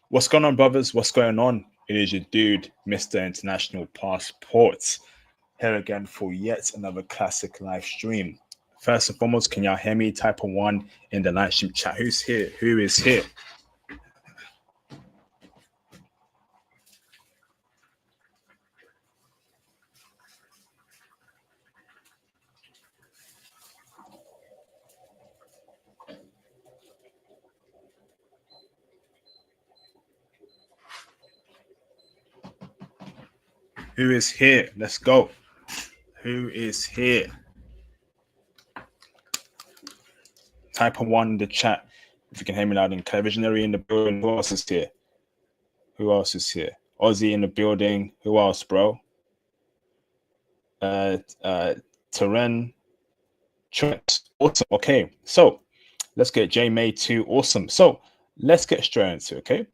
What's going on, brothers? What's going on? It is your dude, Mr. International Passports, here again for yet another classic live stream. First and foremost, can y'all hear me? Type a one in the live stream chat. Who's here? Who is here? Who is here? Let's go. Who is here? Type a one in the chat if you can hear me loud and clear. Visionary in the building. Who else is here? Who else is here? Aussie in the building. Who else, bro? Teren. Trent. Awesome. Okay, so let's get J May too. Awesome. So let's get straight into it, okay?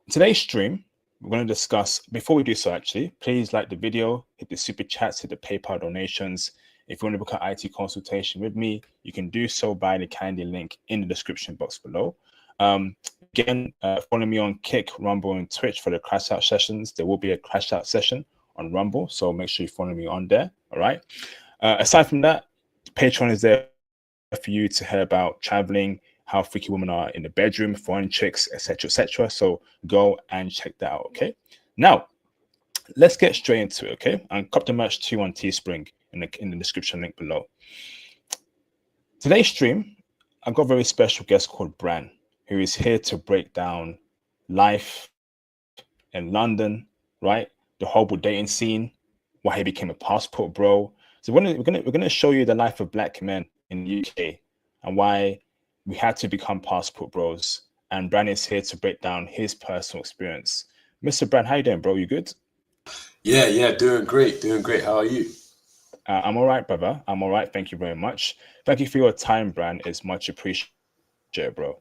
Today's stream, we're going to discuss, before we do so actually, please like the video, hit the super chats, hit the PayPal donations. If you want to book an IT consultation with me, you can do so by the Candy link in the description box below. Again, follow me on Kick, Rumble, and Twitch for the crash out sessions. There will be a crash out session on Rumble, so make sure you follow me on there. All right. Aside from that, Patreon is there for you to hear about traveling, how freaky women are in the bedroom, foreign chicks, etc., etc. So go and check that out. Okay. Now, let's get straight into it. Okay, and cop the merch too on Teespring in the description link below. Today's stream, I've got a very special guest called Bran, who is here to break down life in London, right? The horrible dating scene, why he became a passport bro. So we're gonna show you the life of black men in the UK and why we had to become passport bros. And Bran is here to break down his personal experience. Mr. Bran, how you doing, bro? You good? Yeah, doing great. How are you? I'm all right, brother. I'm all right. Thank you very much. Thank you for your time, Bran. It's much appreciated, bro.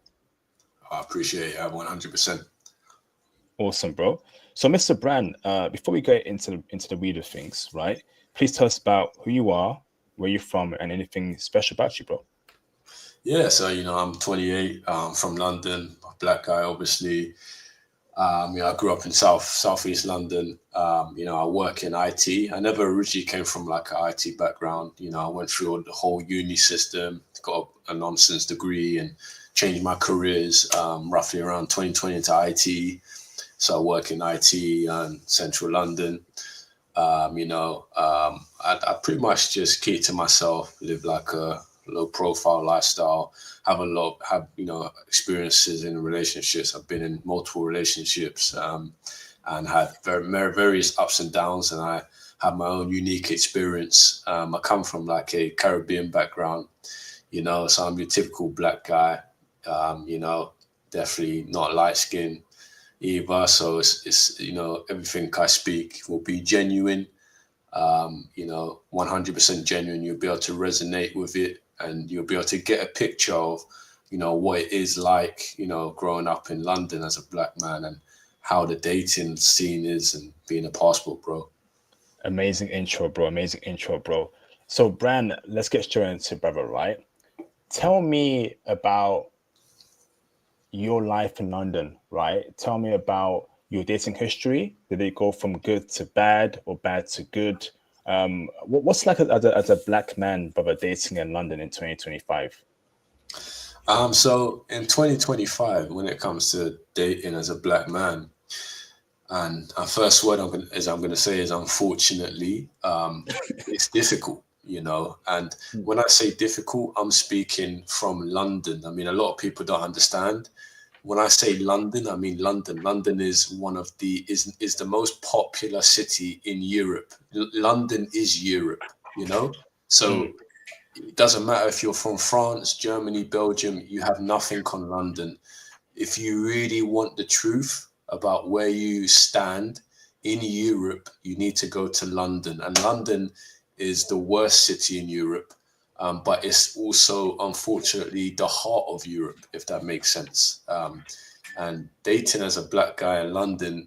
I appreciate it 100%. Awesome, bro. So, Mr. Bran, before we get into the weed of things, right? Please tell us about who you are, where you're from, and anything special about you, bro. Yeah, so I'm 28, from London, a black guy, obviously. I grew up in southeast London. I work in IT. I never originally came from like an IT background. I went through the whole uni system, got a nonsense degree, and changed my careers roughly around 2020 into IT. So I work in IT in central London. I pretty much just keep to myself, live like a low profile lifestyle, have experiences in relationships. I've been in multiple relationships and had various ups and downs, and I have my own unique experience. I come from like a Caribbean background, so I'm your typical black guy, definitely not light skinned either. So it's everything I speak will be genuine, 100% genuine. You'll be able to resonate with it, and you'll be able to get a picture of, what it is like, growing up in London as a black man and how the dating scene is and being a passport bro. Amazing intro, bro. So, Bran, let's get straight into it, brother, right? Tell me about your life in London, right? Tell me about your dating history. Did it go from good to bad or bad to good? What's like as a black man, brother, dating in London in 2025? So in 2025, when it comes to dating as a black man, and our first word I'm going to say is unfortunately, it's difficult, and when I say difficult, I'm speaking from London. I mean, a lot of people don't understand. When I say London, I mean London. London is is the most popular city in Europe. London is Europe, so it doesn't matter if you're from France, Germany, Belgium, you have nothing on London. If you really want the truth about where you stand in Europe, you need to go to London. And London is the worst city in Europe, but it's also, unfortunately, the heart of Europe, if that makes sense. And dating as a black guy in London,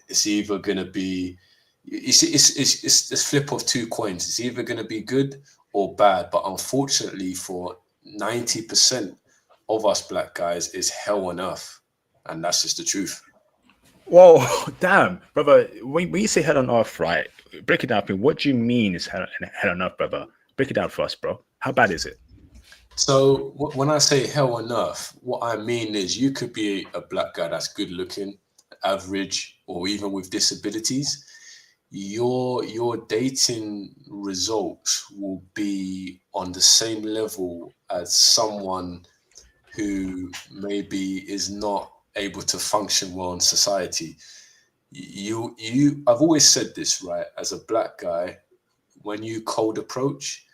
it's either going to be, it's the flip of two coins. It's either going to be good or bad, but unfortunately for 90% of us black guys, it's hell on earth. and that's just the truth. Whoa, damn, brother. When you say hell on earth, right? Break it down for me. What do you mean is hell on earth, brother? Break it down for us, bro. How bad is it? So when I say hell on earth, what I mean is you could be a black guy that's good looking, average, or even with disabilities. Your dating results will be on the same level as someone who maybe is not able to function well in society. I've always said this, right? As a black guy, when you cold approach,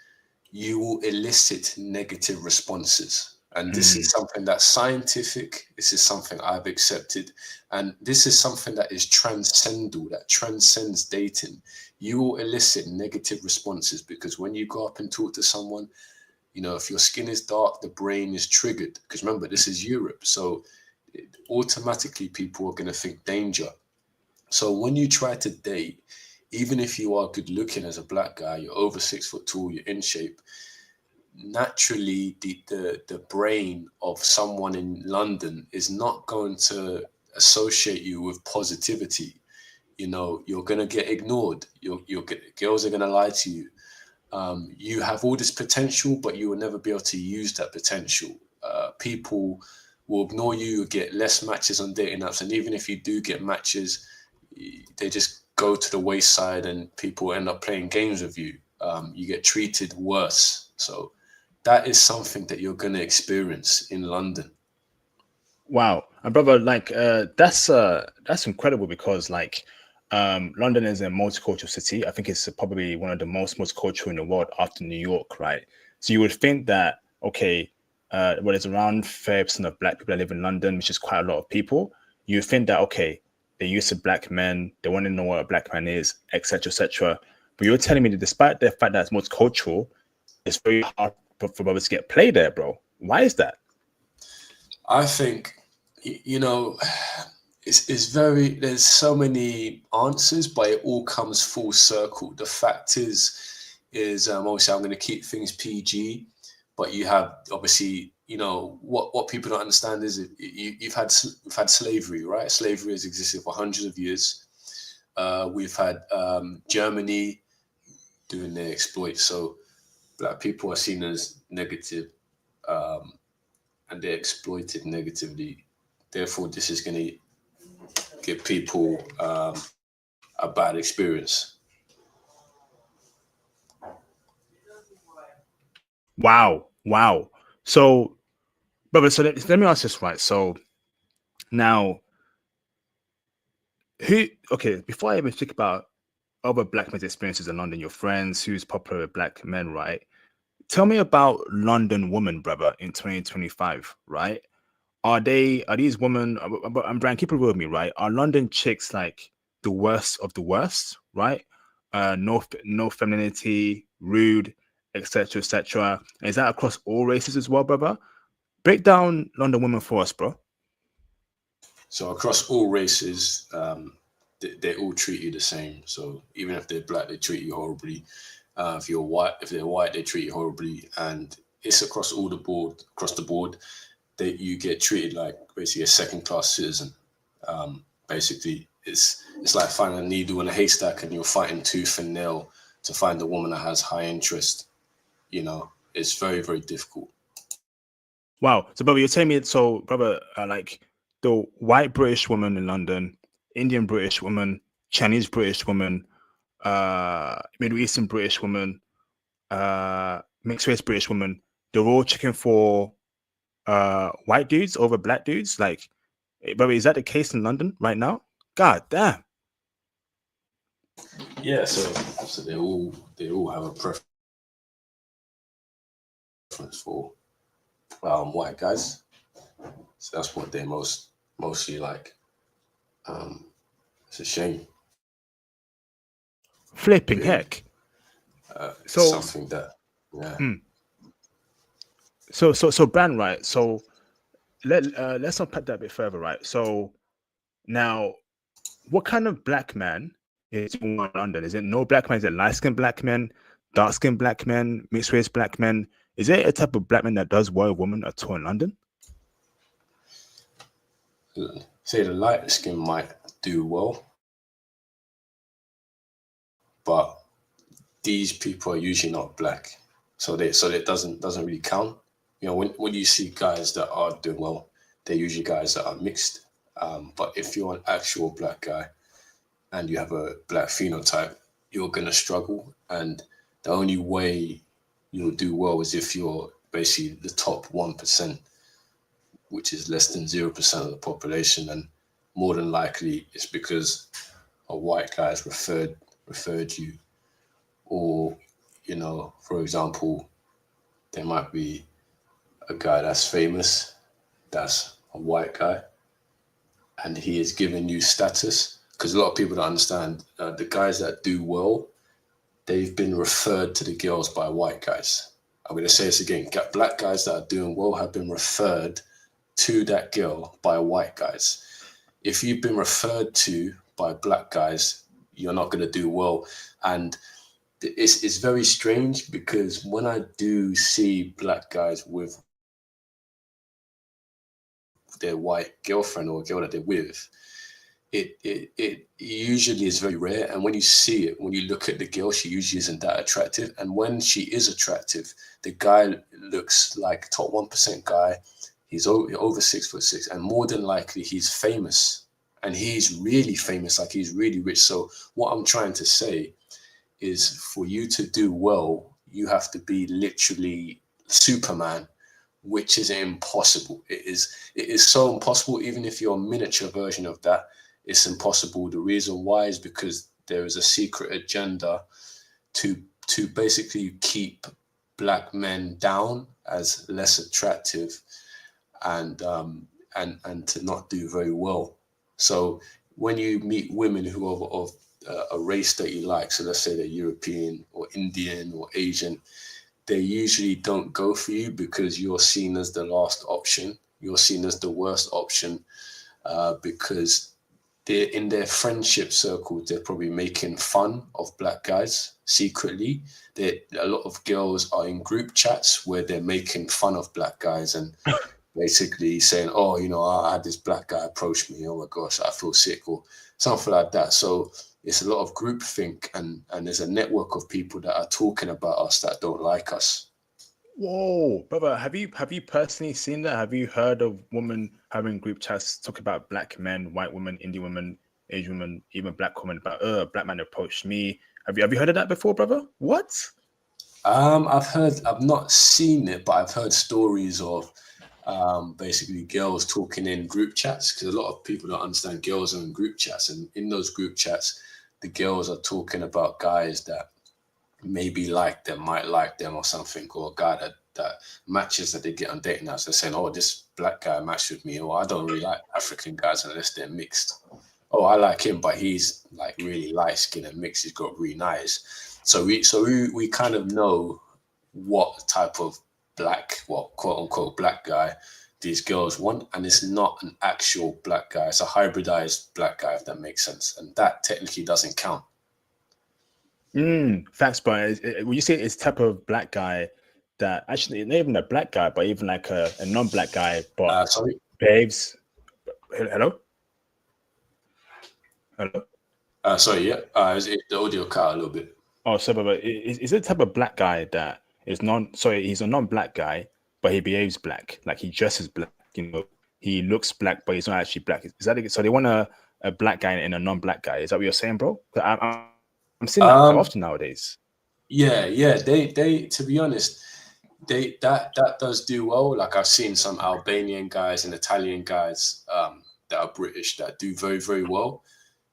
you will elicit negative responses. And this is something that's scientific. This is something I've accepted. And this is something that is transcendental, that transcends dating. You will elicit negative responses because when you go up and talk to someone, you know, if your skin is dark, the brain is triggered. Because remember, this is Europe. So automatically people are going to think danger. So when you try to date, even if you are good looking as a black guy, you're over 6 foot tall, you're in shape, naturally the brain of someone in London is not going to associate you with positivity. You know, you're going to get ignored. Girls are going to lie to you. You have all this potential, but you will never be able to use that potential. People will ignore you, you'll get less matches on dating apps. And even if you do get matches, they just go to the wayside and people end up playing games with you. You get treated worse. So that is something that you're going to experience in London. Wow, and brother, like that's incredible because like London is a multicultural city. I think it's probably one of the most multicultural in the world after New York, right? So you would think that okay, well, there's around 30% of black people that live in London, which is quite a lot of people. You would think that okay, they're used to black men, they want to know what a black man is, etc., etc. But you're telling me that despite the fact that it's multicultural, it's very hard for brothers to get played there, bro. Why is that? I think, you know, it's very, there's so many answers, but it all comes full circle. The fact is obviously I'm going to keep things PG, but you have obviously, you know, what people don't understand is we've had slavery, right? Slavery has existed for hundreds of years. We've had Germany doing their exploits. So black people are seen as negative, and they're exploited negatively. Therefore, this is going to give people a bad experience. Wow. So, brother, so let me ask this, right? So now, before I even think about other black men's experiences in London, your friends, who's popular with black men, right? Tell me about London women, brother, in 2025, right? Are these women, and Bran, keep it real with me, right? Are London chicks like the worst of the worst, right? No femininity, rude, etc., etc. Is that across all races as well, brother? Break down London women for us, bro. So across all races, they all treat you the same. So even if they're black, they treat you horribly. If they're white, they treat you horribly, and it's across the board. That you get treated like basically a second-class citizen. Basically, it's like finding a needle in a haystack, and you're fighting tooth and nail to find a woman that has high interest. You know, it's very, very difficult. Wow. So, brother, you're telling me, so, brother, like the white British woman in London, Indian British woman, Chinese British woman, Middle Eastern British woman, mixed race British woman, they're all checking for white dudes over black dudes. Like, brother, is that the case in London right now? God damn. Yeah, so they all have a preference for white guys. So that's what they mostly like. It's a shame. Flipping heck. So something that, yeah. So Bran, right? So let's unpack that a bit further, right? So now, what kind of black man is in London? Is it no black man? Is it light-skinned black men, dark-skinned black men, mixed race black men? Is there a type of black man that does worry women at all in London? say the light skin might do well, but these people are usually not black, so it doesn't really count. You know, when you see guys that are doing well, they're usually guys that are mixed. But if you're an actual black guy and you have a black phenotype, you're gonna struggle, and the only way you'll do well is if you're basically the top 1%, which is less than 0% of the population, and more than likely it's because a white guy has referred you, or, you know, for example, there might be a guy that's famous, that's a white guy, and he is giving you status. Because a lot of people don't understand, the guys that do well, they've been referred to the girls by white guys. I'm going to say this again. Black guys that are doing well have been referred to that girl by white guys. If you've been referred to by black guys, you're not going to do well. And it's very strange, because when I do see black guys with their white girlfriend or girl that they're with, it usually is very rare. And when you see it, when you look at the girl, she usually isn't that attractive. And when she is attractive, the guy looks like top 1% guy. He's over 6'6", and more than likely he's famous, and he's really famous, like he's really rich. So what I'm trying to say is, for you to do well, you have to be literally Superman, which is impossible. It is so impossible. Even if you're a miniature version of that, it's impossible. The reason why is because there is a secret agenda to basically keep black men down as less attractive, and to not do very well. So when you meet women who are of a race that you like, so let's say they're European or Indian or Asian, they usually don't go for you because you're seen as the last option. You're seen as the worst option, because they're in their friendship circle, they're probably making fun of black guys secretly. A lot of girls are in group chats where they're making fun of black guys and basically saying, oh, you know, I had this black guy approach me. Oh my gosh, I feel sick, or something like that. So it's a lot of groupthink, and there's a network of people that are talking about us that don't like us. Whoa, brother, have you personally seen that? Have you heard of women having group chats talk about black men, white women, Indian women, Asian women, even black women, about black man approached me? Have you heard of that before, brother? What? I've not seen it, but I've heard stories of basically girls talking in group chats, because a lot of people don't understand girls are in group chats, and in those group chats, the girls are talking about guys that maybe like them, might like them or something, or a guy that matches that they get on dating apps. They're saying, oh, this black guy matched with me, or I don't really like African guys unless they're mixed. Oh, I like him, but he's like really light skinned and mixed. He's got green eyes. So we kind of know what type of black, what quote unquote black guy these girls want, and it's not an actual black guy. It's a hybridized black guy, if that makes sense, and that technically doesn't count. Facts, but when you say it's type of black guy that actually not even a black guy, but even like a non-black guy, but Sorry. behaves. Hello. Sorry, yeah. The audio cut out a little bit. Oh, so but is it the type of black guy that is he's a non-black guy, but he behaves black, like he dresses black, you know, he looks black, but he's not actually black. Is that it? So they want a black guy and a non-black guy? Is that what you're saying, bro? I'm seeing that quite often nowadays. Yeah. They to be honest, that does do well. Like I've seen some Albanian guys and Italian guys that are British that do very, very well.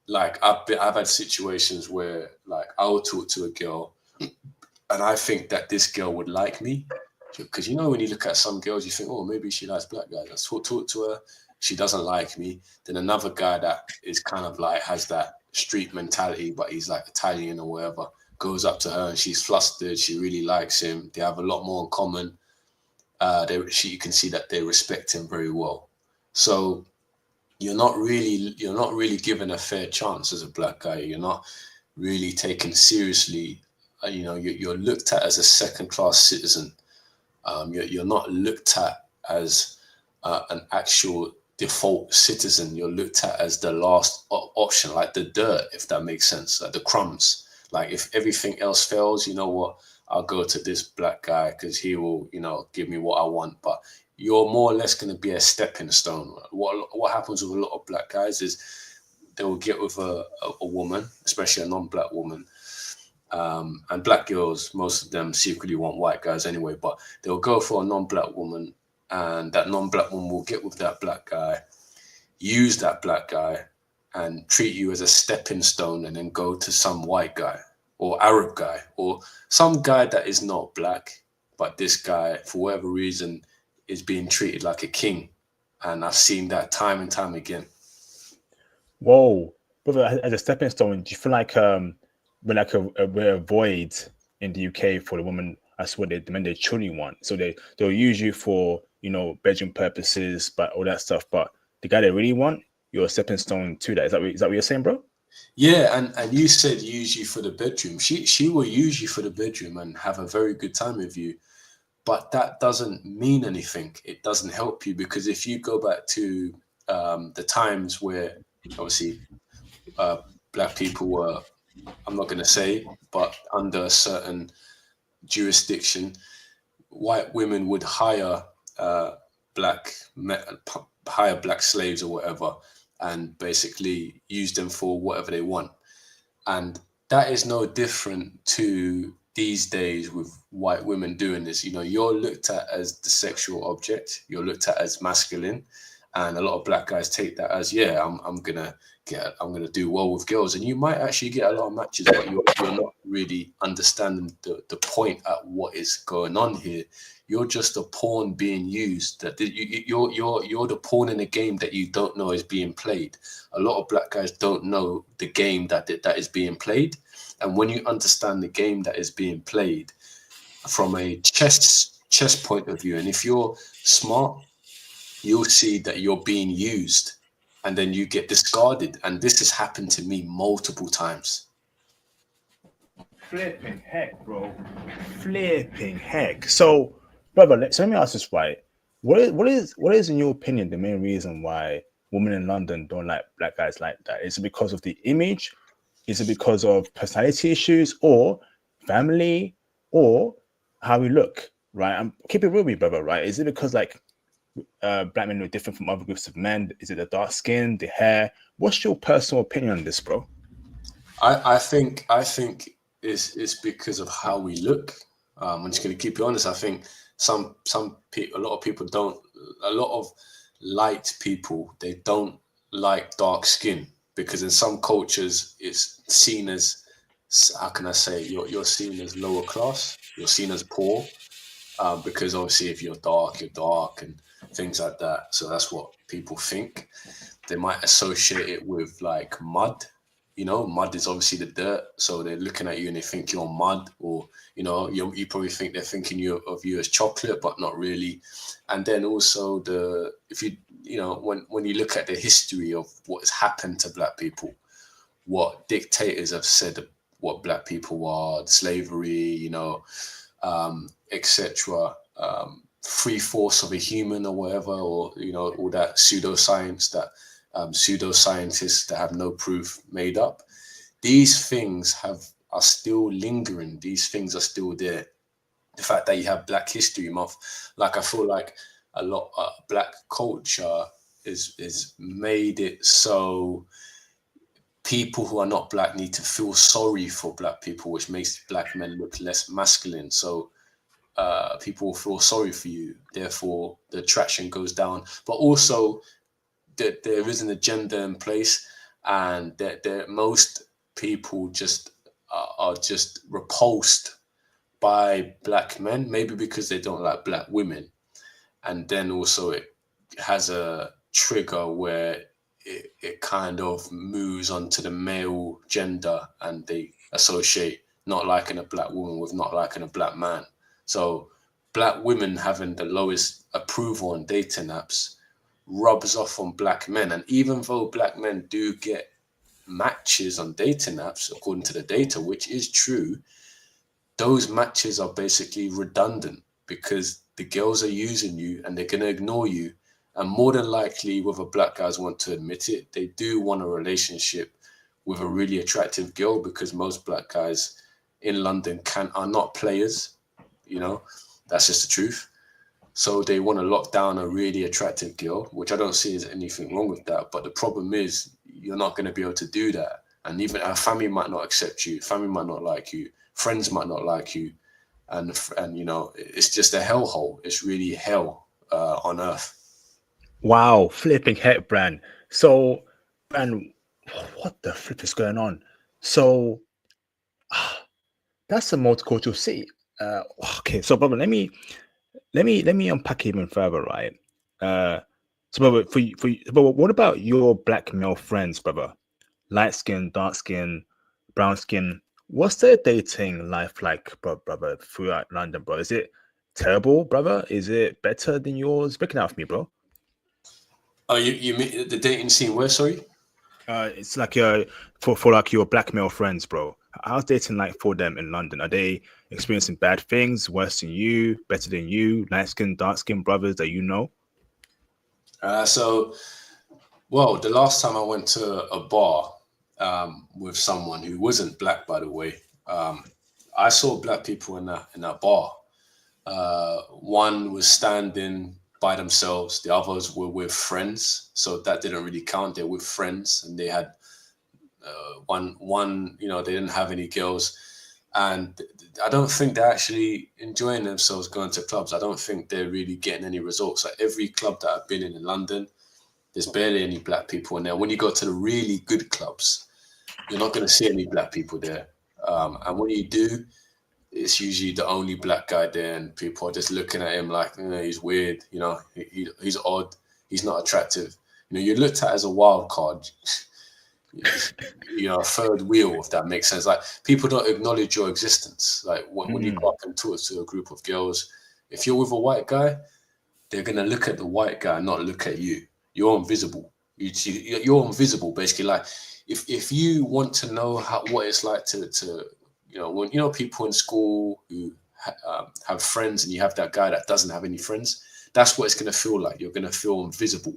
Like I've had situations where like I will talk to a girl and I think that this girl would like me, because you know when you look at some girls you think, oh, maybe she likes black guys. Let's talk to her. She doesn't like me. Then another guy that is kind of like has that street mentality, but he's like Italian or whatever, goes up to her and she's flustered. She really likes him. They have a lot more in common. You can see that they respect him very well. So you're not really given a fair chance as a black guy. You're not really taken seriously. You're looked at as a second-class citizen. You're not looked at as an actual default citizen. You're looked at as the last option, like the dirt, if that makes sense, like the crumbs. Like if everything else fails, you know what? I'll go to this black guy because he will, give me what I want. But you're more or less going to be a stepping stone. What happens with a lot of black guys is they will get with a woman, especially a non-black woman. And black girls, most of them secretly want white guys anyway, but they'll go for a non-black woman, and that non-black woman will get with that black guy, use that black guy, and treat you as a stepping stone, and then go to some white guy or Arab guy or some guy that is not black, but this guy, for whatever reason, is being treated like a king. And I've seen that time and time again. Whoa, brother! As a stepping stone, do you feel like we're a void in the UK for the woman? That's what the men they truly want. So they'll use you for bedroom purposes, but all that stuff. But the guy they really want, you're a stepping stone to that. Is that what you're saying, bro? Yeah, and you said use you for the bedroom. She will use you for the bedroom and have a very good time with you, but that doesn't mean anything. It doesn't help you, because if you go back to the times where obviously black people were, I'm not going to say, but under a certain jurisdiction, white women would hire black slaves or whatever, and basically use them for whatever they want. And that is no different to these days with white women doing this. You're looked at as the sexual object, you're looked at as masculine, and a lot of black guys take that as, yeah, I'm gonna do well with girls, and you might actually get a lot of matches, but you're not really understanding the point at what is going on here. You're just a pawn being used. That you're the pawn in a game that you don't know is being played. A lot of black guys don't know the game that is being played, and when you understand the game that is being played from a chess point of view, and if you're smart, you'll see that you're being used, and then you get discarded. And this has happened to me multiple times. Flipping heck, bro. Flipping heck. So, brother, let me ask this right. What is in your opinion the main reason why women in London don't like black guys like that? Is it because of the image? Is it because of personality issues, or family, or how we look? Right? I'm keep it real with you, brother. Right? Is it because like black men are different from other groups of men? Is it the dark skin, the hair? What's your personal opinion on this, bro? I think it's because of how we look. I'm just going to keep you honest. I think some people, a lot of people don't. A lot of light people, they don't like dark skin, because in some cultures it's seen as, how can I say, you're seen as lower class. You're seen as poor, because obviously if you're dark and things like that. So that's what people think. They might associate it with like mud. Mud is obviously the dirt. So they're looking at you and they think you're mud, or, you probably think they're thinking of you as chocolate, but not really. And then also if you, when you look at the history of what has happened to black people, what dictators have said what black people are, slavery, etc. Free force of a human or whatever, or all that pseudoscience that pseudoscientists that have no proof made up. These things are still lingering. These things are still there. The fact that you have Black History Month, like I feel like a lot black culture is made it so people who are not black need to feel sorry for black people, which makes black men look less masculine. So people feel sorry for you, therefore the attraction goes down. But also that there is an agenda in place, and that most people just are just repulsed by black men, maybe because they don't like black women. And then also it has a trigger where it kind of moves onto the male gender, and they associate not liking a black woman with not liking a black man. So black women having the lowest approval on dating apps rubs off on black men. And even though black men do get matches on dating apps, according to the data, which is true, those matches are basically redundant, because the girls are using you and they're going to ignore you. And more than likely, whether black guys want to admit it, they do want a relationship with a really attractive girl, because most black guys in London are not players. You know, that's just the truth. So they want to lock down a really attractive girl, which I don't see as anything wrong with that. But the problem is, you're not going to be able to do that. And even our family might not accept you. Family might not like you. Friends might not like you. And you know, it's just a hellhole. It's really hell on earth. Wow, flipping heck, Bran. So, Bran, what the flip is going on? So, that's a multicultural city. Okay, so brother, let me unpack it even further, right? So brother, but what about your black male friends, brother? Light skin, dark skin, brown skin. What's their dating life like, brother, throughout London, bro? Is it terrible, brother? Is it better than yours? Break it out for me, bro. Oh, you mean the dating scene where, sorry? It's like for like your black male friends, bro. How's dating like for them in London? Are they experiencing bad things, worse than you, better than you, light skin, dark skin brothers that you know? Well, the last time I went to a bar with someone who wasn't black, by the way, I saw black people in that bar. One was standing by themselves, the others were with friends, so that didn't really count. They were with friends, and they had one, you know, they didn't have any girls, and I don't think they're actually enjoying themselves going to clubs. I don't think they're really getting any results. Like every club that I've been in London, there's barely any black people in there. When you go to the really good clubs, you're not going to see any black people there, and when you do, it's usually the only black guy there, and people are just looking at him like, he's weird, he's odd, he's not attractive. You're looked at as a wild card, a third wheel, if that makes sense. Like, people don't acknowledge your existence. Like when you go up and talk to a group of girls, if you're with a white guy, they're going to look at the white guy and not look at you. You're invisible. You're invisible, basically. Like, if you want to know what it's like to when people in school who have friends, and you have that guy that doesn't have any friends, that's what it's going to feel like. You're going to feel invisible.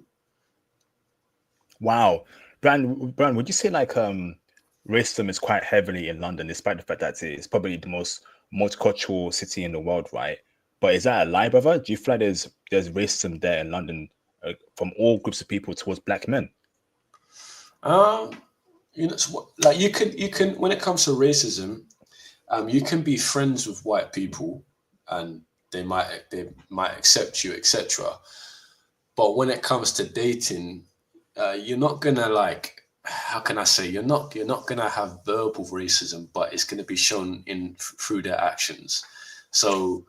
Wow. Bran, would you say like racism is quite heavily in London, despite the fact that it's probably the most multicultural city in the world, right? But is that a lie, brother? Do you feel like there's racism there in London from all groups of people towards black men? Like you can when it comes to racism, you can be friends with white people, and they might accept you, etc. But when it comes to dating, you're not gonna, like, how can I say, you're not gonna have verbal racism, but it's gonna be shown through their actions. So,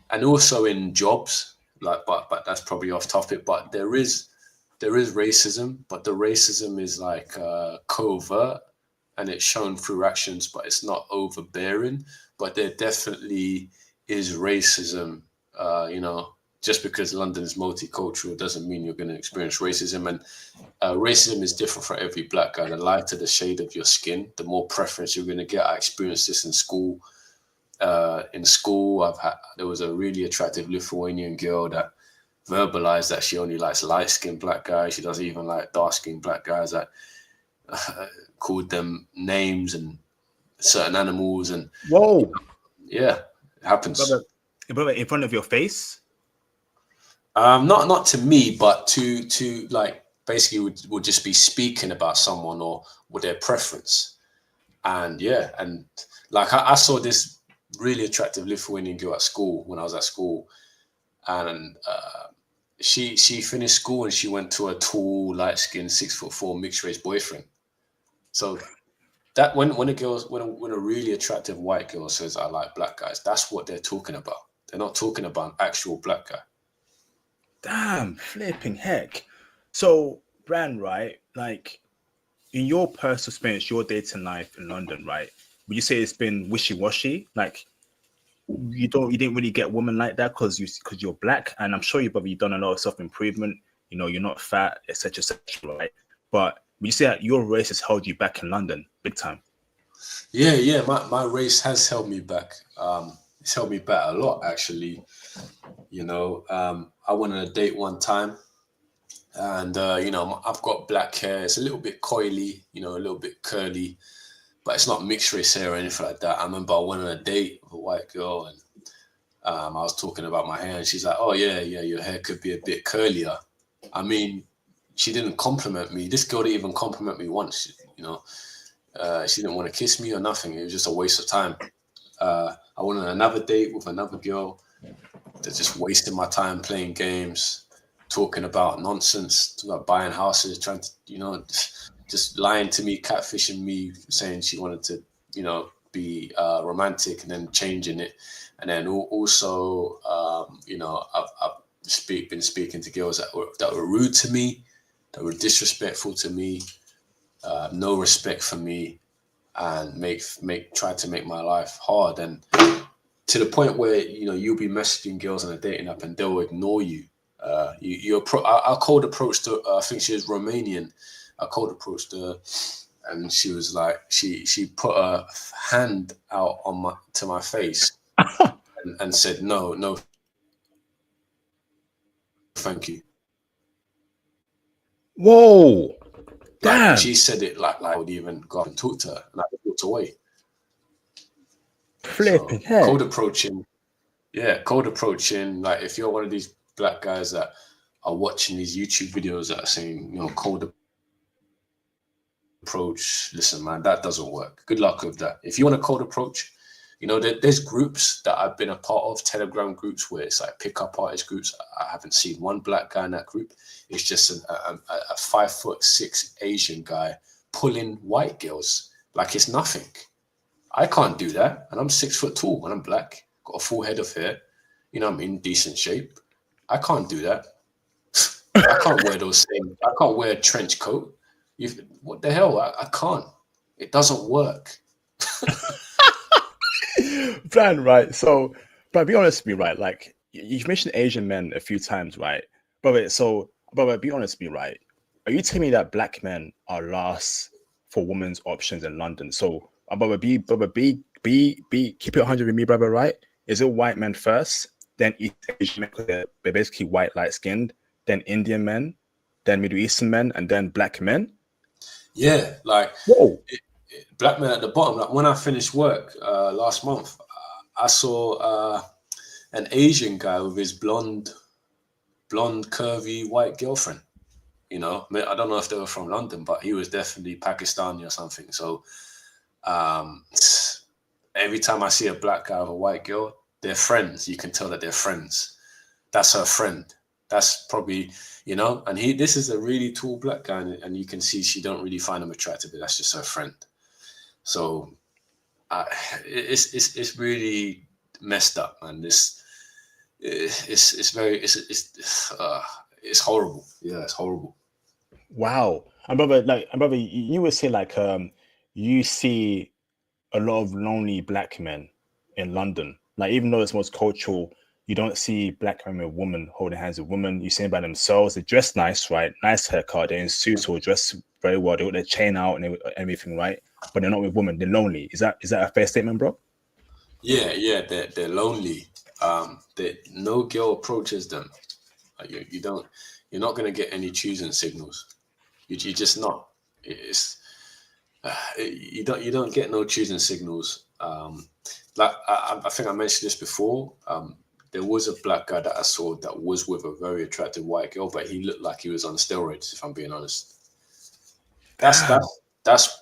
and also in jobs, like, but that's probably off topic. But there is racism, but the racism is like covert, and it's shown through actions, but it's not overbearing. But there definitely is racism. Just because London is multicultural doesn't mean you're going to experience racism. And racism is different for every black guy. The lighter the shade of your skin, the more preference you're going to get. I experienced this in school. There was a really attractive Lithuanian girl that verbalized that she only likes light-skinned black guys. She doesn't even like dark-skinned black guys. That called them names and certain animals, and whoa, yeah, it happens. Brother, in front of your face? Not to me, but to like, basically would just be speaking about someone or with their preference. And yeah, and like I saw this really attractive Lithuanian girl at school when I was at school, and she finished school and she went to a tall, light-skinned, 6'4" mixed-race boyfriend. So that when a really attractive white girl says, "I like black guys," that's what they're talking about. They're not talking about an actual black guy. Damn, flipping heck. So, Bran, right? Like, in your personal experience, your dating life in London, right? Would you say it's been wishy-washy? Like, you didn't really get women like that because you're black, and I'm sure you've done a lot of self-improvement. You're not fat, etc., etc., right? But would you say that your race has held you back in London big time? Yeah. My race has held me back. It's held me back a lot, actually. I went on a date one time, And I've got black hair. It's a little bit coily, a little bit curly, but it's not mixed race hair or anything like that. I remember I went on a date with a white girl, and I was talking about my hair, and she's like, "Oh yeah, your hair could be a bit curlier." I mean, she didn't compliment me. This girl didn't even compliment me once. She didn't want to kiss me or nothing. It was just a waste of time. I went on another date with another girl. They're just wasting my time playing games, talking about nonsense, talking about buying houses, trying to, just lying to me, catfishing me, saying she wanted to, be romantic, and then changing it. And then also, I've been speaking to girls that were rude to me, that were disrespectful to me, no respect for me, and try to make my life hard, and to the point where you'll be messaging girls on a dating app and they'll ignore you. I cold approached her. I think she was Romanian. I cold approached her, and she was like, she put her hand out to my face and said, no, thank you. Whoa, damn. Like, she said it like I would even go up and talk to her, and I walked away. Flipping head. Cold approaching. Like, if you're one of these black guys that are watching these YouTube videos that are saying, cold approach, listen, man, that doesn't work. Good luck with that. If you want a cold approach, there's groups that I've been a part of, Telegram groups, where it's like pickup artist groups. I haven't seen one black guy in that group. It's just a 5'6" Asian guy pulling white girls like it's nothing. I can't do that, and I'm 6 foot tall, and I'm black, got a full head of hair. I'm in decent shape. I can't do that. I can't wear I can't wear a trench coat. What the hell? I can't. It doesn't work. Bran, right? So, but be honest with me, right? Like, you've mentioned Asian men a few times, right? But be honest with me, right? Are you telling me that black men are last for women's options in London? So, keep it 100 with me, brother, right? Is it white men first, then East Asian men, because they're basically white, light skinned, then Indian men, then Middle Eastern men, and then black men? Yeah, like, whoa, black men at the bottom. Like, when I finished work last month, I saw an Asian guy with his blonde, curvy white girlfriend. I don't know if they were from London, but he was definitely Pakistani or something. So every time I see a black guy with a white girl, they're friends. You can tell that they're friends. That's her friend. That's probably, and this is a really tall black guy, and you can see she don't really find him attractive, but that's just her friend. So it's really messed up, man. It's horrible. Yeah, it's horrible. Wow. And brother, you would say like you see a lot of lonely black men in London. Like, even though it's most cultural, you don't see black men with women holding hands with women. You see them by themselves. They dress nice, right? Nice haircut. They're in suits or dress very well. They got their chain out and everything, right? But they're not with women. They're lonely. Is that a fair statement, bro? Yeah. They're lonely. No girl approaches them. You're not going to get any choosing signals. You're just not. You don't get no choosing signals. Like, I think I mentioned this before. There was a black guy that I saw that was with a very attractive white girl, but he looked like he was on steroids, if I'm being honest. That's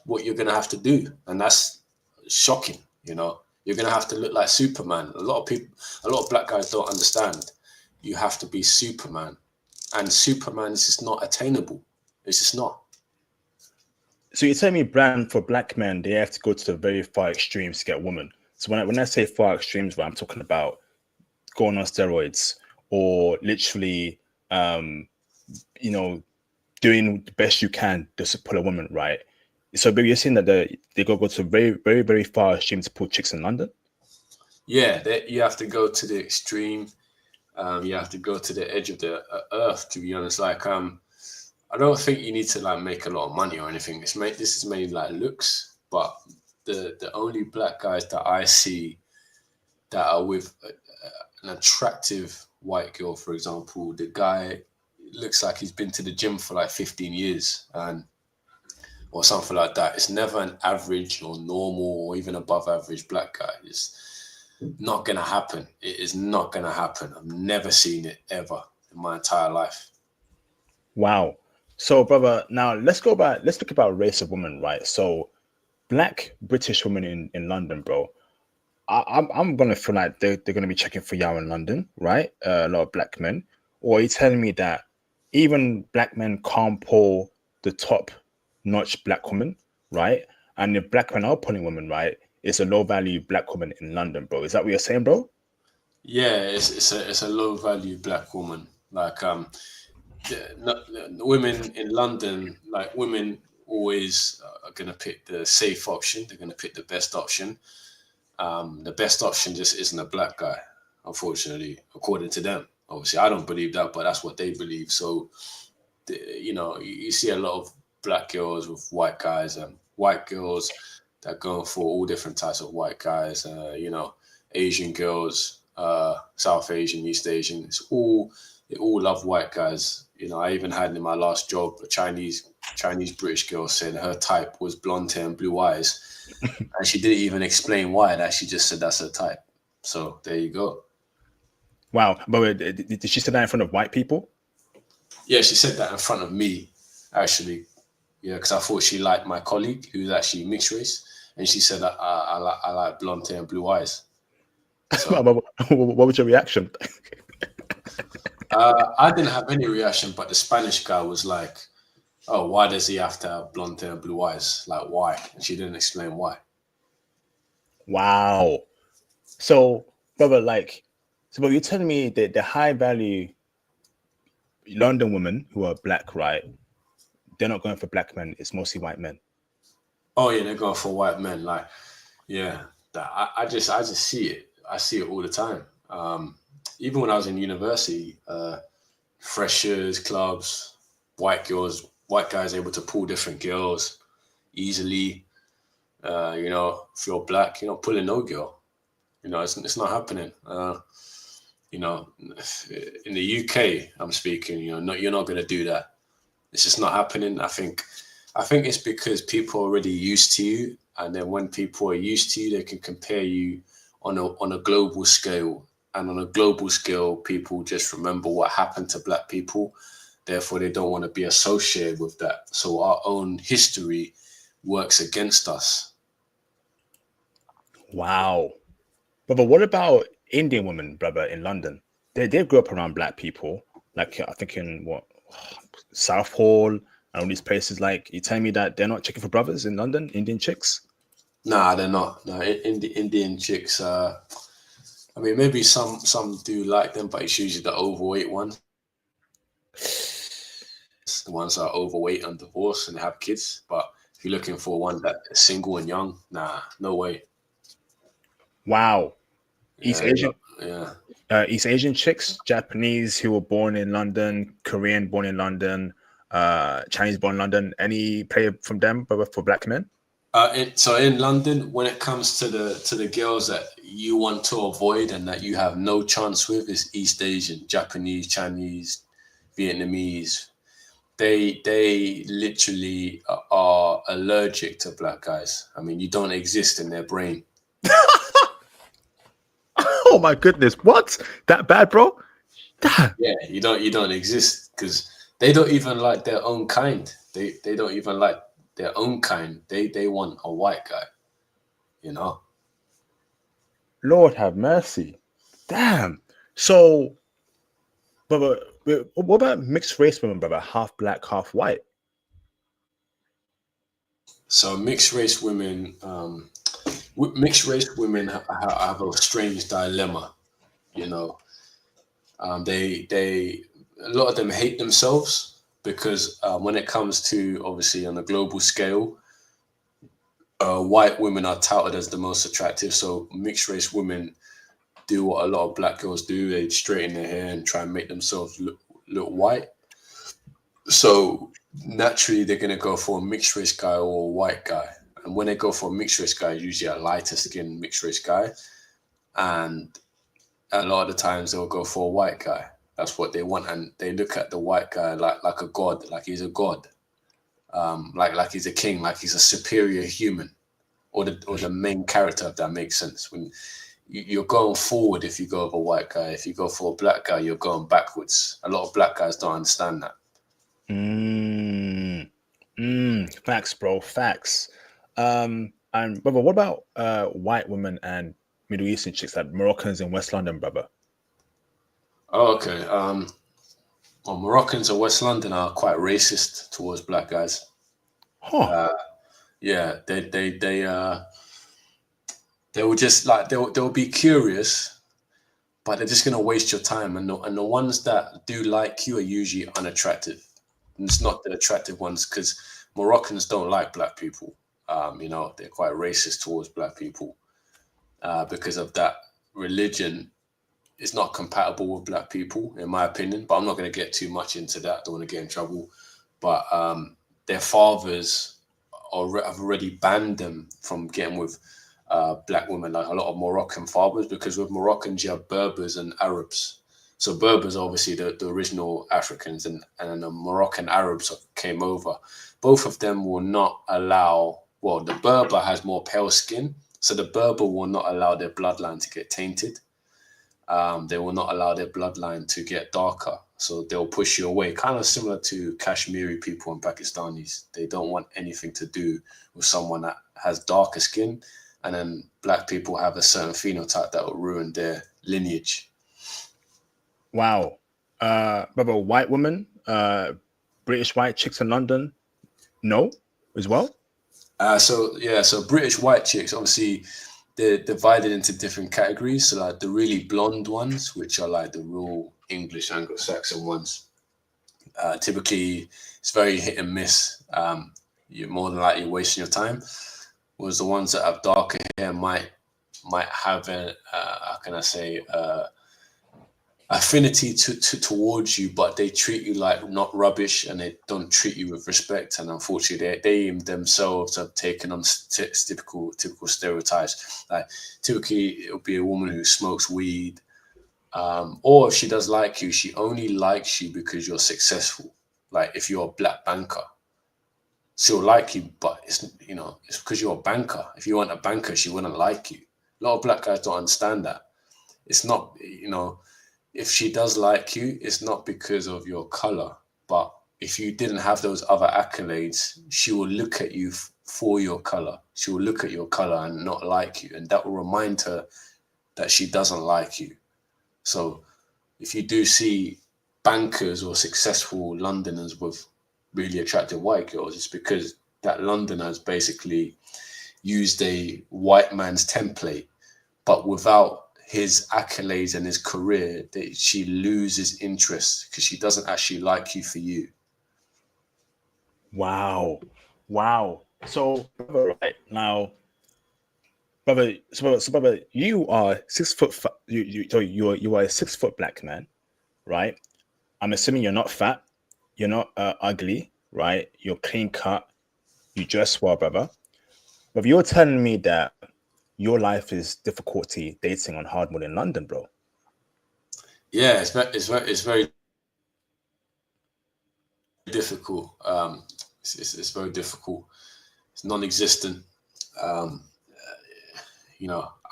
what you're gonna have to do, and that's shocking. You're gonna have to look like Superman. A lot of black guys don't understand. You have to be Superman, and Superman is just not attainable. It's just not. So you're telling me, Bran, for black men, they have to go to the very far extremes to get women. So when I say far extremes, I'm talking about going on steroids or literally, doing the best you can just to pull a woman, right? So, baby, you're saying that they go to very, very, very far extremes to pull chicks in London? Yeah, you have to go to the extreme. You have to go to the edge of the earth, to be honest. Like, I don't think you need to like make a lot of money or anything. This is mainly like looks, but the only black guys that I see that are with an attractive white girl, for example, the guy looks like he's been to the gym for like 15 years and or something like that. It's never an average or normal or even above average black guy. It's not gonna happen. It is not gonna happen. I've never seen it ever in my entire life. Wow. So, brother, now let's talk about race of women, right? So, black British women in London, bro. I'm gonna feel like they're gonna be checking for y'all in London, right? A lot of black men. Or are you telling me that even black men can't pull the top notch black woman, right? And if black men are pulling women, right, it's a low value black woman in London, bro. Is that what you're saying, bro? Yeah, it's a low value black woman. Like women in London, like women always are gonna pick the safe option. They're gonna pick the best option. The best option just isn't a black guy, unfortunately, according to them. Obviously, I don't believe that, but that's what they believe. So, you see a lot of black girls with white guys and white girls that go for all different types of white guys. Asian girls, South Asian, East Asian. They all love white guys. I even had in my last job a Chinese British girl said her type was blonde hair and blue eyes. And she didn't even explain why. That she just said that's her type. So there you go. Wow. But wait, did she say that in front of white people? Yeah, she said that in front of me, actually. Yeah, because I thought she liked my colleague, who's actually mixed race, and she said that I like blonde hair and blue eyes. So, what was your reaction? I didn't have any reaction, but the Spanish guy was like, "Oh, why does he have to have blonde hair and blue eyes? Like, why?" And she didn't explain why. Wow. So, brother, but you're telling me that the high value London women who are black, right? They're not going for black men. It's mostly white men. Oh yeah, they're going for white men. Like, yeah, I just see it. I see it all the time. Even when I was in university, freshers clubs, white guys able to pull different girls easily. If you're black, you're not pulling no girl. It's not happening. In the UK, I'm speaking. You're not going to do that. It's just not happening. I think it's because people are already used to you, and then when people are used to you, they can compare you on a global scale. And on a global scale, people just remember what happened to black people. Therefore, they don't want to be associated with that. So our own history works against us. Wow. But what about Indian women, brother, in London? They grew up around black people. Like, I think in Southall and all these places. Like, you telling me that they're not checking for brothers in London, Indian chicks? Nah, they're not. No, Indian chicks. Maybe some do like them, but it's usually the overweight ones. The ones that are overweight and divorced and have kids. But if you're looking for one that's single and young, nah, no way. Wow. East Asian. Yeah. East Asian chicks, Japanese who were born in London, Korean born in London, Chinese born in London. Any play from them, but for black men? So in London, when it comes to the girls that you want to avoid and that you have no chance with, is East Asian, Japanese, Chinese, Vietnamese. They literally are allergic to black guys. You don't exist in their brain. Oh my goodness! What? That bad, bro? Damn. Yeah, you don't exist because they don't even like their own kind. They don't even like their own kind. They want a white guy. Lord have mercy. Damn. So, but what about mixed race women, brother? Half black, half white. So mixed race women have a strange dilemma. They a lot of them hate themselves because when it comes to, obviously, on a global scale, white women are touted as the most attractive. So mixed race women do what a lot of black girls do. They straighten their hair and try and make themselves look white. So naturally, they're going to go for a mixed race guy or a white guy. And when they go for a mixed race guy, usually a lighter skinned mixed race guy. And a lot of the times they'll go for a white guy. That's what they want, and they look at the white guy like a god, like he's a god, like he's a king, like he's a superior human, or the main character, if that makes sense. When you're going forward if you go with a white guy, if you go for a black guy, you're going backwards. A lot of black guys don't understand that. Facts, bro. Facts. And brother, what about white women and Middle Eastern chicks, like Moroccans in West London, brother? Oh, okay. Well, Moroccans in West London are quite racist towards black guys. Huh. Yeah, they will just like they'll be curious, but they're just gonna waste your time. And the ones that do like you are usually unattractive. And it's not the attractive ones, because Moroccans don't like black people. They're quite racist towards black people because of that. Religion is not compatible with black people, in my opinion. But I'm not going to get too much into that. Don't want to get in trouble. But their fathers have already banned them from getting with black women, like a lot of Moroccan fathers, because with Moroccans you have Berbers and Arabs. So Berbers are obviously the original Africans, and the Moroccan Arabs came over. Both of them will not allow, well, the Berber has more pale skin, so the Berber will not allow their bloodline to get tainted. They will not allow their bloodline to get darker. So they'll push you away, kind of similar to Kashmiri people and Pakistanis. They don't want anything to do with someone that has darker skin. And then black people have a certain phenotype that will ruin their lineage. Wow. Brother, white women, British white chicks in London, no, as well? So British white chicks, obviously, they're divided into different categories. So like the really blonde ones, which are like the real English Anglo-Saxon ones, typically it's very hit and miss. You're more than likely wasting your time. Whereas the ones that have darker hair might have a how can I say affinity towards you, but they treat you like not rubbish, and they don't treat you with respect. And unfortunately, they themselves have taken on typical stereotypes. Like typically, it'll be a woman who smokes weed, or if she does like you, she only likes you because you're successful. Like if you're a black banker, she'll like you, but it's because you're a banker. If you weren't a banker, she wouldn't like you. A lot of black guys don't understand that. It's not, if she does like you, it's not because of your color. But if you didn't have those other accolades, she will look at you for your color. She will look at your color and not like you. And that will remind her that she doesn't like you. So if you do see bankers or successful Londoners with really attractive white girls, it's because that Londoner has basically used a white man's template, but without his accolades and his career, that she loses interest because she doesn't actually like you for you. Wow. So, brother, right now, brother, brother, you are 6 foot. You are a 6 foot black man, right? I'm assuming you're not fat, you're not ugly, right? You're clean cut, you dress well, brother. But you're telling me that your life is difficulty dating on hardwood in London, bro. Yeah, it's very difficult. It's very difficult. It's non-existent.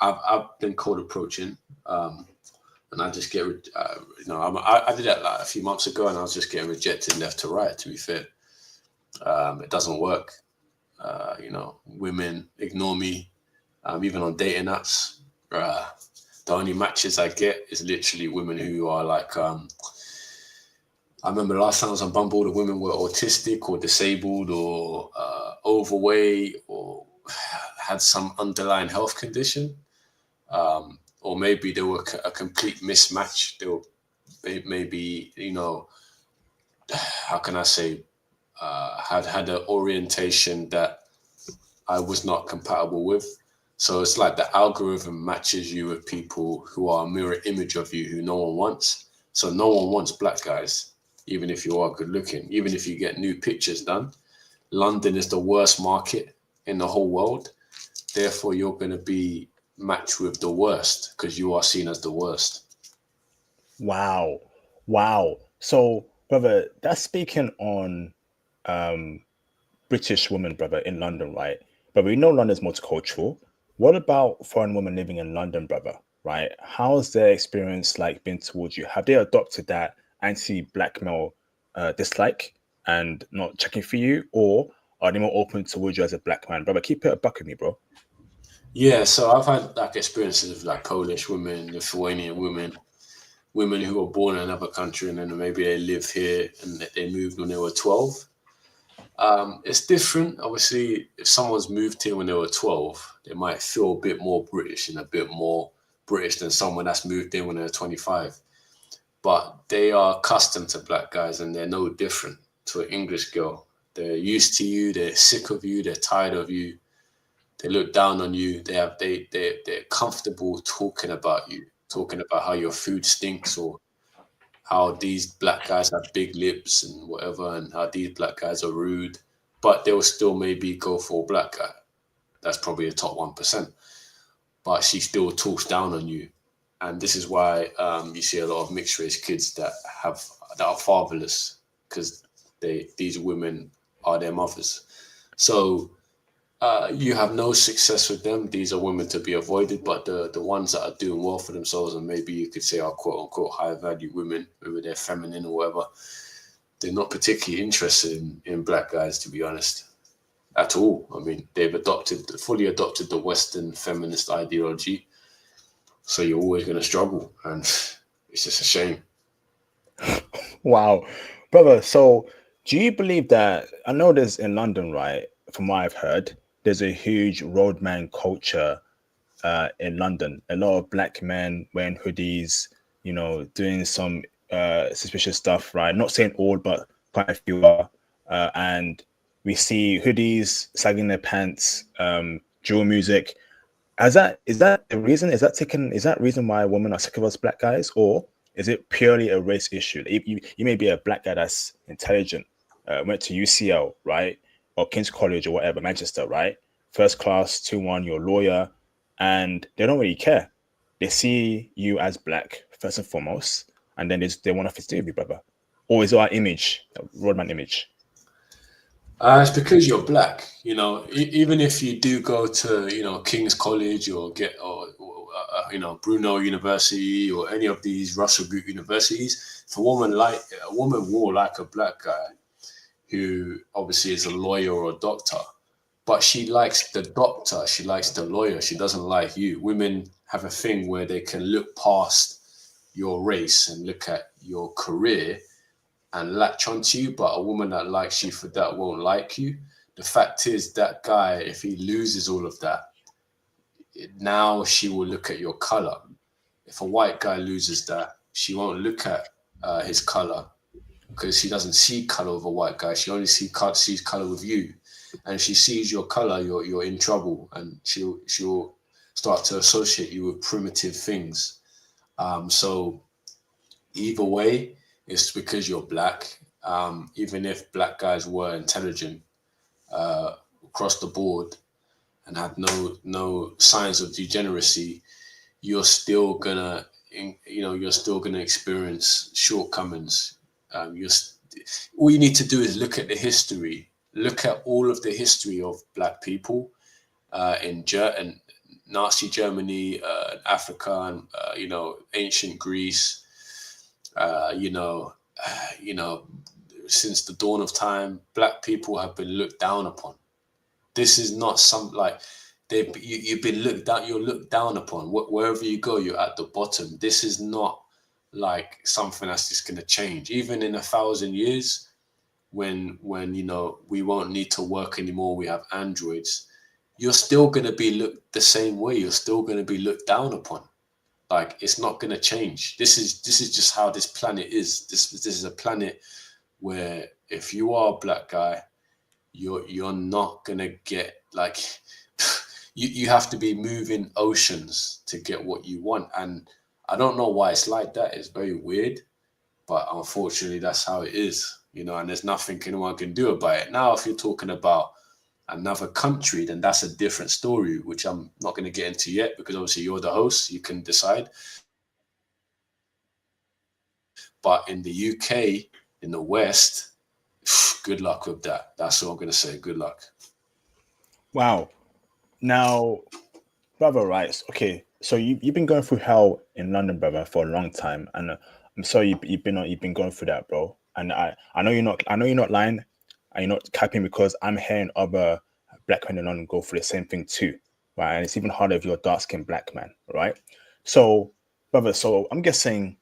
I've been cold approaching, and I just get, I did that like a few months ago, and I was just getting rejected left to right. To be fair, it doesn't work. Women ignore me. Even on dating apps, the only matches I get is literally women who are like, I remember last time I was on Bumble, the women were autistic or disabled or overweight or had some underlying health condition. Or maybe they were a complete mismatch. They were maybe, how can I say, had an orientation that I was not compatible with. So it's like the algorithm matches you with people who are a mirror image of you, who no one wants. So no one wants black guys, even if you are good looking, even if you get new pictures done. London is the worst market in the whole world. Therefore, you're going to be matched with the worst because you are seen as the worst. Wow. Wow. So, brother, that's speaking on um British women, brother, in London, right? But we know London's multicultural. What about foreign women living in London, brother? Right? How's their experience like been towards you? Have they adopted that anti-black male dislike and not checking for you, or are they more open towards you as a black man, brother? Keep it a buck with me, bro. Yeah, so I've had like experiences of like Polish women, Lithuanian women, women who were born in another country and then maybe they live here and they moved when they were 12. It's different. Obviously, if someone's moved here when they were 12, they might feel a bit more British and a bit more British than someone that's moved in when they're 25. But they are accustomed to black guys and they're no different to an English girl. They're used to you, they're sick of you, they're tired of you, they look down on you, they're comfortable talking about you, talking about how your food stinks or how these black guys have big lips and whatever, and how these black guys are rude, but they will still maybe go for a black guy. That's probably the top 1%. But she still talks down on you. And this is why you see a lot of mixed race kids that are fatherless because these women are their mothers. So you have no success with them. These are women to be avoided, but the ones that are doing well for themselves and maybe you could say are quote unquote high value women, whether they're feminine or whatever, they're not particularly interested in black guys, to be honest, at all. I mean, they've fully adopted the Western feminist ideology. So you're always going to struggle, and it's just a shame. Wow, brother. So, do you believe that? I know there's in London, right? From what I've heard, there's a huge roadman culture in London. A lot of black men wearing hoodies, doing some suspicious stuff, right? Not saying all, but quite a few are. And we see hoodies, sagging their pants, drill music. Is that the reason? Is that reason why women are sick of us black guys, or is it purely a race issue? You may be a black guy that's intelligent, went to UCL, right, or King's College or whatever, Manchester, right, first class, 2-1, you're a lawyer, and they don't really care. They see you as black first and foremost, and then they want to fit with you, brother. Or is it our image, Roadman image? It's because you're black. Even if you do go to King's College or Bruno University or any of these Russell Group universities, if a woman will like a black guy who obviously is a lawyer or a doctor, but she likes the doctor, she likes the lawyer, she doesn't like you. Women have a thing where they can look past your race and look at your career and latch onto you, but a woman that likes you for that won't like you. The fact is that guy, if he loses all of that, now she will look at your color. If a white guy loses that, she won't look at his color because she doesn't see color with a white guy. She only sees color with you. And if she sees your color, you're in trouble, and she'll start to associate you with primitive things. So either way, it's because you're black. Even if black guys were intelligent across the board and had no signs of degeneracy, you're still gonna experience shortcomings. All you need to do is look at the history. Look at all of the history of black people in Nazi Germany, Africa, and ancient Greece. Since the dawn of time, black people have been looked down upon. This is not you've been looked down. You're looked down upon. Wherever you go, you're at the bottom. This is not like something that's just going to change. Even in 1,000 years, when we won't need to work anymore, we have androids. You're still going to be looked the same way. You're still going to be looked down upon. Like, it's not going to change. This is just how this planet is. This is a planet where if you are a black guy, you're not going to get like you have to be moving oceans to get what you want. And I don't know why it's like that. It's very weird, but unfortunately that's how it is, and there's nothing anyone can do about it. Now, if you're talking about another country, then that's a different story, which I'm not going to get into yet because obviously you're the host, you can decide. But in the UK, in the West, good luck with that. That's all I'm going to say. Good luck. Wow. Now, brother, right? Okay, so you've been going through hell in London, brother, for a long time, and I'm sorry you've been going through that, bro. And I know you're not lying, and you're not capping, because I'm hearing other black men in London go through the same thing too, right? And it's even harder if you're a dark-skinned black man, right? So, brother, so I'm guessing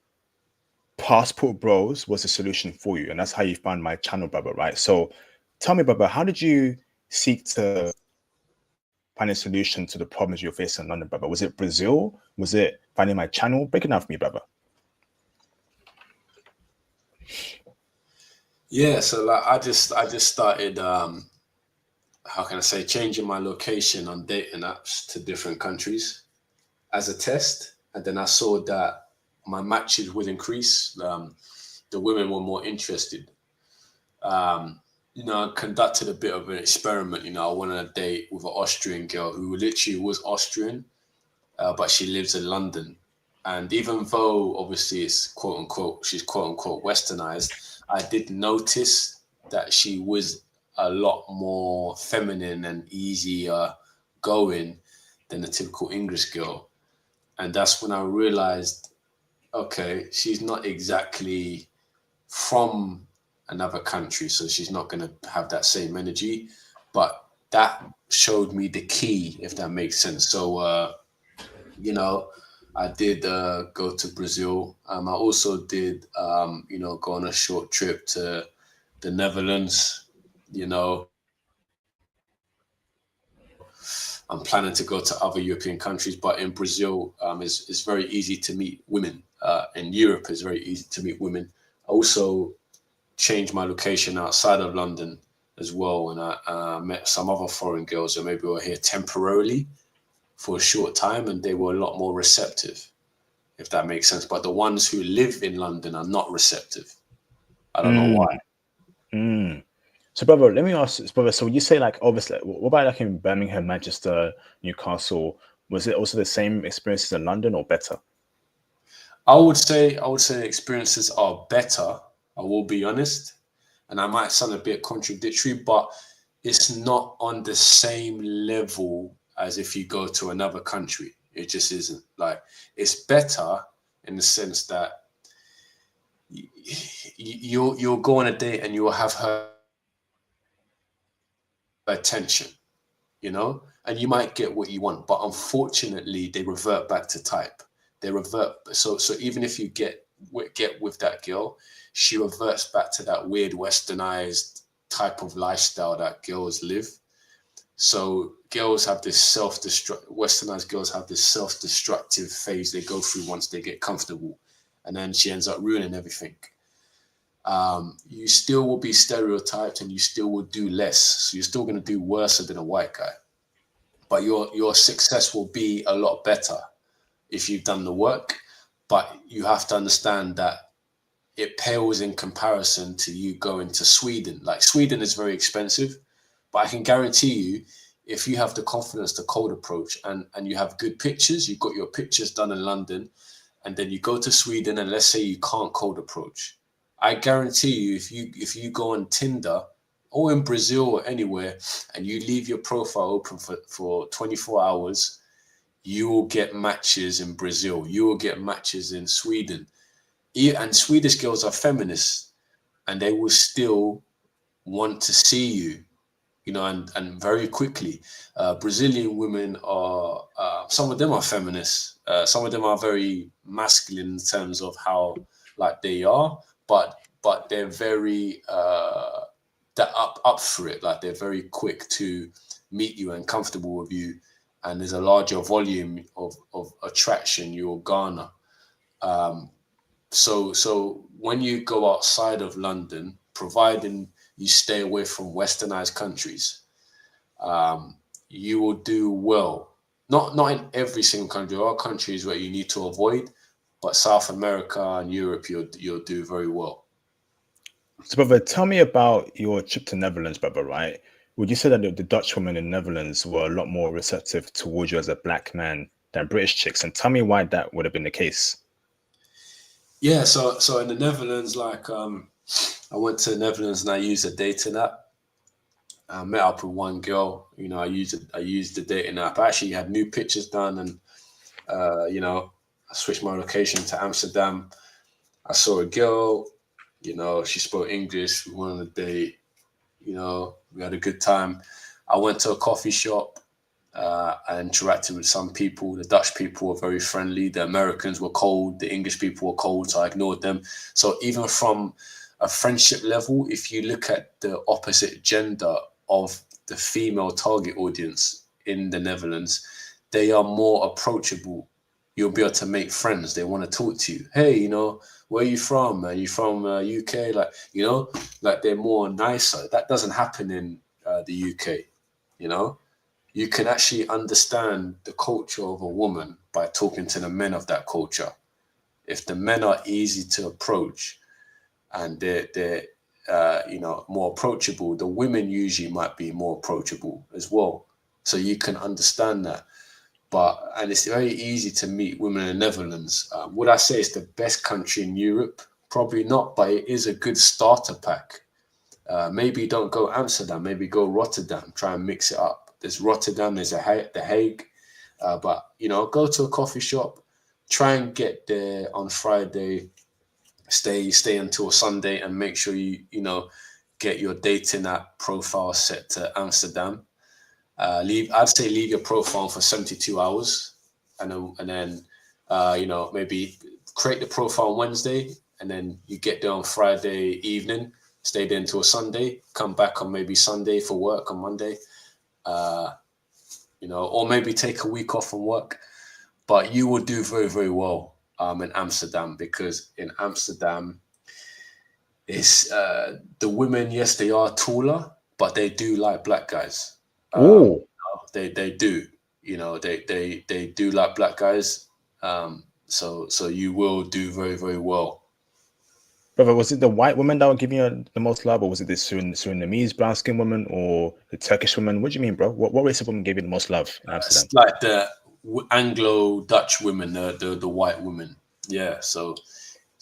Passport Bros was the solution for you, and that's how you found my channel, brother, right? So, tell me, brother, how did you seek to find a solution to the problems you're facing in London, brother? Was it Brazil? Was it finding my channel? Break it down for me, brother. Yeah, so like I just started how can I say, changing my location on dating apps to different countries as a test, and then I saw that my matches would increase. The women were more interested. I conducted a bit of an experiment. I went on a date with an Austrian girl who literally was Austrian, but she lives in London. And even though obviously she's quote unquote westernized, I did notice that she was a lot more feminine and easier going than the typical English girl. And that's when I realized, okay, she's not exactly from another country, so she's not going to have that same energy. But that showed me the key, if that makes sense. So, I did go to Brazil. I also did, go on a short trip to the Netherlands. I'm planning to go to other European countries, but in Brazil, it's very easy to meet women. In Europe, it's very easy to meet women. I also changed my location outside of London as well, and I met some other foreign girls that maybe were here temporarily for a short time, and they were a lot more receptive, if that makes sense. But the ones who live in London are not receptive. I don't know why. So, brother, let me ask this, brother. So, you say, like, obviously, what about like in Birmingham, Manchester, Newcastle? Was it also the same experiences in London, or better? I would say the experiences are better. I will be honest, and I might sound a bit contradictory, but it's not on the same level as if you go to another country. It just isn't. Like, it's better in the sense that you'll go on a date and you'll have her attention, and you might get what you want, but unfortunately they revert back to type. They revert. So even if you get with that girl, she reverts back to that weird westernized type of lifestyle that girls live. So girls have this westernized girls have this self-destructive phase they go through once they get comfortable, and then she ends up ruining everything. You still will be stereotyped, and you still will do less. So you're still going to do worse than a white guy, but your success will be a lot better if you've done the work. But you have to understand that it pales in comparison to you going to Sweden. Like, Sweden is very expensive, but I can guarantee you, if you have the confidence to cold approach and you have good pictures, you've got your pictures done in London, and then you go to Sweden, and let's say you can't cold approach, I guarantee you, if you go on Tinder or in Brazil or anywhere, and you leave your profile open for 24 hours, you will get matches in Brazil. You will get matches in Sweden. And Swedish girls are feminists, and they will still want to see you, and very quickly. Brazilian women are, some of them are feminists. Some of them are very masculine in terms of how, like, they are, but they're very they're up for it. Like, they're very quick to meet you and comfortable with you, and there's a larger volume of attraction you'll garner. So when you go outside of London, providing you stay away from westernized countries, you will do well. Not in every single country. There are countries where you need to avoid, but South America and Europe, you'll do very well. So, brother, tell me about your trip to Netherlands, brother, right? Would you say that the Dutch women in Netherlands were a lot more receptive towards you as a black man than British chicks? And tell me why that would have been the case. Yeah, so in the Netherlands, like I went to the Netherlands and I used a dating app. I met up with one girl. You know, I used the dating app. I actually had new pictures done, and you know, I switched my location to Amsterdam. I saw a girl. You know, she spoke English. We went on a date. You know, we had a good time. I went to a coffee shop. I interacted with some people. The Dutch people were very friendly. The Americans were cold. The English people were cold, so I ignored them. So even from a friendship level, if you look at the opposite gender of the female target audience in the Netherlands, they are more approachable. You'll be able to make friends. They want to talk to you. Hey, you know, where are you from? Are you from UK? Like, you know, like they're more nicer. That doesn't happen in the UK, you know? You can actually understand the culture of a woman by talking to the men of that culture. If the men are easy to approach and they're you know, more approachable, the women usually might be more approachable as well. So you can understand that. And it's very easy to meet women in the Netherlands. Would I say it's the best country in Europe? Probably not, but it is a good starter pack. Maybe don't go Amsterdam, maybe go Rotterdam, try and mix it up. There's Rotterdam, there's The Hague, but you know, go to a coffee shop, try and get there on Friday, stay until Sunday, and make sure you know get your dating app profile set to Amsterdam. I'd say leave your profile for 72 hours, and then you know, maybe create the profile on Wednesday, and then you get there on Friday evening, stay there until Sunday, come back on maybe Sunday for work on Monday, you know, or maybe take a week off from work. But you will do very, very well in Amsterdam, because in Amsterdam, it's the women, yes, they are taller, but they do like black guys. Oh, They do, you know, they do like black guys. So you will do very, very well. brother, was it the white woman that were giving you the most love, or was it the Surinamese brown skin woman, or the Turkish woman? What do you mean, bro? What race of woman gave you the most love in It's Amsterdam? like the Anglo Dutch women, the white women. Yeah. So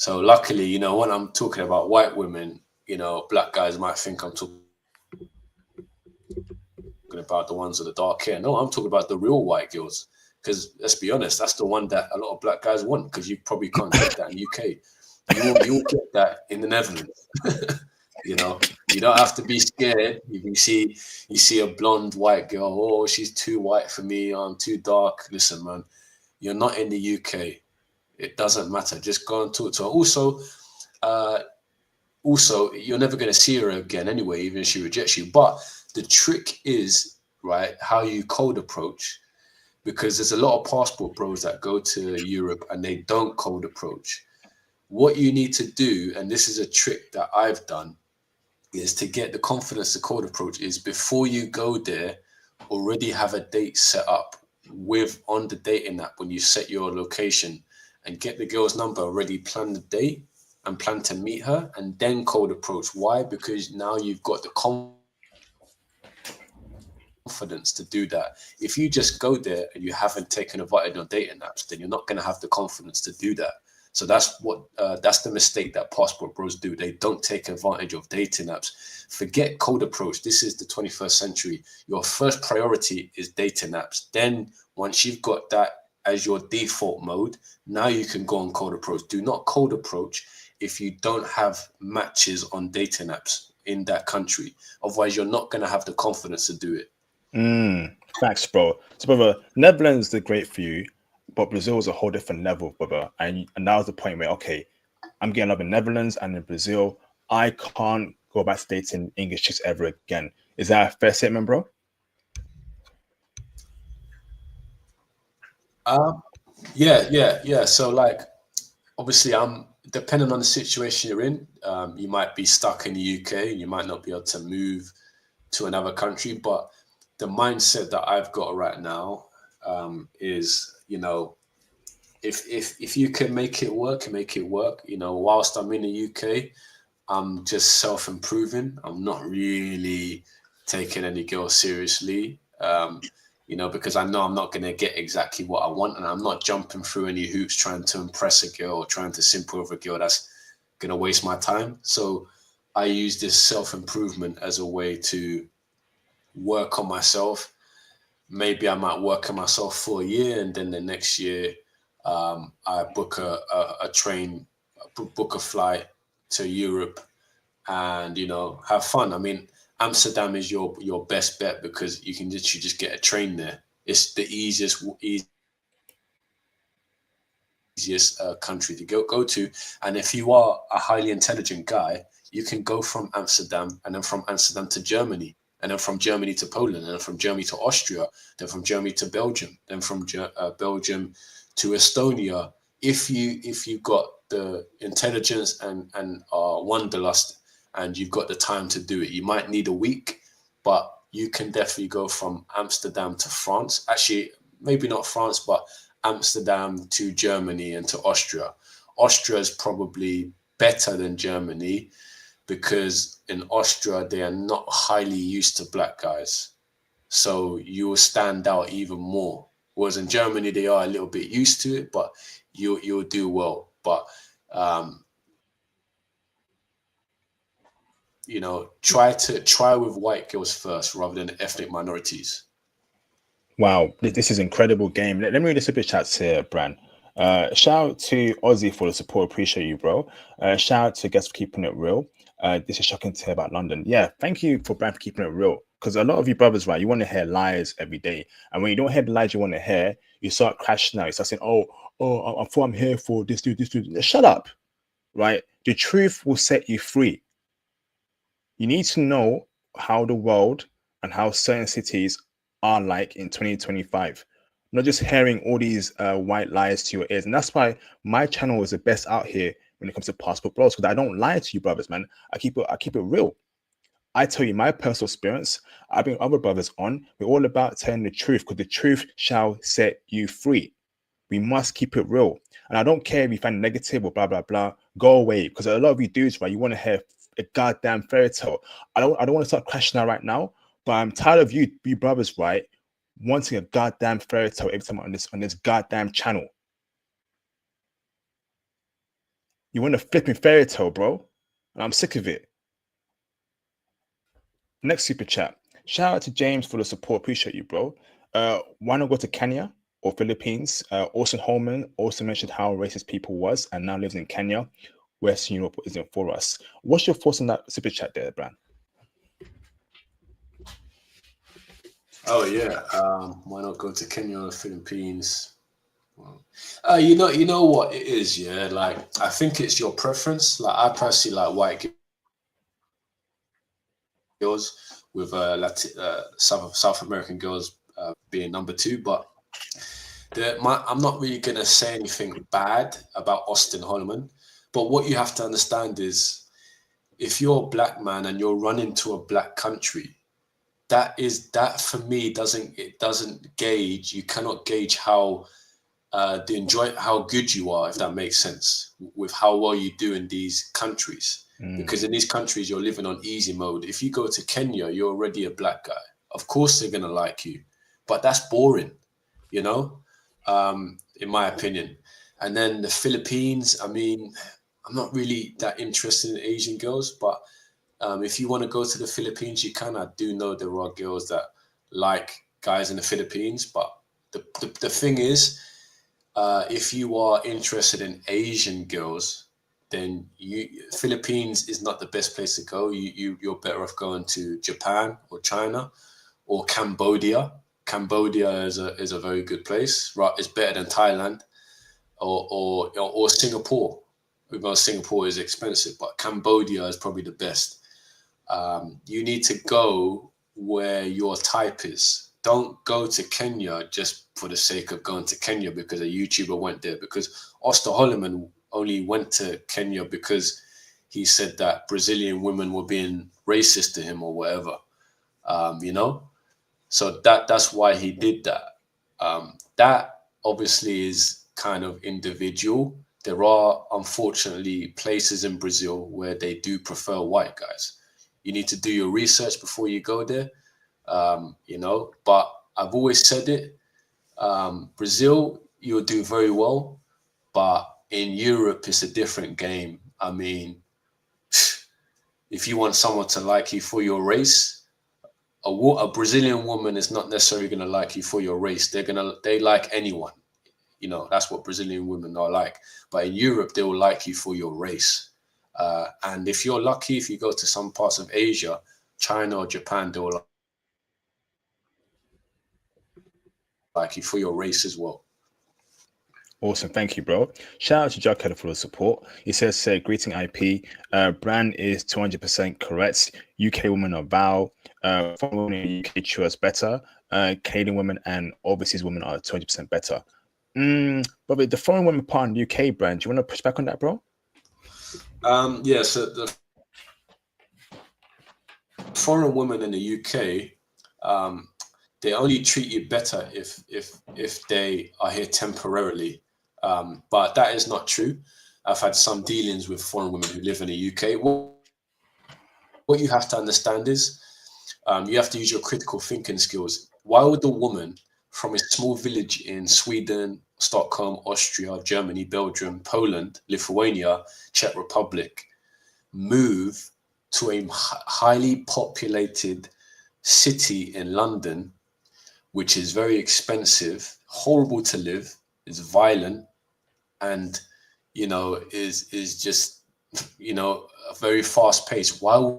luckily, you know, when I'm talking about white women, you know, black guys might think I'm talking about the ones with the dark hair. No, I'm talking about the real white girls. Because let's be honest, that's the one that a lot of black guys want. Because you probably can't get that in UK. You'll get that in the Netherlands. You know, you don't have to be scared. You see a blonde white girl. Oh, she's too white for me. I'm too dark. Listen, man, you're not in the UK. It doesn't matter. Just go and talk to her. Also, you're never going to see her again anyway, even if she rejects you. But the trick is, right, how you cold approach, because there's a lot of passport bros that go to Europe and they don't cold approach. What you need to do, and this is a trick that I've done, is to get the confidence to cold approach is before you go there, already have a date set up with on the dating app when you set your location, and get the girl's number already, plan the date and plan to meet her, and then cold approach. Why? Because now you've got the confidence to do that. If you just go there and you haven't taken advantage of dating apps, then you're not going to have the confidence to do that. So that's the mistake that passport bros do. They don't take advantage of dating apps. Forget cold approach. This is the 21st century. Your first priority is dating apps. Then once you've got that as your default mode, now you can go on cold approach. Do not cold approach if you don't have matches on dating apps in that country. Otherwise, you're not going to have the confidence to do it. Facts, bro. So, brother, Netherlands is great for you, but Brazil is a whole different level, brother. And that was the point where, okay, I'm getting love in Netherlands and in Brazil. I can't go back to dating English chicks ever again. Is that a fair statement, bro? Yeah. So, like, obviously, I'm depending on the situation you're in. You might be stuck in the UK and you might not be able to move to another country. But the mindset that I've got right now is, you know, if you can make it work, make it work. You know, whilst I'm in the UK, I'm just self-improving. I'm not really taking any girl seriously. because I know I'm not going to get exactly what I want, and I'm not jumping through any hoops trying to impress a girl or trying to simp over a girl. That's going to waste my time. So I use this self-improvement as a way to work on myself. Maybe I might work on myself for a year, and then the next year I book a train, book a flight to Europe, and have fun. I mean, Amsterdam is your best bet because you can literally just get a train there. It's the easiest country to go to, and if you are a highly intelligent guy, you can go from Amsterdam, and then from Amsterdam to Germany, and then from Germany to Poland, and then from Germany to Austria, then from Germany to Belgium, then from Belgium to Estonia. If you got the intelligence and wanderlust, and you've got the time to do it, you might need a week, but you can definitely go from Amsterdam to France. Actually, maybe not France, but Amsterdam to Germany and to Austria. Austria is probably better than Germany because in Austria, they are not highly used to black guys. So you will stand out even more. Whereas in Germany, they are a little bit used to it, but you'll do well. But, try with white girls first rather than ethnic minorities. Wow, this is incredible game. Let me read the super chats here, Bran. Shout out to Ozzy for the support. Appreciate you, bro. Shout out to guests for keeping it real. This is shocking to hear about London. Yeah, thank you for Bran for keeping it real. Because a lot of you brothers, right, you want to hear lies every day. And when you don't hear the lies you want to hear, you start crashing out. You start saying, I thought I'm here for this, this. Shut up, right? The truth will set you free. You need to know how the world and how certain cities are like in 2025. Not just hearing all these white lies to your ears. And that's why my channel is the best out here when it comes to passport bros, because I don't lie to you brothers, man. I keep it real. I tell you my personal experience. I bring other brothers on. We're all about telling the truth, because the truth shall set you free. We must keep it real. And I don't care if you find negative or blah, blah, blah. Go away. Because a lot of you dudes, right, you want to hear a goddamn fairy tale. I don't want to start crashing out right now, but I'm tired of you brothers, right, wanting a goddamn fairy tale every time on this goddamn channel. You want a flipping fairy tale, bro. And I'm sick of it. Next super chat. Shout out to James for the support. Appreciate you, bro. Why not go to Kenya or Philippines? Austin Holman also mentioned how racist people was and now lives in Kenya. Western Europe isn't for us. What's your thoughts on that super chat there, Bran? Oh yeah, why not go to Kenya or Philippines? Well, you know what it is, yeah. Like I think it's your preference. Like I personally like white girls with South American girls being number two, but I'm not really gonna say anything bad about Austin Holman. But what you have to understand is, if you're a black man and you're running to a black country, that for me doesn't gauge. You cannot gauge how how good you are, if that makes sense, with how well you do in these countries. Because in these countries you're living on easy mode. If you go to Kenya, you're already a black guy. Of course they're gonna like you, but that's boring, in my opinion. And then the Philippines, I mean, I'm not really that interested in Asian girls, but if you want to go to the Philippines, you can. I do know there are girls that like guys in the Philippines, but the thing is, if you are interested in Asian girls, then Philippines is not the best place to go. You're better off going to Japan or China or Cambodia. Cambodia is a very good place. Right, it's better than Thailand or Singapore. Even though Singapore is expensive, but Cambodia is probably the best. You need to go where your type is. Don't go to Kenya just for the sake of going to Kenya because a YouTuber went there. Because Oster Holloman only went to Kenya because he said that Brazilian women were being racist to him or whatever. So that's why he did that. That obviously is kind of individual. There are, unfortunately, places in Brazil where they do prefer white guys. You need to do your research before you go there, but I've always said it. Brazil, you'll do very well, but in Europe, it's a different game. I mean, if you want someone to like you for your race, a Brazilian woman is not necessarily going to like you for your race. They like anyone. You know, that's what Brazilian women are like. But in Europe, they will like you for your race. And if you're lucky, if you go to some parts of Asia, China or Japan, they will like you for your race as well. Awesome, thank you, bro. Shout out to Jughead for the support. He says, greeting IP. Bran is 200% correct. UK women are vow. Foreign women in the UK choose better. Canadian women and overseas women are 200% better. But with the foreign women part in the UK, Bran, do you want to push back on that, bro? Yeah, so the foreign women in the UK, they only treat you better if they are here temporarily. But that is not true. I've had some dealings with foreign women who live in the UK. What you have to understand is you have to use your critical thinking skills. Why would the woman from a small village in Sweden, Stockholm, Austria, Germany, Belgium, Poland, Lithuania, Czech Republic move to a highly populated city in London, which is very expensive, horrible to live, is violent, and is just a very fast pace? Why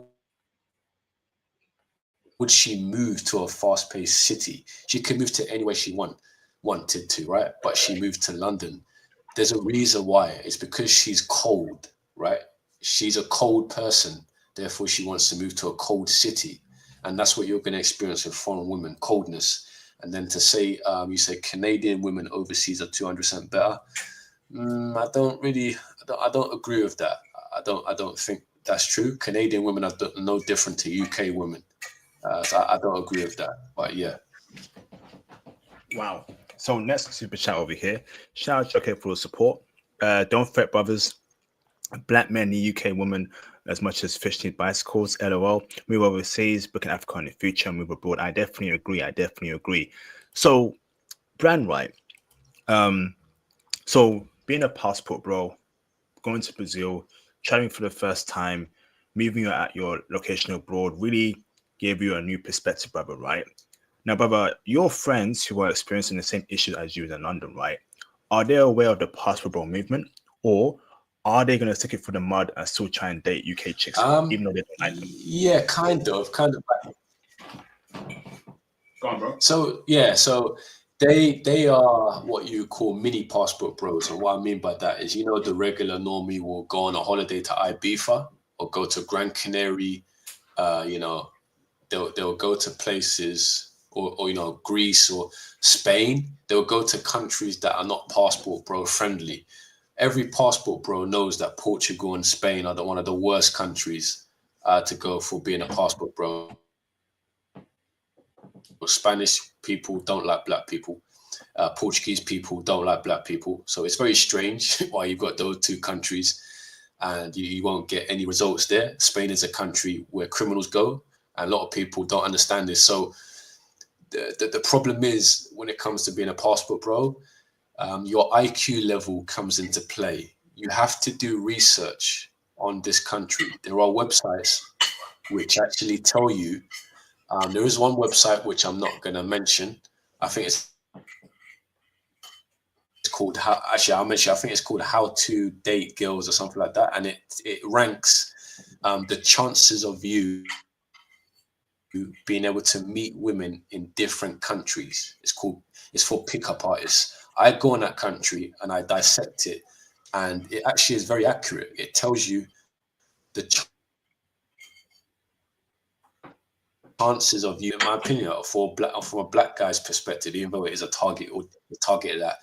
would she move to a fast paced city? She could move to anywhere she wanted to, right? But she moved to London. There's a reason why. It's because she's cold, right? She's a cold person. Therefore, she wants to move to a cold city. And that's what you're going to experience with foreign women, coldness. And then to say, you say Canadian women overseas are 200% better. I don't agree with that. I don't think that's true. Canadian women are no different to UK women. So I don't agree with that. But yeah. Wow. So next super chat over here. Shout out to for the support. Don't fret, brothers. Black men in the UK women as much as fish need bicycles. LOL. Move overseas, book an Africa in the future, move abroad. I definitely agree. So, Bran, right? So being a passport bro, going to Brazil, traveling for the first time, moving you at your location abroad really gave you a new perspective, brother, right? Now, brother, your friends who are experiencing the same issues as you in London, right? Are they aware of the passport bro movement, or are they going to stick it through the mud and still try and date UK chicks, even though they don't like them? Yeah, kind of. Go on, bro. So they are what you call mini passport bros. And what I mean by that is, the regular normie will go on a holiday to Ibiza or go to Gran Canaria. They'll go to places or Greece or Spain. They'll go to countries that are not passport bro friendly. Every passport bro knows that Portugal and Spain are one of the worst countries to go for being a passport bro. Spanish people don't like black people. Portuguese people don't like black people. So it's very strange why you've got those two countries and you won't get any results there. Spain is a country where criminals go, and a lot of people don't understand this. So the problem is, when it comes to being a passport bro, your IQ level comes into play. You have to do research on this country. There are websites which actually tell you. There is one website which I'm not going to mention. I think it's called I think it's called How to Date Girls or something like that, and it ranks the chances of you being able to meet women in different countries. It's for pickup artists. I go in that country and I dissect it, and it actually is very accurate. It tells you the chances of you, in my opinion, from a black guy's perspective, even though it is a targeted at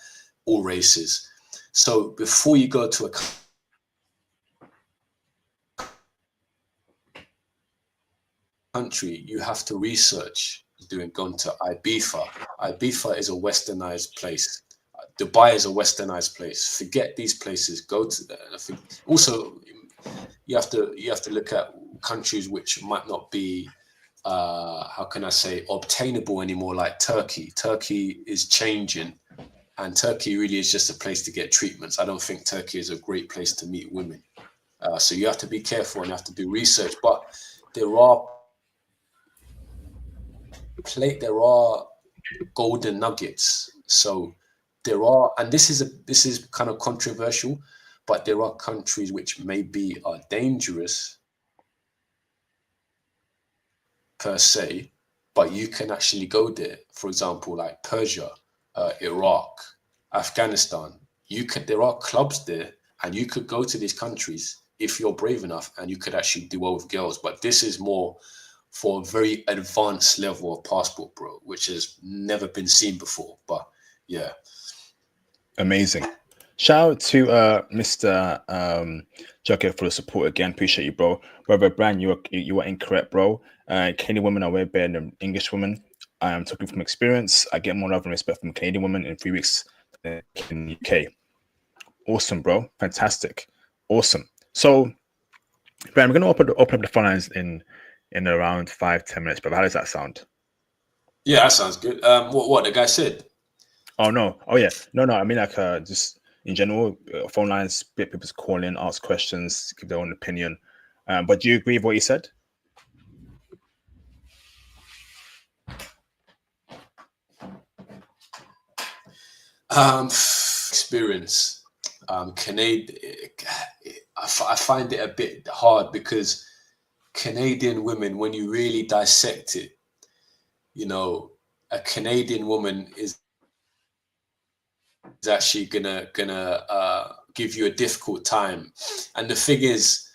all races. So before you go to a country, you have to research. Going to Ibiza. Ibiza is a westernized place. Dubai is a westernized place. Forget these places. Go to that. Also, you have to look at countries which might not be how can I say, obtainable anymore. Like Turkey is changing, and Turkey really is just a place to get treatments. I don't think Turkey is a great place to meet women. So you have to be careful and you have to do research. But there are golden nuggets. So there are, and this is kind of controversial, but there are countries which maybe are dangerous per se, but you can actually go there. For example, like Persia, Iraq, Afghanistan. There are clubs there, and you could go to these countries if you're brave enough, and you could actually do well with girls. But this is more for a very advanced level of passport, bro, which has never been seen before. But yeah, amazing. Shout out to Mr. Jughead for the support again. Appreciate you, bro. Brother Bran, you are incorrect, bro. Canadian women are way better than English women. I am talking from experience. I get more love and respect from Canadian women in 3 weeks than in the UK. Awesome, bro. Fantastic. Awesome. So, Bran, we're going to open up the phone lines in around 5-10 minutes. But how does that sound? Yeah, that sounds good. What the guy said? Oh no! Oh yeah! No! I mean, like, just in general, phone lines, people call in, ask questions, give their own opinion. But do you agree with what he said? Experience. Canadian. I find it a bit hard because Canadian women, when you really dissect it, you know, a Canadian woman is actually gonna give you a difficult time. And the thing is,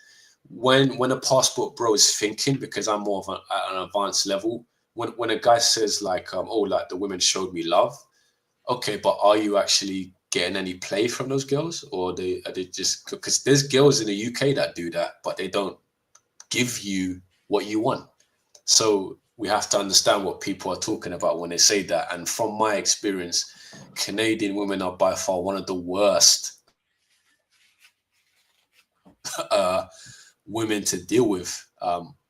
when a passport bro is thinking, because I'm more of an advanced level, when a guy says like, oh, like the women showed me love, okay, but are you actually getting any play from those girls, or are they just, because there's girls in the UK that do that, but they don't give you what you want. So we have to understand what people are talking about when they say that. And from my experience, Canadian women are by far one of the worst women to deal with.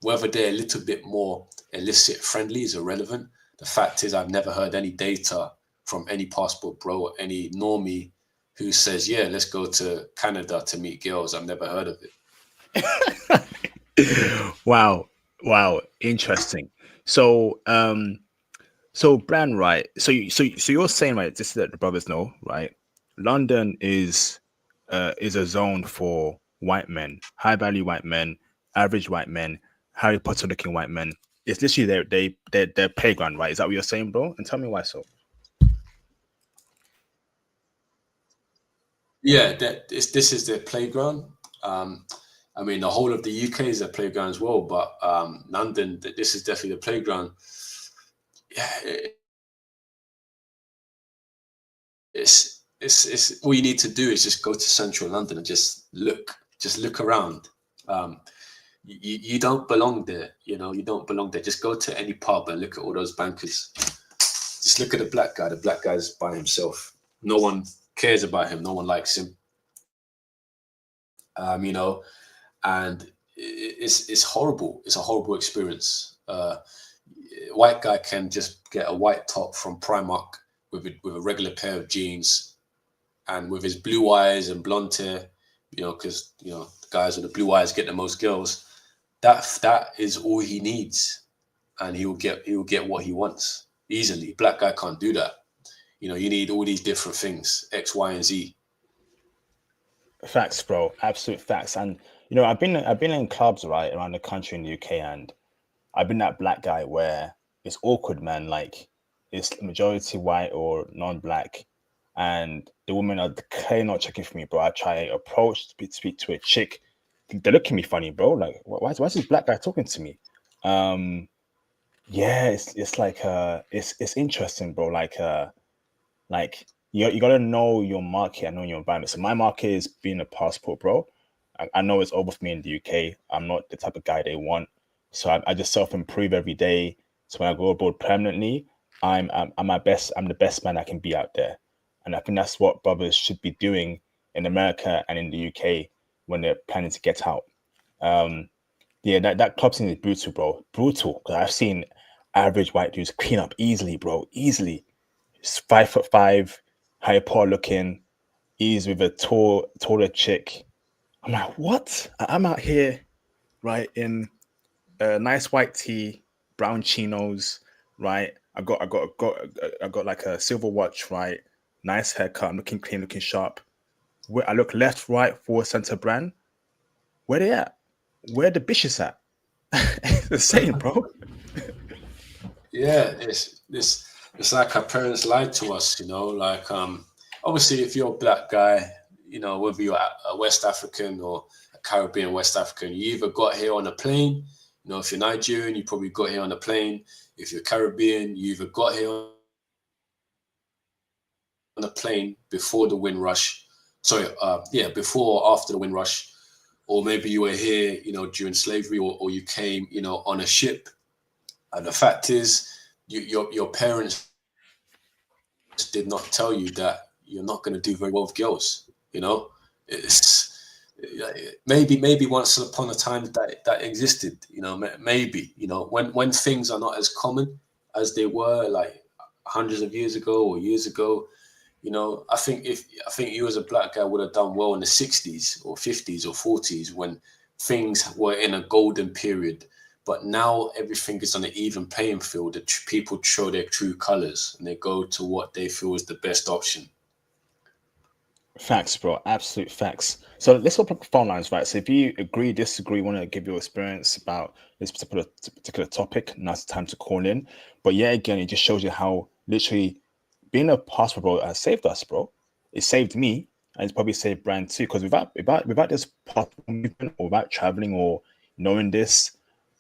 Whether they're a little bit more illicit friendly is irrelevant. The fact is, I've never heard any data from any passport bro or any normie who says, yeah, let's go to Canada to meet girls. I've never heard of it. Wow. Interesting. So, so Bran, right? So you're saying, right, just to let the brothers know, right? London is a zone for white men, high value white men, average white men, Harry Potter looking white men. It's literally their playground, right? Is that what you're saying, bro? And tell me why so. Yeah, this is their playground. I mean, the whole of the UK is a playground as well, but London, this is definitely the playground. Yeah, it's all you need to do is just go to central London and just look around. You don't belong there, you know, you don't belong there. Just go to any pub and look at all those bankers. Just look at the black guy. The black guy's by himself. No one cares about him. No one likes him. You know, and it's horrible. It's a horrible experience. White guy can just get a white top from Primark with a regular pair of jeans, and with his blue eyes and blonde hair, you know, because you know the guys with the blue eyes get the most girls. That is all he needs, and he'll get what he wants easily. Black guy can't do that. You know, you need all these different things, X, Y, and Z. Facts, bro. Absolute facts. And you know, I've been in clubs right around the country in the UK, and I've been that black guy where it's awkward, man. Like it's majority white or non-black, and the women are clearly not checking for me, bro. I try to approach, speak to a chick. They're looking at me funny, bro. Like, why is this black guy talking to me? Yeah, it's like it's interesting, bro. Like you gotta know your market and know your environment. So my market is being a passport, bro. I know it's over for me in the UK. I'm not the type of guy they want, so I just self-improve every day. So when I go abroad permanently, I'm my best. I'm the best man I can be out there, and I think that's what brothers should be doing in America and in the UK when they're planning to get out. Yeah, that club scene is brutal, bro. Brutal. 'Cause I've seen average white dudes clean up easily, bro. Easily. Just 5'5", high power looking, ease with a taller chick. I'm like, what? I'm out here, right, in a nice white tee, brown chinos, right? I got like a silver watch, right? Nice haircut. I'm looking clean, looking sharp. Where I look left, right, forward, center, Bran. Where they at? Where the bitches at? It's the same, bro. Yeah, it's like our parents lied to us, you know. Like obviously, if you're a black guy, you know, whether you're a West African or a Caribbean West African, you either got here on a plane. You know, if you're Nigerian, you probably got here on a plane. If you're Caribbean, you either got here on a plane before the Windrush. Sorry, before or after the Windrush, or maybe you were here, you know, during slavery, or you came, you know, on a ship. And the fact is, your parents did not tell you that you're not going to do very well with girls. You know, it's maybe once upon a time that existed. You know, maybe, you know, when things are not as common as they were like hundreds of years ago or years ago. You know, I think you as a black guy would have done well in the 60s or 50s or 40s when things were in a golden period. But now everything is on an even playing field. People show their true colors and they go to what they feel is the best option. Facts, bro. Absolute facts. So let's open up phone lines, right? So if you agree, disagree, want to give your experience about this particular topic, now's the time to call in. But yeah, again, it just shows you how literally being a passport, bro, has saved us, bro. It saved me, and it's probably saved Bran too. Because without this passport movement, or without traveling, or knowing this,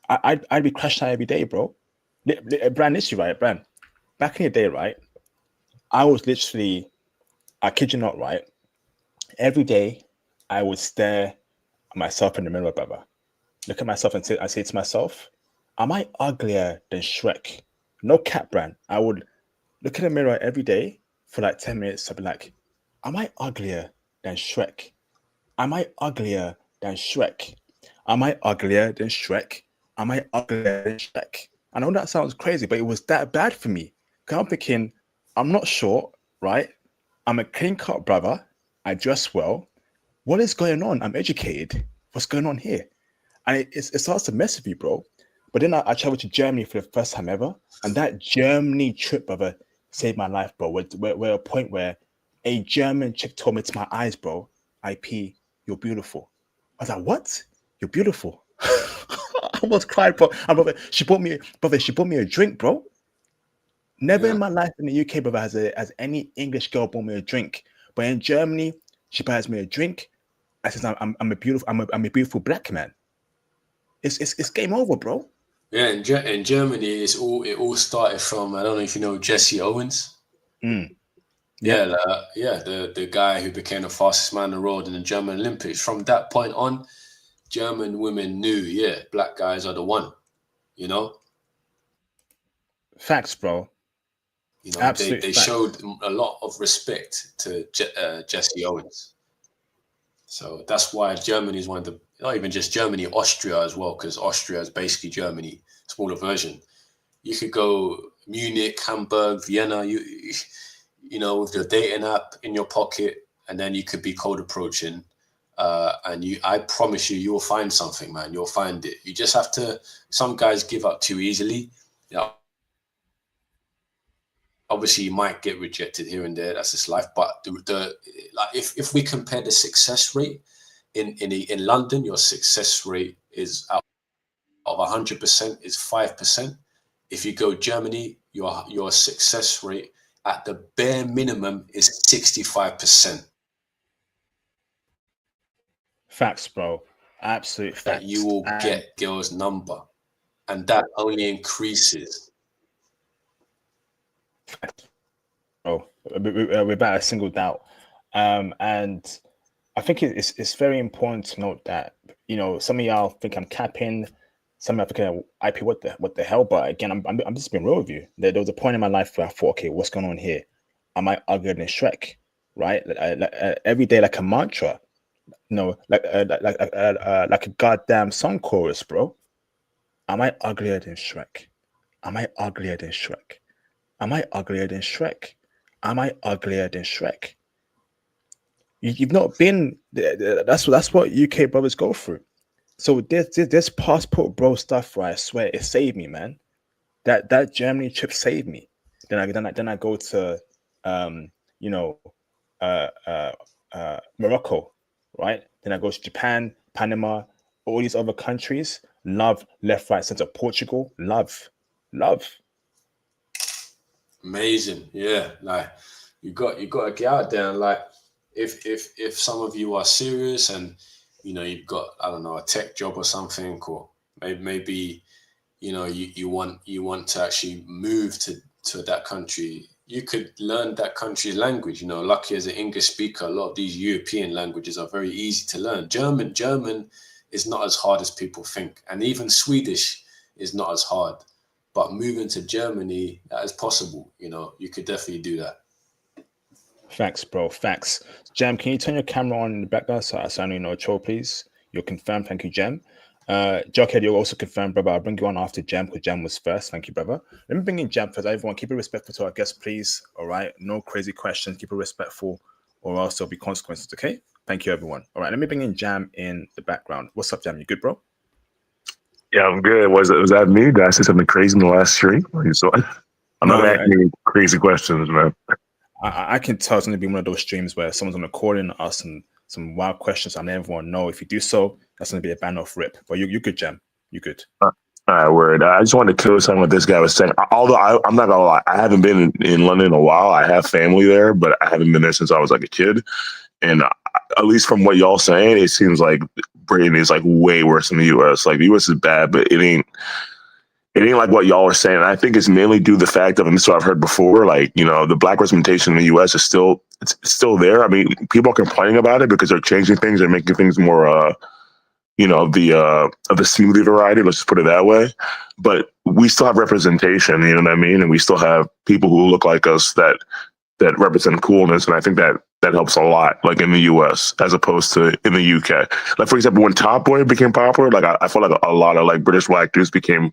I'd be crashing out every day, bro. Bran, issue, right? Bran, back in the day, right? I was literally, I kid you not, right? Every day, I would stare at myself in the mirror, brother. Look at myself and I say to myself, am I uglier than Shrek? No cat, Bran. I would look in the mirror every day for like 10 minutes. I'd be like, am I uglier than Shrek? Am I uglier than Shrek? Am I uglier than Shrek? Am I uglier than Shrek? I know that sounds crazy, but it was that bad for me. Because I'm thinking, I'm not short, right? I'm a clean cut brother. I dress well. What is going on? I'm educated. What's going on here? And it starts to mess with you, bro. But then I traveled to Germany for the first time ever. And that Germany trip, brother, saved my life, bro. We're at a point where a German chick told me to my eyes, bro, IP, you're beautiful. I was like, what? You're beautiful. I almost cried, bro. And brother, she bought me a drink, bro. Never in my life in the UK, brother, has any English girl bought me a drink. But in Germany, she buys me a drink. I says, I'm a beautiful black man. It's game over, bro. Yeah, in Germany, it all started from, I don't know if you know Jesse Owens. Mm. Yeah, the guy who became the fastest man on the road in the German Olympics. From that point on, German women knew, yeah, black guys are the one. You know. Facts, bro. You know, Absolute they facts. showed a lot of respect to Jesse Owens. So that's why Germany is one of the, not even just Germany, Austria as well, because Austria is basically Germany, smaller version. You could go Munich, Hamburg, Vienna, you know, with your dating app in your pocket, and then you could be cold approaching. I promise you will find something, man. You'll find it. You just have to, some guys give up too easily. You know, obviously you might get rejected here and there. That's just life. But like if we compare the success rate in London, your success rate is out of 100% is 5%. If you go Germany, your success rate at the bare minimum is 65%. Facts, bro. Absolute facts. That you will get girls' number, and that only increases. Bro, without a single doubt. And I think it's very important to note that, you know, some of y'all think I'm capping, some of y'all think IP, what the hell? But again, I'm just being real with you. There was a point in my life where I thought, okay, what's going on here? Am I uglier than Shrek? Right? Every day, like a mantra. like a goddamn song chorus, bro. Am I uglier than Shrek? Am I uglier than Shrek? Am I uglier than Shrek? Am I uglier than Shrek? You've not been. That's what UK brothers go through. So this passport bro stuff, right? I swear it saved me, man. That Germany trip saved me. Then I go to, you know, Morocco, right? Then I go to Japan, Panama, all these other countries. Love, left, right, center. Portugal, love. Amazing, yeah. Like you got to get out there. And like if some of you are serious and you've got, I don't know, a tech job or something, or maybe you want to actually move to that country, you could learn that country's language. Lucky as an English speaker, a lot of these European languages are very easy to learn. German is not as hard as people think, and even Swedish is not as hard. But moving to Germany, that is possible. You could definitely do that. Facts, bro. Facts. Jam, can you turn your camera on in the background so I know Cho, please? You're confirmed. Thank you, Jam. Jockhead, you're also confirmed, brother. I'll bring you on after Jam because Jam was first. Thank you, brother. Let me bring in Jam first. Everyone, keep it respectful to our guests, please. All right. No crazy questions. Keep it respectful or else there'll be consequences, okay? Thank you, everyone. All right. Let me bring in Jam in the background. What's up, Jam? You good, bro? Yeah, I'm good. Was that me? Did I say something crazy in the last stream? I'm not asking any crazy questions, man. I can tell it's going to be one of those streams where someone's going to call in and ask some wild questions and everyone know. If you do so, that's going to be a ban off rip. But you're good, Jam. You good. All right, word. I just wanted to kill something what this guy was saying. Although I'm not going to lie, I haven't been in London in a while. I have family there, but I haven't been there since I was like a kid. And at least from what y'all saying, it seems like Britain is like way worse than the U.S. Like the U.S. is bad, but it ain't like what y'all are saying. And I think it's mainly due to the fact of, and this is what I've heard before, like, the black representation in the U.S. is still there. I mean, people are complaining about it because they're changing things. They're making things more, of the smoothie variety. Let's just put it that way. But we still have representation, you know what I mean? And we still have people who look like us that represent coolness. And I think that helps a lot, like in the US, as opposed to in the UK. Like, for example, when Top Boy became popular, like I feel like a lot of like British black dudes became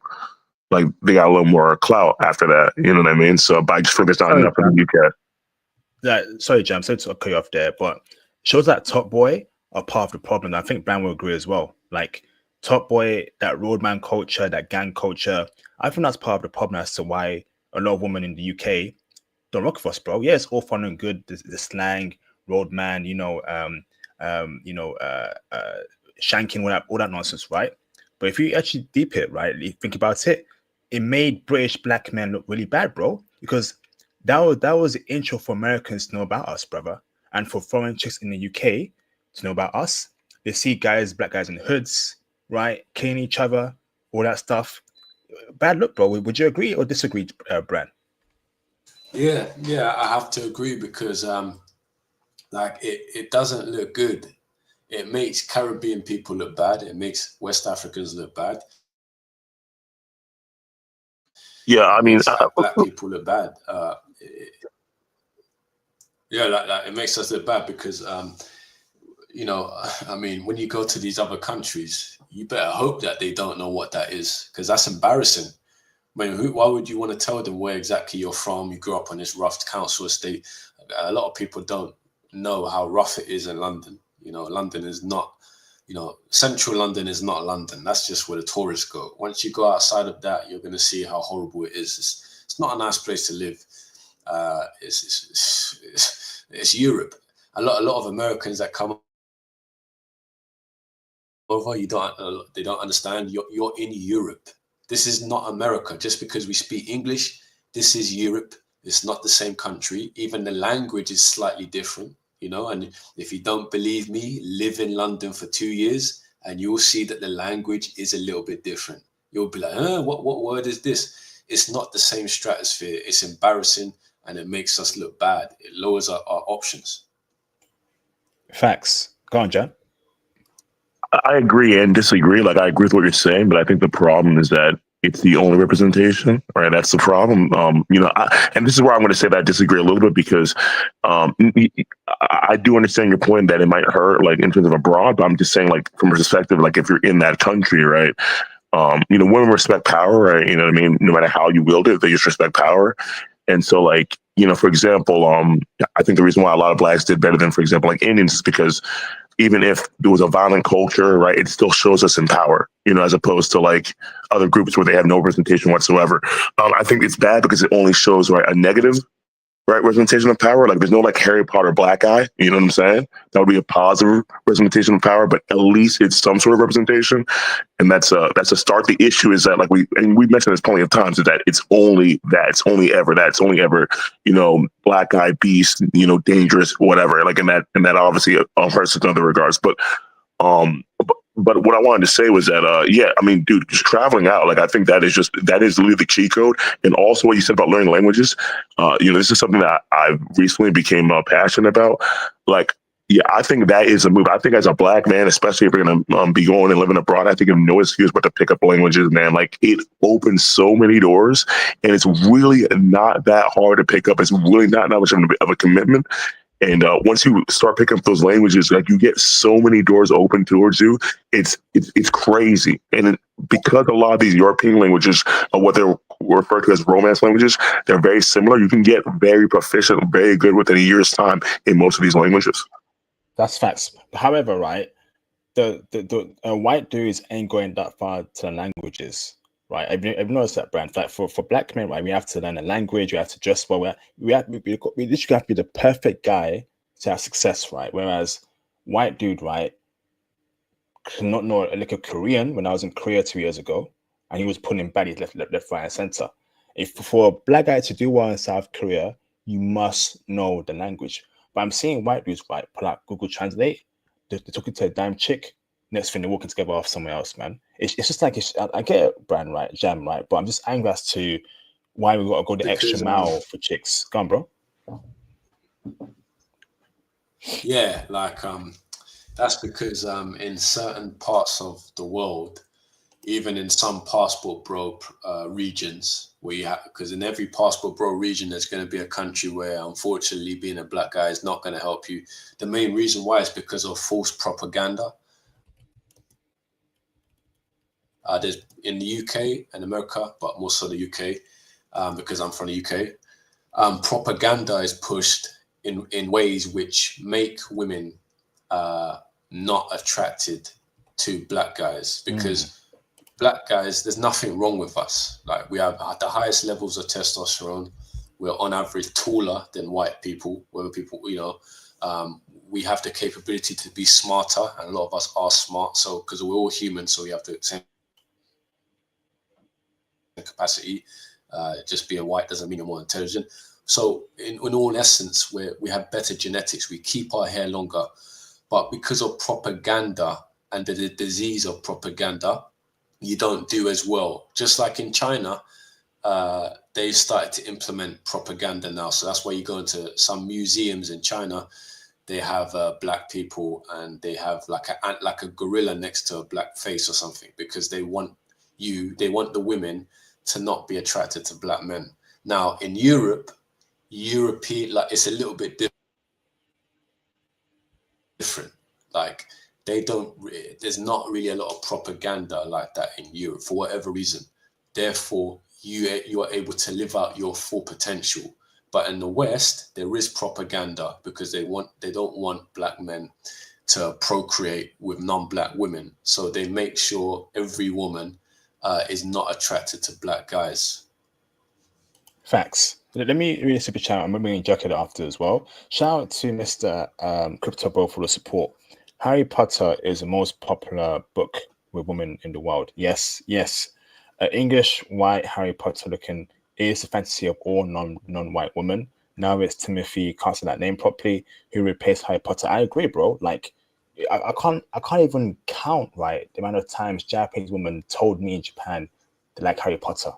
like, they got a little more clout after that. You know what I mean? So, but I just feel like it's not enough in the UK. Yeah, sorry, Jam, sorry to cut you off there, but shows that Top Boy are part of the problem. I think Bran will agree as well. Like Top Boy, that Roadman culture, that gang culture, I think that's part of the problem as to why a lot of women in the UK don't rock for us, bro. Yeah, it's all fun and good, the slang, Roadman, shanking, all that nonsense, right? But if you actually deep it, right, you think about it, it made British black men look really bad, bro, because that was the intro for Americans to know about us, brother, and for foreign chicks in the UK to know about us. They see black guys in hoods, right, killing each other, all that stuff. Bad look, bro. Would you agree or disagree, Bran? Yeah, I have to agree because like it doesn't look good. It makes Caribbean people look bad. It makes West Africans look bad. Yeah, I mean, black people look bad. It makes us look bad because, I mean, when you go to these other countries, you better hope that they don't know what that is, because that's embarrassing. I mean, why would you want to tell them where exactly you're from? You grew up on this rough council estate. A lot of people don't know how rough it is in London. London is not, central London is not London. That's just where the tourists go. Once you go outside of that, you're going to see how horrible it is. It's not a nice place to live. It's Europe. A lot of Americans that come over, they don't understand. You're in Europe. This is not America. Just because we speak English, this is Europe. It's not the same country. Even the language is slightly different. And if you don't believe me, live in London for 2 years and you'll see that the language is a little bit different. You'll be like, what word is this? It's not the same stratosphere. It's embarrassing and it makes us look bad. It lowers our options. Facts. Go on, Jan. I agree and disagree. Like, I agree with what you're saying, but I think the problem is that it's the only representation, right? That's the problem. And this is where I'm going to say that I disagree a little bit because I do understand your point that it might hurt, like in terms of abroad, but I'm just saying, like from a perspective, like if you're in that country, right? Women respect power, right? You know what I mean? No matter how you wield it, they just respect power. And so, like, for example, I think the reason why a lot of blacks did better than, for example, like Indians is because even if there was a violent culture, right, it still shows us in power, as opposed to like other groups where they have no representation whatsoever. I think it's bad because it only shows, right, a negative, right, representation of power. Like there's no like Harry Potter black guy, you know what I'm saying? That would be a positive representation of power, but at least it's some sort of representation. And that's a start. The issue is that, like we mentioned this plenty of times, is that it's only that, it's only ever that, it's only ever, black guy, beast, dangerous, whatever. Like, and that obviously hurts in other regards. But what I wanted to say was that, dude, just traveling out, like, I think that is literally the cheat code. And also what you said about learning languages, this is something that I recently became passionate about. Like, yeah, I think that is a move. I think as a black man, especially if you're going to be going and living abroad, I think of no excuse but to pick up languages, man. Like, it opens so many doors, and it's really not that hard to pick up. It's really not much of a commitment. And once you start picking up those languages, like, you get so many doors open towards you. It's crazy. And because a lot of these European languages are what they're referred to as romance languages, they're very similar. You can get very proficient, very good within a year's time in most of these languages. That's facts. However, right, the white dudes ain't going that far to the languages, right? I've noticed that, Bran. Like for black men, right, we have to learn a language, we have to dress well, we literally have to be the perfect guy to have success, right? Whereas white dude, right, could not know like a Korean when I was in Korea 2 years ago, and he was pulling baddies left, right, and center. If for a black guy to do well in South Korea, you must know the language. But I'm seeing white dudes, right, pull out Google Translate. They're talking to a damn chick. Next thing, they're walking together off somewhere else, man. It's just like, I get it, Bran, right, Jam, right, but I'm just angry as to why we got to go the extra mile for chicks. Go on, bro. Yeah, like that's because in certain parts of the world, even in some passport bro regions, where you have, because in every passport bro region, there's going to be a country where, unfortunately, being a black guy is not going to help you. The main reason why is because of false propaganda. There's in the UK and America, but more so the UK, because I'm from the UK. Propaganda is pushed in ways which make women not attracted to black guys, because black guys, there's nothing wrong with us. Like, we have the highest levels of testosterone. We're on average taller than white people, whether people, we have the capability to be smarter, and a lot of us are smart. So, because we're all human, so we have the same capacity. Just being white doesn't mean you're more intelligent. So in all essence, we have better genetics. We keep our hair longer. But because of propaganda and the disease of propaganda, you don't do as well. Just like in China, they started to implement propaganda now. So that's why you go into some museums in China, they have black people, and they have like a gorilla next to a black face or something, because they want the women to not be attracted to black men. Now in European, like, it's a little bit different. Like, there's not really a lot of propaganda like that in Europe for whatever reason. Therefore, you are able to live out your full potential. But in the West, there is propaganda because they don't want black men to procreate with non-black women. So they make sure every woman is not attracted to black guys. Facts. Let me read a super chat. I'm bringing Jacket after as well. Shout out to Mr. Crypto Bro for the support. Harry Potter is the most popular book with women in the world. Yes. English white Harry Potter looking is the fantasy of all non-white women. Now it's Timothy, can't say that name properly, who replaced Harry Potter. I agree, bro. Like, I can't even count, right, the amount of times Japanese women told me in Japan they like Harry Potter.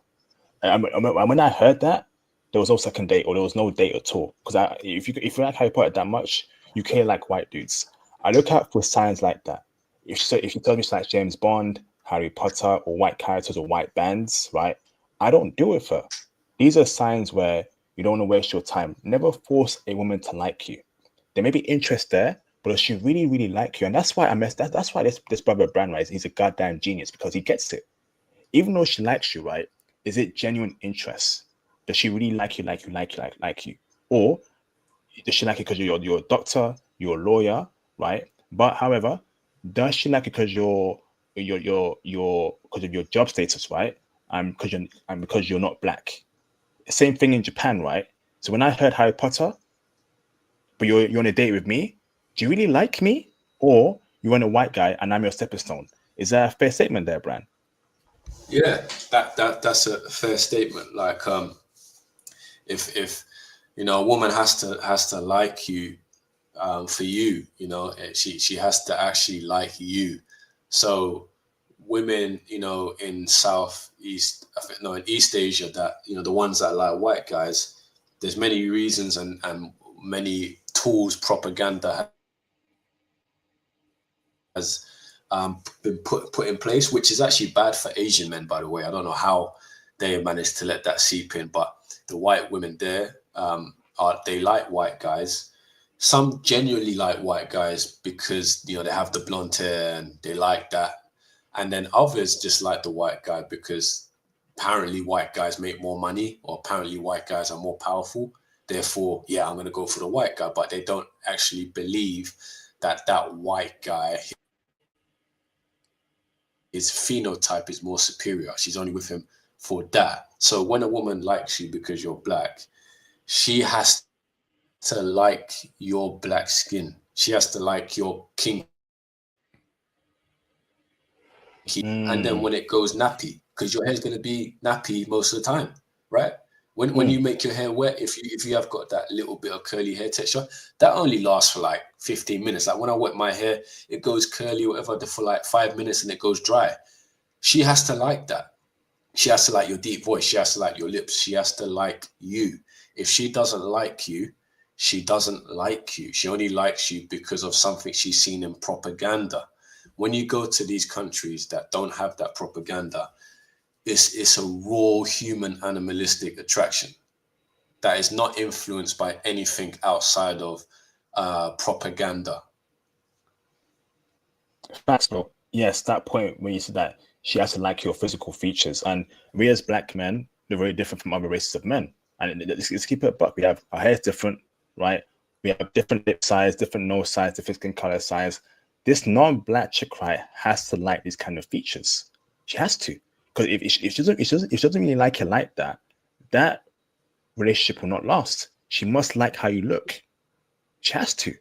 And when I heard that, there was no second date, or there was no date at all. Because if you like Harry Potter that much, you can't like white dudes. I look out for signs like that. If she tells me she likes James Bond, Harry Potter or white characters or white bands, right? I don't do it for her. These are signs where you don't want to waste your time. Never force a woman to like you. There may be interest there, but does she really, really like you? And that's why that's why this brother Bran, right? He's a goddamn genius because he gets it. Even though she likes you, right? Is it genuine interest? Does she really like you, like you? Or does she like it because you're a doctor, you're a lawyer, right? But however, does she like it because you're because of your job status, right? Because you're not black. Same thing in Japan, right? So when I heard Harry Potter, but you're on a date with me, do you really like me? Or you want a white guy and I'm your stepping stone? Is that a fair statement there, Bran? Yeah, that's a fair statement. Like, if you know, a woman has to like you, for you, you know, she has to actually like you. So women, you know, in in East Asia, that, you know, the ones that like white guys, there's many reasons and many tools propaganda has been put in place, which is actually bad for Asian men, by the way. I don't know how they managed to let that seep in, but the white women there, they like white guys. Some genuinely like white guys because, you know, they have the blonde hair and they like that. And then others just like the white guy because apparently white guys make more money, or apparently white guys are more powerful. Therefore, yeah, I'm going to go for the white guy. But they don't actually believe that that white guy, his phenotype is more superior. She's only with him for that. So when a woman likes you because you're black, she has to like your black skin. She has to like your kinky. And then when it goes nappy, because your hair's going to be nappy most of the time, right? When you make your hair wet, if you have got that little bit of curly hair texture, that only lasts for like 15 minutes. Like when I wet my hair, it goes curly or whatever for like 5 minutes and it goes dry. She has to like that. She has to like your deep voice. She has to like your lips. She has to like you. If she doesn't like you, she doesn't like you. She only likes you because of something she's seen in propaganda. When you go to these countries that don't have that propaganda, it's a raw human animalistic attraction that is not influenced by anything outside of propaganda. Facts, bro. Yes, that point when you said that she has to like your physical features, and we as black men, we're very different from other races of men. And let's keep it a buck. We have our hair is different, right? We have different lip size, different nose size, different skin color size. This non-black chick, right, has to like these kind of features. She has to, because if she doesn't really like it like that, that relationship will not last. She must like how you look. She has to.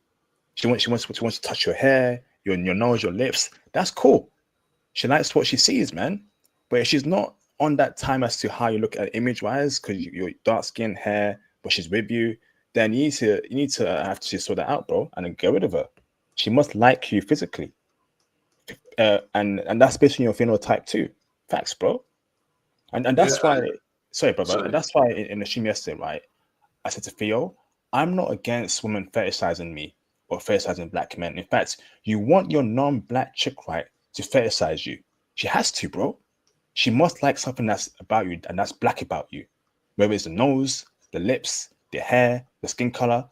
She wants to touch your hair, your nose, your lips. That's cool. She likes what she sees, man. But if she's not on that time as to how you look at image wise, because you're dark skin, hair, but she's with you, then you need to have to sort that out, bro, and then get rid of her. She must like you physically, and that's based on your phenotype too. Facts, bro. And that's why. Sorry, brother. Sorry. And that's why in the stream yesterday, right? I said to Theo, I'm not against women fetishizing me or fetishizing black men. In fact, you want your non-black chick, right, to fetishize you. She has to, bro. She must like something that's about you and that's black about you. Whether it's the nose, the lips, the hair, the skin color,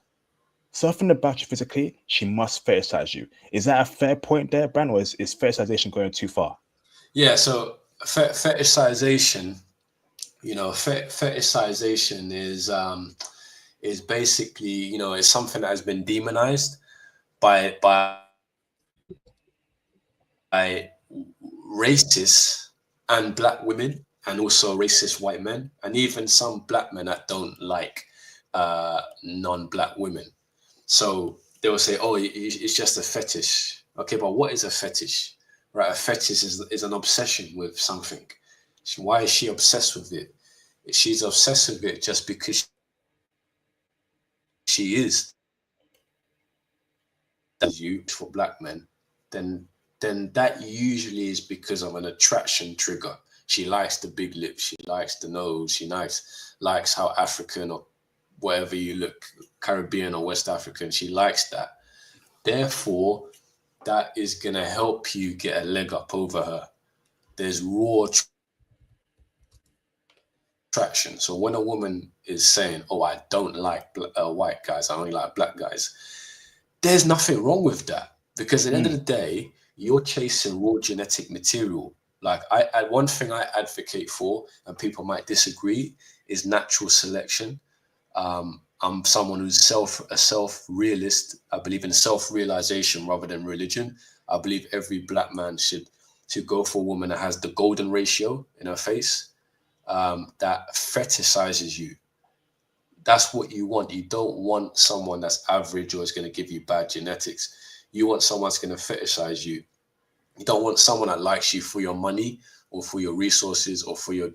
something about you physically, she must fetishize you. Is that a fair point there, Bran, or is fetishization going too far? Yeah, so fetishization, you know, fetishization is basically, you know, it's something that has been demonized by racists and black women, and also racist white men, and even some black men that don't like non-black women. So they will say, "Oh, it's just a fetish." Okay, but what is a fetish? Right, a fetish is an obsession with something. Why is she obsessed with it? She's obsessed with it just because she is. That's you for black men, then that usually is because of an attraction trigger. She likes the big lips, she likes the nose, she likes how African or whatever you look, Caribbean or West African, she likes that. Therefore, that is gonna help you get a leg up over her. there's raw attraction. So when a woman is saying, oh, I don't like white guys, I only like black guys, there's nothing wrong with that, because at the end of the day, you're chasing raw genetic material. Like one thing I advocate for, and people might disagree, is natural selection. I'm someone who's a self-realist. I believe in self-realization rather than religion. I believe every black man should go for a woman that has the golden ratio in her face, that fetishizes you. That's what you want. You don't want someone that's average or is going to give you bad genetics. You want someone that's going to fetishize you. You don't want someone that likes you for your money or for your resources or for your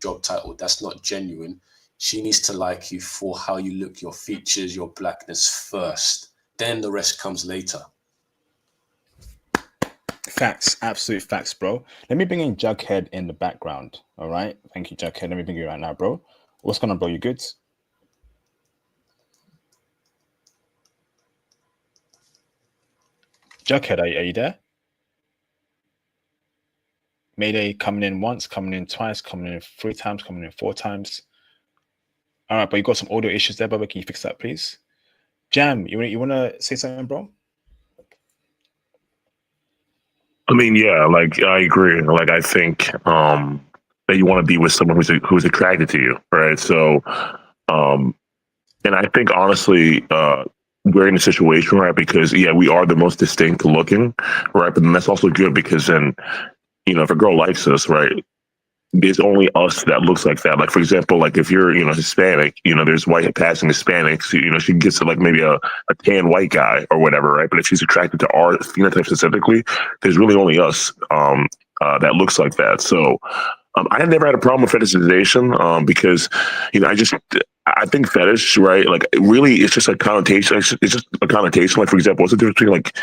job title. That's not genuine. She needs to like you for how you look, your features, your blackness first. Then the rest comes later. Facts, absolute facts, bro. Let me bring in Jughead in the background. All right. Thank you, Jughead. Let me bring you right now, bro. What's going on, bro? You good? Jughead, are you there? Mayday coming in once, coming in twice, coming in 3 times, coming in 4 times. All right, but you got some audio issues there, brother. Can you fix that, please? Jam, you want to say something, bro? I mean, yeah, like I agree. Like I think that you want to be with someone who's attracted to you, right? So, and I think honestly, we're in a situation, right? Because we are the most distinct looking, right? But then that's also good because then, if a girl likes us, right, there's only us that looks like that. Like, for example, like if you're, Hispanic, there's white passing Hispanics, she gets to like maybe a tan white guy or whatever, right? But if she's attracted to our phenotype specifically, there's really only us that looks like that. So I had never had a problem with fetishization because, I think fetish, right? Like really, it's just a connotation. It's just a connotation. Like, for example, what's the difference between like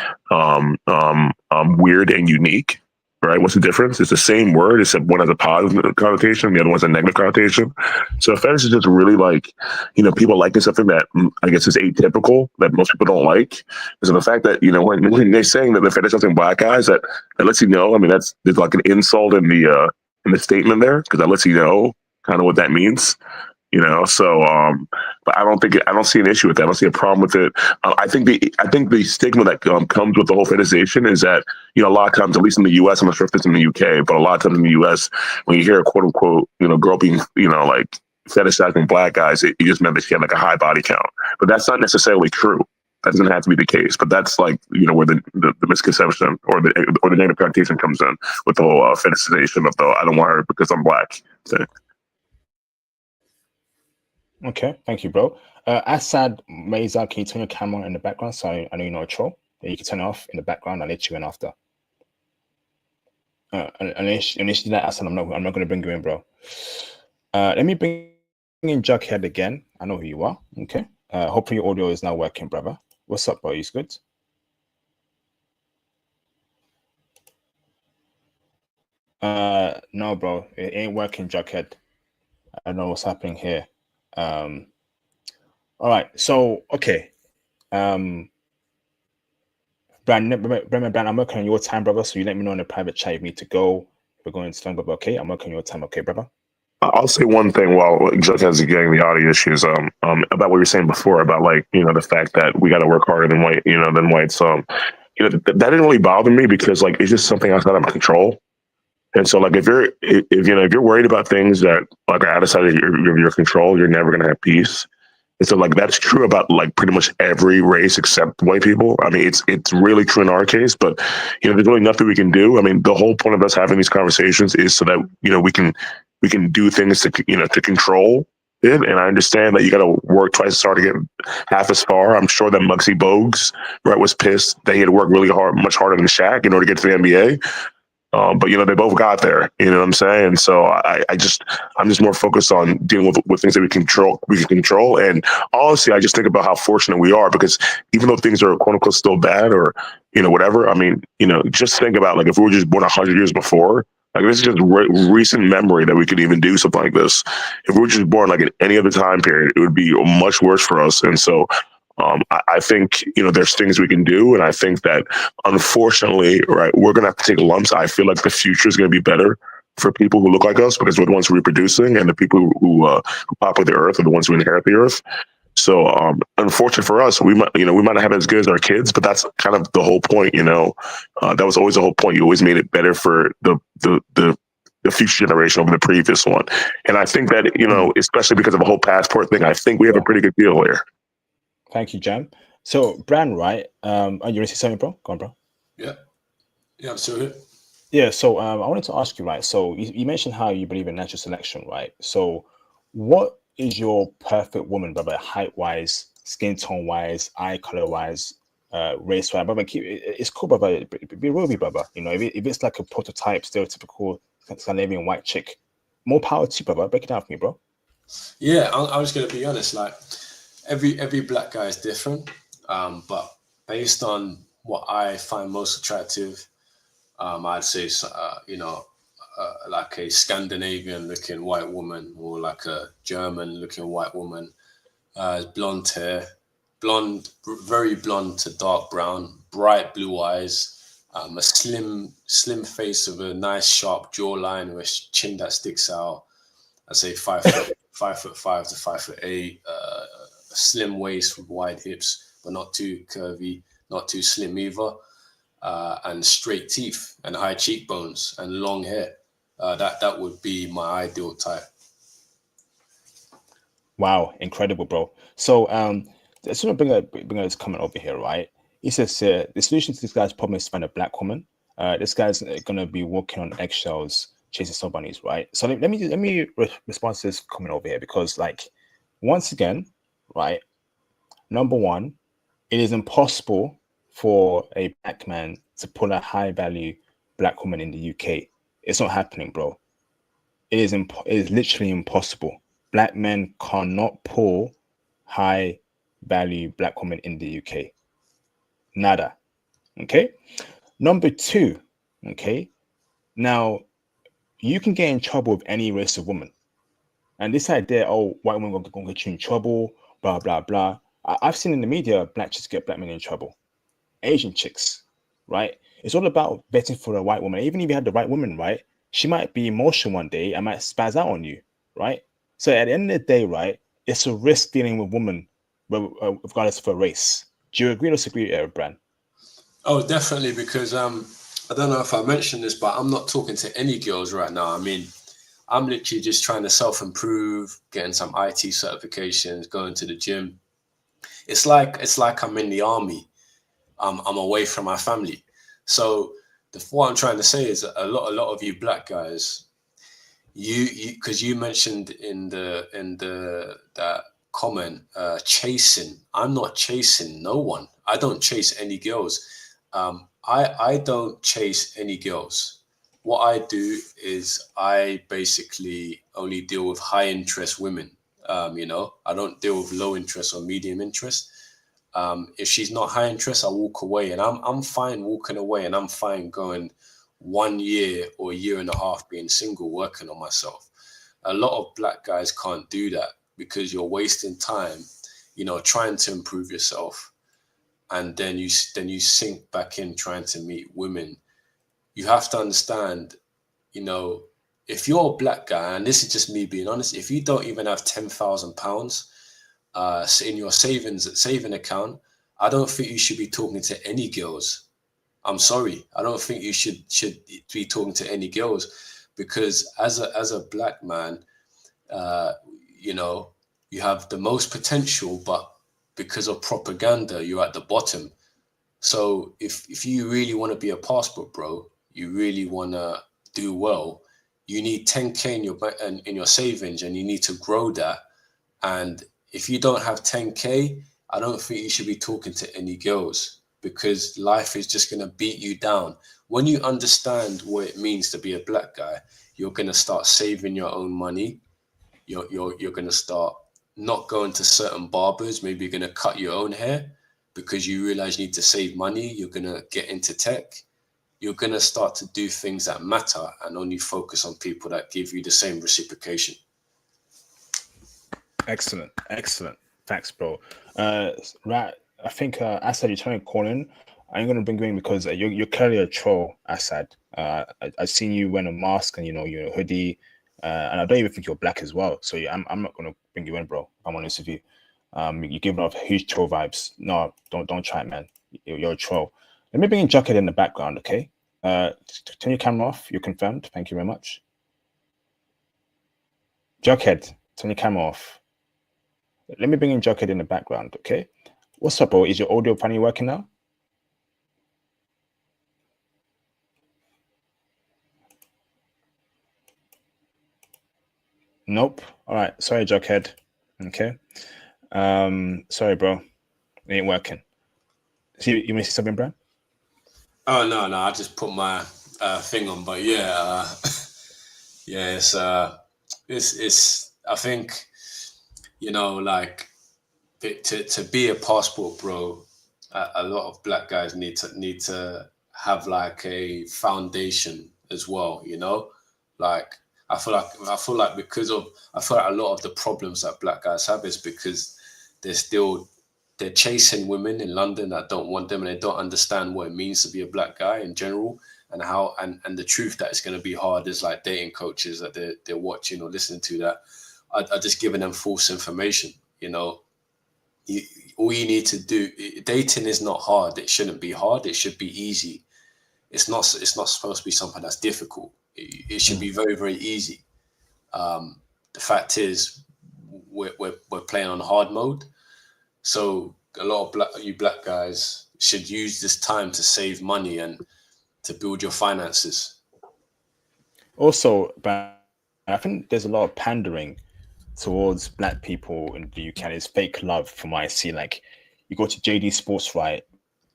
weird and unique? Right? What's the difference? It's the same word, except one has a positive connotation, the other one's a negative connotation. So fetish is just really like, people liking something that I guess is atypical that most people don't like. So the fact that, when they're saying that they're fetishizing black guys, that lets you know. I mean, there's like an insult in the statement there, because that lets you know kind of what that means. So but I don't see an issue with that. I don't see a problem with it. I think the stigma that comes with the whole fetishization is that, a lot of times, at least in the US, I'm not sure if it's in the UK, but a lot of times in the US, when you hear a quote unquote, girl being, like fetishizing black guys, it just meant that she had like a high body count. But that's not necessarily true. That doesn't have to be the case. But that's like, where the misconception or the negative connotation comes in with the whole fetishization of the I don't want her because I'm black thing. Okay, thank you, bro. Assad Meza, can you turn your camera on in the background? So I know you're not a troll. You can turn it off in the background. I'll let you in after. Unless you do that, Assad, I'm not going to bring you in, bro. Let me bring in Jughead again. I know who you are. Okay. Hopefully your audio is now working, brother. What's up, bro? You good? No, bro. It ain't working, Jughead. I don't know what's happening here. All right, so okay. Bran, I'm working on your time, brother. So you let me know in the private chat if you need to go. We're going to stand up, okay? I'm working on your time, okay, brother? I'll say one thing while Jughead's getting the audio issues. About what you were saying before about like the fact that we got to work harder than whites. That didn't really bother me because like it's just something outside of my control. And so, like, if you're worried about things that like are outside of your control, you're never gonna have peace. And so, like, that's true about like pretty much every race except white people. I mean, it's really true in our case, but there's really nothing we can do. I mean, the whole point of us having these conversations is so that we can do things to control it. And I understand that you got to work twice as hard to get half as far. I'm sure that Muggsy Bogues, right, was pissed that he had to work really hard, much harder than Shaq in order to get to the NBA. But they both got there. You know what I'm saying? So I'm just more focused on dealing with things that we can control. And honestly, I just think about how fortunate we are because even though things are quote unquote still bad or whatever, I mean, just think about like if we were just born 100 years before. Like this is just recent memory that we could even do something like this. If we were just born like at any other time period, it would be much worse for us. And so I think, there's things we can do. And I think that, unfortunately, right, we're going to have to take lumps. I feel like the future is going to be better for people who look like us because we're the ones reproducing, and the people who populate the earth are the ones who inherit the earth. So, unfortunate for us, we might not have it as good as our kids, but that's kind of the whole point. That was always the whole point. You always made it better for the future generation over the previous one. And I think that, especially because of the whole passport thing, I think we have a pretty good deal here. Thank you, Jam. So, Bran, right? Are you ready to say something, bro? Go on, bro. Yeah, I'm still here. Yeah, so I wanted to ask you, right? So you mentioned how you believe in natural selection, right? So what is your perfect woman, brother? Height-wise, skin tone-wise, eye color-wise, race-wise, brother? It's cool, brother. Be real, brother. If it's like a prototype, stereotypical Scandinavian white chick, more power to you, brother. Break it down for me, bro. Yeah, I was gonna be honest. Like every black guy is different, but based on what I find most attractive. I'd say, like a Scandinavian-looking white woman, or like a German-looking white woman, blonde hair, very blonde to dark brown, bright blue eyes, a slim face with a nice sharp jawline with a chin that sticks out. I'd say 5'5" to 5'8", a slim waist with wide hips, but not too curvy, not too slim either. And straight teeth and high cheekbones and long hair. That would be my ideal type. Wow, incredible, bro. So I just want to bring this comment over here, right? He says the solution to this guy's problem is to find a black woman. This guy's gonna be walking on eggshells, chasing snow bunnies, right? So let me respond to this comment over here, because, like, once again, right? Number one, it is impossible for a black man to pull a high value black woman in the UK. It's not happening, bro. It is literally impossible. Black men cannot pull high value black women in the UK. Nada. Okay. Number two. Okay. Now, you can get in trouble with any race of woman. And this idea, white women are going to get you in trouble, blah, blah, blah. I've seen in the media black chicks get black men in trouble. Asian chicks, right? It's all about betting for a white woman. Even if you had the right woman, right, she might be emotional one day and might spaz out on you, right? So at the end of the day, right, it's a risk dealing with women, regardless of her race. Do you agree or disagree, Bran? Oh, definitely, because I don't know if I mentioned this, but I'm not talking to any girls right now. I mean, I'm literally just trying to self-improve, getting some IT certifications, going to the gym. It's like I'm in the army. I'm away from my family. So what I'm trying to say is a lot of you black guys, because you mentioned in that comment, chasing. I'm not chasing no one. I don't chase any girls. I don't chase any girls. What I do is I basically only deal with high interest women. I don't deal with low interest or medium interest. If she's not high interest, I walk away, and I'm fine walking away, and I'm fine going 1 year or a year and a half being single, working on myself. A lot of black guys can't do that because you're wasting time, trying to improve yourself, and then you sink back in trying to meet women. You have to understand, if you're a black guy, and this is just me being honest, if you don't even have £10,000 in your saving account, I don't think you should be talking to any girls. I'm sorry, I don't think you should be talking to any girls, because as a black man, you have the most potential, but because of propaganda, you're at the bottom. So if you really want to be a passport bro, you really want to do well, you need 10K in your savings, and you need to grow that. And if you don't have 10K, I don't think you should be talking to any girls, because life is just going to beat you down. When you understand what it means to be a black guy, you're going to start saving your own money. You're going to start not going to certain barbers. Maybe you're going to cut your own hair because you realize you need to save money. You're going to get into tech. You're going to start to do things that matter and only focus on people that give you the same reciprocation. Excellent. Facts, bro. Right. I think Assad, you're trying to call in. I'm gonna bring you in because you're clearly a troll, Assad. I seen you wearing a mask and you're a hoodie, and I don't even think you're black as well. So yeah, I'm not gonna bring you in, bro. I'm honest with you. You're giving off huge troll vibes. No, don't try it, man. You're a troll. Let me bring in Jughead in the background, okay? Turn your camera off. You're confirmed. Thank you very much. Jughead, turn your camera off. Let me bring in Jughead in the background, okay? What's up, bro? Is your audio finally working now? Nope. All right. Sorry, Jughead. Okay. Sorry, bro. It ain't working. See, you may see something, Bran? Oh no, I just put my thing on, but yeah, yeah, it's. I think, like to be a passport bro, a lot of black guys need to have like a foundation as well. Like I feel like I feel like a lot of the problems that black guys have is because they're chasing women in London that don't want them, and they don't understand what it means to be a black guy in general, and how and the truth that it's going to be hard is like dating coaches that they're watching or listening to that are just giving them false information. All you need to do, dating is not hard. It shouldn't be hard. It should be easy. It's not supposed to be something that's difficult. It should be very, very easy. The fact is, we're playing on hard mode. So a lot of you black guys should use this time to save money and to build your finances. Also, but I think there's a lot of pandering towards black people in the UK. It's fake love from what I see. Like, you go to JD Sports, right?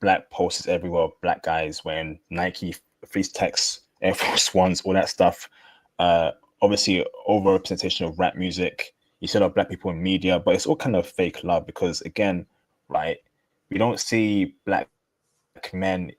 Black posters everywhere, black guys wearing Nike fleece techs, Air Force Ones, all that stuff. Obviously, overrepresentation of rap music. You see a lot of black people in media, but it's all kind of fake love because, again, right, we don't see black men,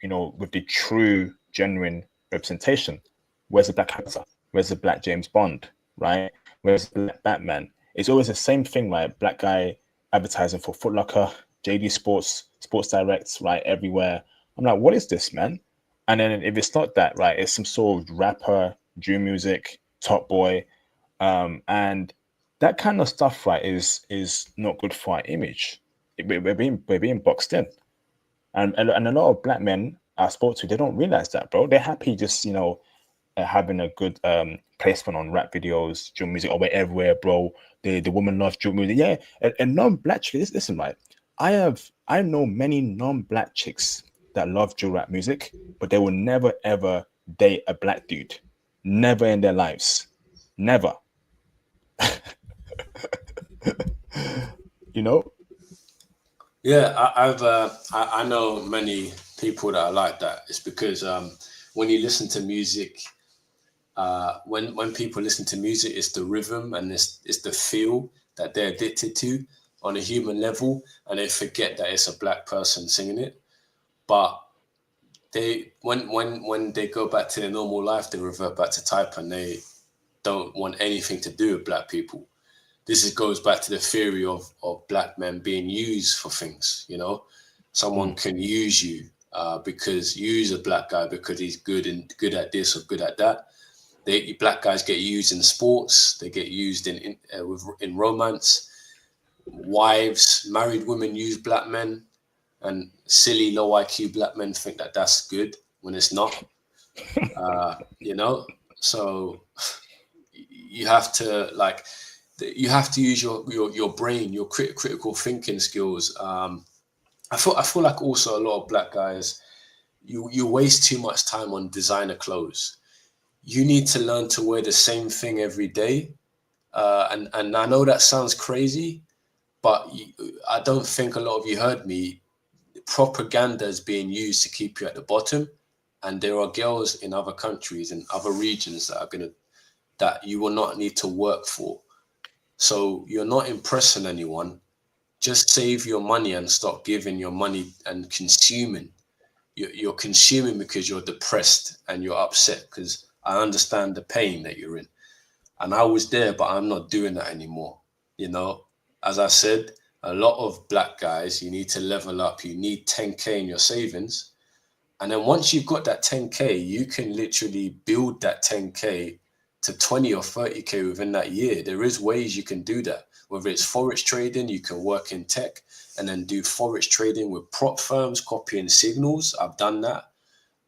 with the true, genuine representation. Where's the Black Panther? Where's the Black James Bond, right? Where's the Black Batman? It's always the same thing, right? Black guy advertising for Foot Locker, JD Sports, Sports Directs, right, everywhere. I'm like, what is this, man? And then if it's not that, right, it's some sort of rapper, Dream Music, Top Boy, and that kind of stuff, right, is not good for our image. We're being boxed in, and a lot of black men I spoke to, they don't realize that, bro. They're happy just having a good placement on rap videos, drill music, or everywhere, bro. The woman loves drill music, yeah. And non-black chicks, listen, right. I know many non-black chicks that love drill rap music, but they will never ever date a black dude. Never in their lives. Never. Yeah, I know many people that are like that. It's because when you listen to music, when people listen to music, it's the rhythm and it's the feel that they're addicted to on a human level, and they forget that it's a black person singing it. But they when they go back to their normal life, they revert back to type, and they don't want anything to do with black people. This goes back to the theory of black men being used for things. Someone can use you because use a black guy because he's good at this or good at that. Black guys get used in sports. They get used in romance. Wives, married women use black men, and silly low IQ black men think that that's good when it's not. So you have to use your brain, your critical thinking skills. I feel like also a lot of black guys, you waste too much time on designer clothes. You need to learn to wear the same thing every day. And I know that sounds crazy, but I don't think a lot of you heard me. Propaganda is being used to keep you at the bottom. And there are girls in other countries and other regions that you will not need to work for. So you're not impressing anyone. Just save your money and stop giving your money and consuming. You're consuming because you're depressed and you're upset, because I understand the pain that you're in. And I was there, but I'm not doing that anymore. as I said, a lot of black guys, you need to level up. You need 10K in your savings. And then once you've got that 10K, you can literally build that 10K to 20 or 30K within that year. There is ways you can do that. Whether it's forex trading, you can work in tech and then do forex trading with prop firms, copying signals. I've done that.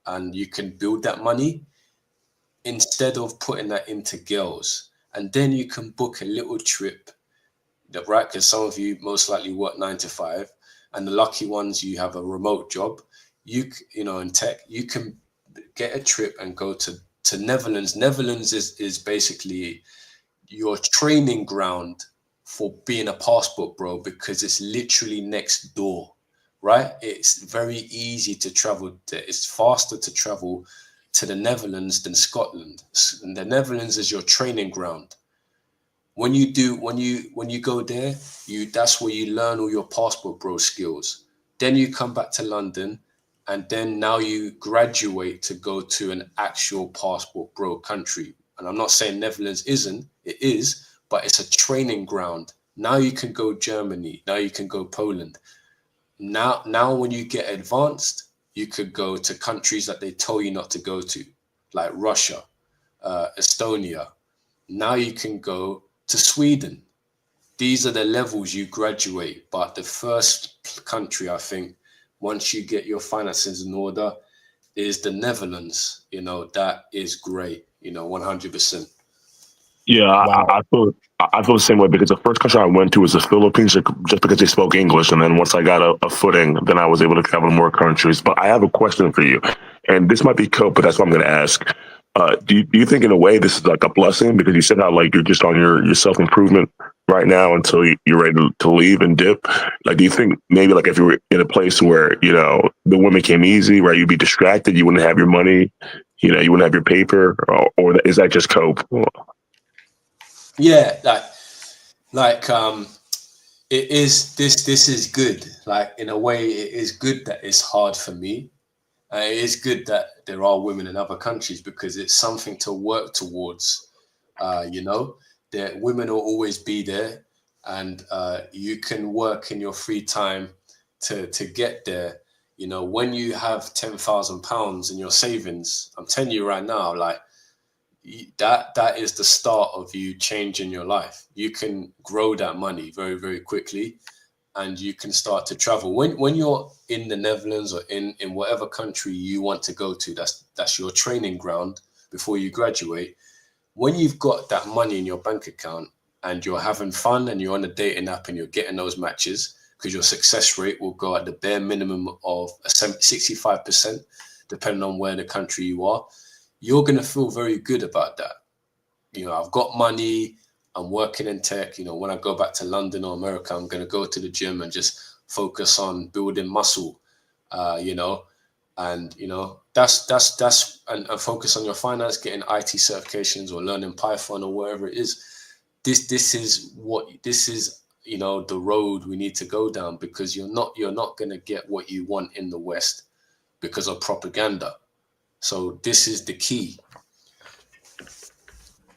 And you can build that money instead of putting that into girls. And then you can book a little trip, right? Because some of you most likely work 9 to 5, and the lucky ones, you have a remote job. You know, in tech, you can get a trip and go to Netherlands. Netherlands is basically your training ground for being a passport bro, because it's literally next door, right? It's very easy to travel there. It's faster to travel to the Netherlands than Scotland. And the Netherlands is your training ground. When you go there, that's where you learn all your passport bro skills. Then you come back to London, and then now you graduate to go to an actual passport bro country. And I'm not saying Netherlands isn't, it is, but it's a training ground. Now you can go Germany, now you can go Poland. Now when you get advanced, you could go to countries that they tell you not to go to, like Russia, Estonia. Now you can go to Sweden. These are the levels you graduate. But the first country, I think, once you get your finances in order, is the Netherlands. You know, that is great, 100%. Yeah, Wow. I feel the same way, because the first country I went to was the Philippines, just because they spoke English, and then once I got a footing, then I was able to travel to more countries. But I have a question for you, and this might be cope, but that's what I'm going to ask. Do you think in a way this is like a blessing, because you said how like you're just on your self improvement right now until you're ready to leave and dip? Like, do you think maybe like if you were in a place where the women came easy, right, you'd be distracted, you wouldn't have your money, you wouldn't have your paper, or is that just cope? Yeah, it is. This is good. Like, in a way, it is good that it's hard for me. It is good that there are women in other countries, because it's something to work towards. That women will always be there, and you can work in your free time to get there. When you have £10,000 in your savings, I'm telling you right now, like, that is the start of you changing your life. You can grow that money very, very quickly, and you can start to travel. When you're in the Netherlands or in whatever country you want to go to, that's your training ground before you graduate. When you've got that money in your bank account and you're having fun and you're on a dating app and you're getting those matches, because your success rate will go at the bare minimum of 65%, depending on where the country you are, you're going to feel very good about that. I've got money, I'm working in tech. When I go back to London or America, I'm going to go to the gym and just focus on building muscle, and that's and focus on your finance, getting IT certifications or learning Python or wherever it is. This is the road we need to go down, because you're not going to get what you want in the West because of propaganda. So this is the key.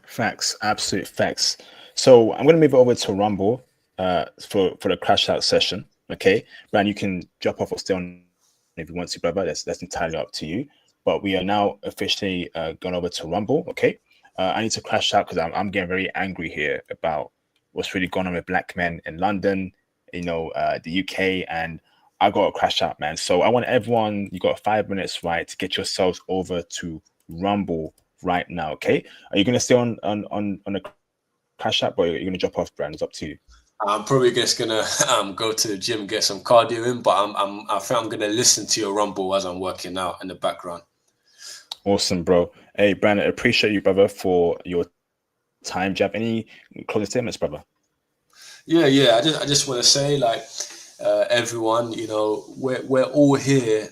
Facts, absolute facts. So I'm going to move over to Rumble for the crash out session. Okay, Bran, you can drop off or stay on if you want to, brother. That's entirely up to you. But we are now officially gone over to Rumble. Okay, I need to crash out because I'm getting very angry here about what's really going on with black men in London, the UK, and I got to crash out, man. So I want everyone, you got 5 minutes, right, to get yourselves over to Rumble right now. Okay, are you going to stay on the crash out, or are you going to drop off, Bran? It's up to you. I'm probably just gonna go to the gym, get some cardio in, but I think I'm gonna listen to your Rumble as I'm working out in the background. Awesome, bro. Hey, Bran, I appreciate you, brother, for your time. Do you have any closing statements, brother? Yeah. I just want to say, like, everyone, we're all here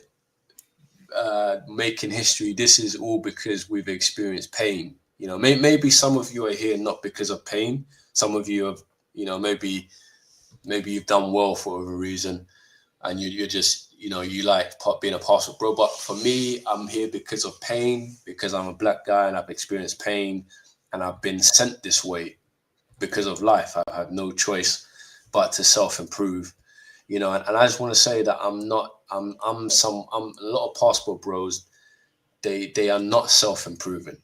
making history. This is all because we've experienced pain. Maybe some of you are here not because of pain. Some of you have, maybe you've done well for whatever reason, and you're just, you like being a passport bro. But for me, I'm here because of pain, because I'm a black guy and I've experienced pain, and I've been sent this way because of life. I had no choice. but to self-improve. You know, and I just want to say that I'm a lot of passport bros, they are not self-improving.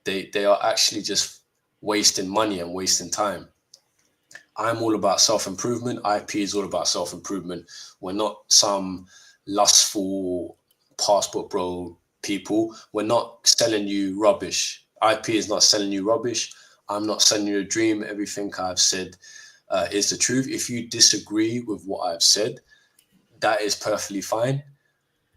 They are actually just wasting money and wasting time. I'm all about self-improvement. IP is all about self-improvement. We're not some lustful passport bro people. We're not selling you rubbish. IP is not selling you rubbish. I'm not selling you a dream. Everything I've said is the truth. If you disagree with what I've said, that is perfectly fine.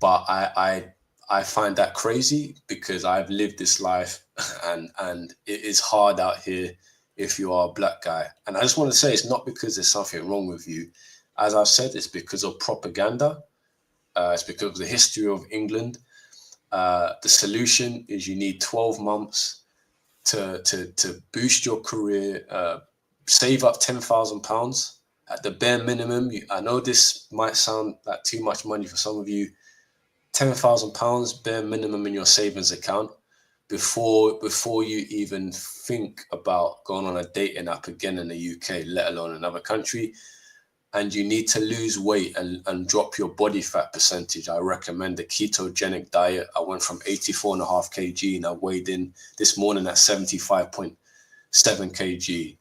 But I find that crazy because I've lived this life and it is hard out here if you are a black guy. And I just want to say it's not because there's something wrong with you. As I've said, it's because of propaganda. It's because of the history of England. The solution is you need 12 months to boost your career, save up £10,000 at the bare minimum. I know this might sound like too much money for some of you. £10,000 bare minimum in your savings account before you even think about going on a dating app again in the UK, let alone another country. And you need to lose weight and drop your body fat percentage. I recommend the ketogenic diet. I went from 84.5 kg and I weighed in this morning at 75.7 kg.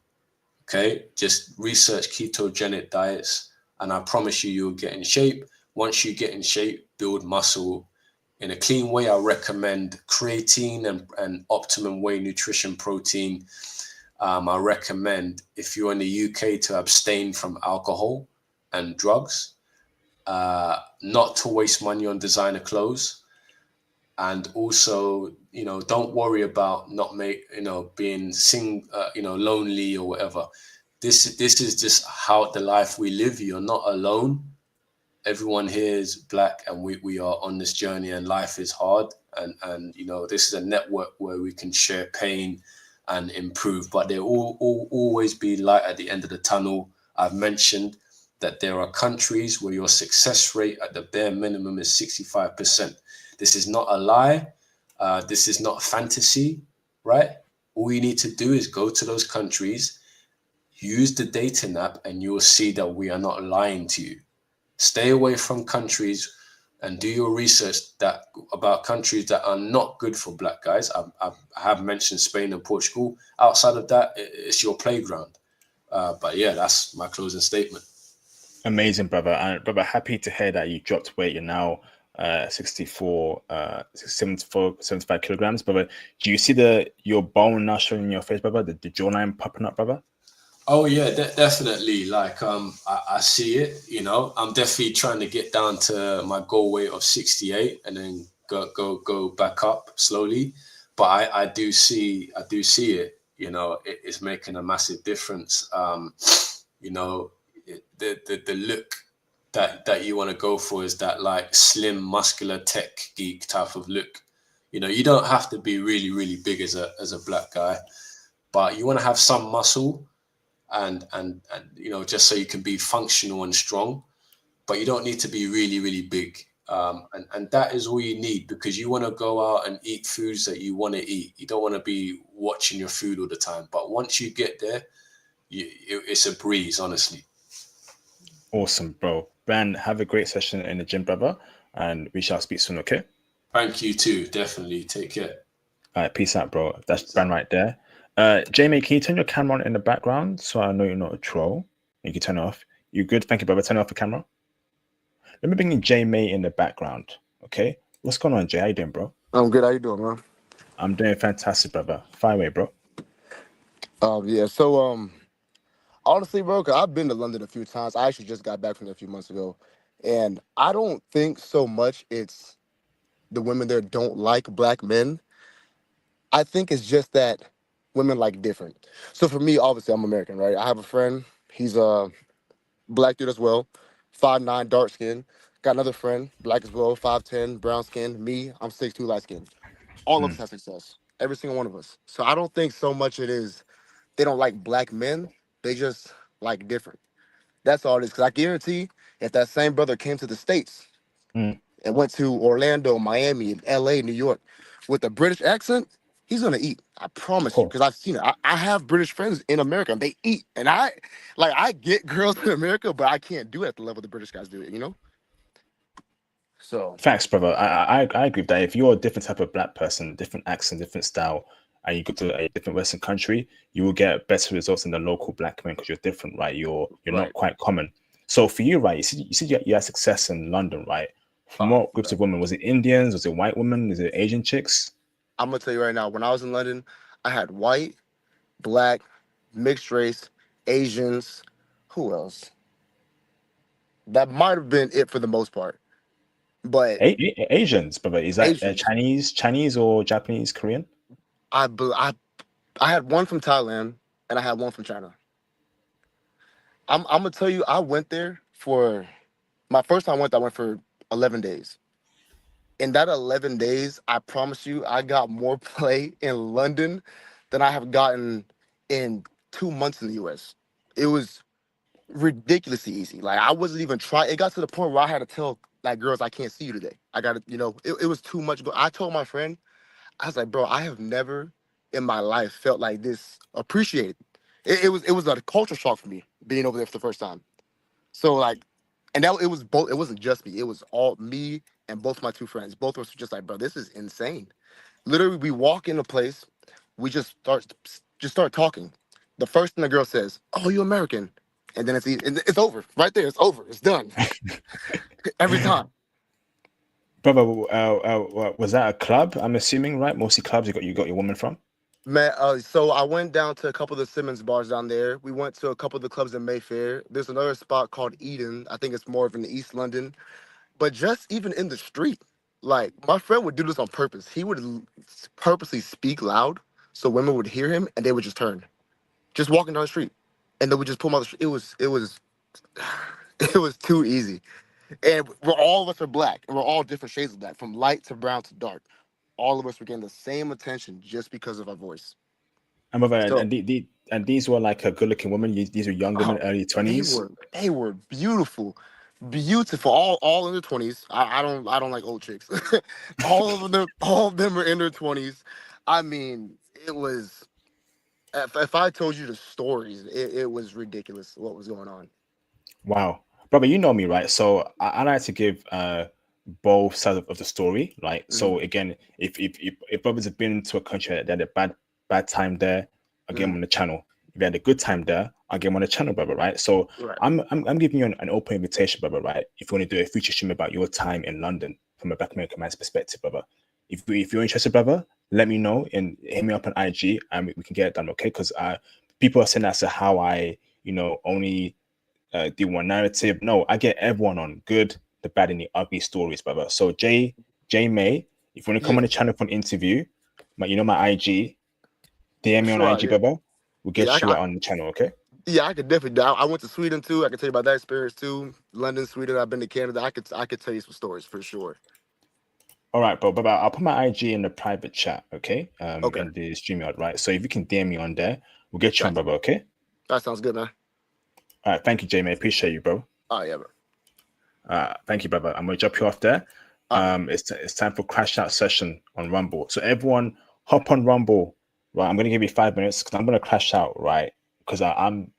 Okay, just research ketogenic diets and I promise you'll get in shape. Once you get in shape, build muscle in a clean way. I recommend creatine and optimum whey nutrition protein. I recommend, if you're in the UK, to abstain from alcohol and drugs, not to waste money on designer clothes. And also, you know, don't worry about being lonely or whatever. This is just how the life we live. You're not alone. Everyone here is black and we are on this journey and life is hard. And you know, this is a network where we can share pain and improve, but there will always be light at the end of the tunnel. I've mentioned that there are countries where your success rate at the bare minimum is 65%. This is not a lie. This is not fantasy, right? All you need to do is go to those countries, use the dating app, and you will see that we are not lying to you. Stay away from countries and do your research about countries that are not good for black guys. I have mentioned Spain and Portugal. Outside of that, it's your playground. But yeah, that's my closing statement. Amazing, brother. And brother, happy to hear that you dropped weight. You're now 74, 75 kilograms, brother. Do you see your bone now showing in your face, brother? The jawline popping up, brother? Oh yeah, definitely. Like I see it. You know, I'm definitely trying to get down to my goal weight of 68 and then go back up slowly. But I do see it. You know, it's making a massive difference. You know, the look that you want to go for is that like slim, muscular tech geek type of look. You know, you don't have to be really, really big as a black guy, but you want to have some muscle. And you know, just so you can be functional and strong, but you don't need to be really, really big. And that is all you need, because you want to go out and eat foods that you want to eat. You don't want to be watching your food all the time. But once you get there, it's a breeze, honestly. Awesome, bro. Bran, have a great session in the gym, brother, and we shall speak soon, okay? Thank you too. Definitely. Take care. All right, peace out, bro. That's Bran right there. Jamie, can you turn your camera on in the background so I know you're not a troll? You can turn it off. You good? Thank you, brother. Turn off the camera. Let me bring in Jamie in the background. Okay. What's going on, Jay? How you doing, bro? I'm good. How you doing, man? I'm doing fantastic, brother. Fire away, bro. Yeah. So, honestly, bro, 'cause I've been to London a few times. I actually just got back from there a few months ago, and I don't think so much it's the women there don't like black men. I think it's just that women like different. So for me, obviously, I'm American, right? I have a friend. He's a black dude as well, 5'9", dark skin. Got another friend, black as well, 5'10", brown skin. Me, I'm 6'2", light skin. All of us have success. Every single one of us. So I don't think so much it is they don't like black men. They just like different. That's all it is. Because I guarantee if that same brother came to the States and went to Orlando, Miami, LA, New York with a British accent, he's gonna eat. I promise you, Cool. because I've seen it. I have British friends in America, and they eat. And I get girls in America, but I can't do it at the level the British guys do it. So Facts, brother. I agree with that. If you're a different type of black person, different accent, different style, and you go to a different Western country, you will get better results than the local black man because you're different, right? You're not right. quite common. So for you, right? You had success in London, right? From what groups of women? Was it Indians? Was it white women? Was it Asian chicks? I'm gonna tell you right now. When I was in London, I had white, black, mixed race, Asians. Who else? That might have been it for the most part. But Asians, brother. Is that Asians, Chinese or Japanese, Korean? I had one from Thailand and I had one from China. I'm gonna tell you, I went there for my first time I went for 11 days. In that 11 days, I promise you, I got more play in London than I have gotten in 2 months in the US. It was ridiculously easy. Like I wasn't even trying. It got to the point where I had to tell like girls, I can't see you today. I got to, it was too much. I told my friend, I was like, bro, I have never in my life felt like this appreciated. It was a culture shock for me being over there for the first time. So like, and that it was both. It wasn't just me. It was all me and both my two friends. Both of us were just like, bro, this is insane. Literally, we walk in a place, we just start talking. The first thing the girl says, "Oh, you American," and then it's over right there. It's over. It's done every time. Brother, was that a club? I'm assuming, right? Mostly clubs. You got your woman from. Man, so I went down to a couple of the Simmons bars down there. We went to a couple of the clubs in Mayfair. There's another spot called Eden. I think it's more of in East London. But just even in the street, like my friend would do this on purpose. He would purposely speak loud so women would hear him and they would just turn, just walking down the street, and they would just pull him out the street. It was it was too easy. And all of us are black, and we're all different shades of black, from light to brown to dark. All of us were getting the same attention just because of our voice. And brother, So, and these were like a good-looking women. These were young women, oh, early they 20s. were beautiful, beautiful. All in their 20s. I don't like old chicks. All of them are in their 20s. I mean, it was. If I told you the stories, it was ridiculous what was going on. Wow, brother, you know me, right? So I like to give both sides of the story, right? So again, if brothers have been to a country that had a bad time there, I'll get them on the channel. If you had a good time there, I'll get them on the channel, brother, right? So Right. I'm giving you an open invitation, brother, right? If you want to do a future stream about your time in London from a Black American man's perspective, brother. If you're interested, brother, let me know and hit me up on IG and we can get it done, okay? Because people are saying that's how I, only do one narrative. No, I get everyone on good, the bad, and the ugly stories, brother. So J May, if you want to come Yeah, on the channel for an interview, my IG, DM me on sure. IG, Yeah, brother. We'll yeah. get you on the channel, okay? Yeah, I could definitely do. I went to Sweden too. I could tell you about that experience too. London, Sweden. I've been to Canada. I could tell you some stories for sure. All right, bro. But I'll put my IG in the private chat, okay? Okay, In the StreamYard, right? So if you can DM me on there, we'll get you on, that, brother, okay? that sounds good, man. All right, thank you, J May. Appreciate you, bro. Oh yeah, bro. Thank you, brother. I'm gonna drop you off there. All right. It's time for crash out session on Rumble. So everyone, hop on Rumble, right? I'm gonna give you 5 minutes because I'm gonna crash out, right? Because I'm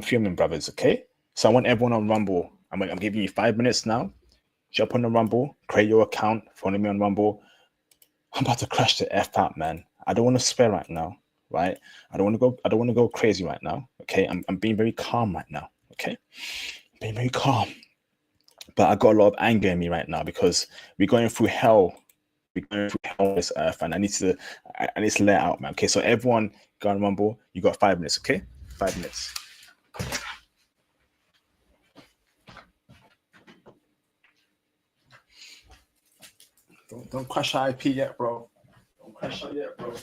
filming, brothers. Okay. So I want everyone on Rumble. I'm giving you 5 minutes now. Jump on the Rumble, create your account, follow me on Rumble. I'm about to crash the F out, man. I don't want to swear right now, right? I don't want to go crazy right now. Okay. I'm being very calm right now. Okay. Being very calm. But I got a lot of anger in me right now because we're going through hell. We're going through hell on this earth, and I need to let it out, man. Okay, so everyone go on Rumble. You got 5 minutes, okay? 5 minutes. Don't crash our IP yet, bro. Don't crash out yet, bro.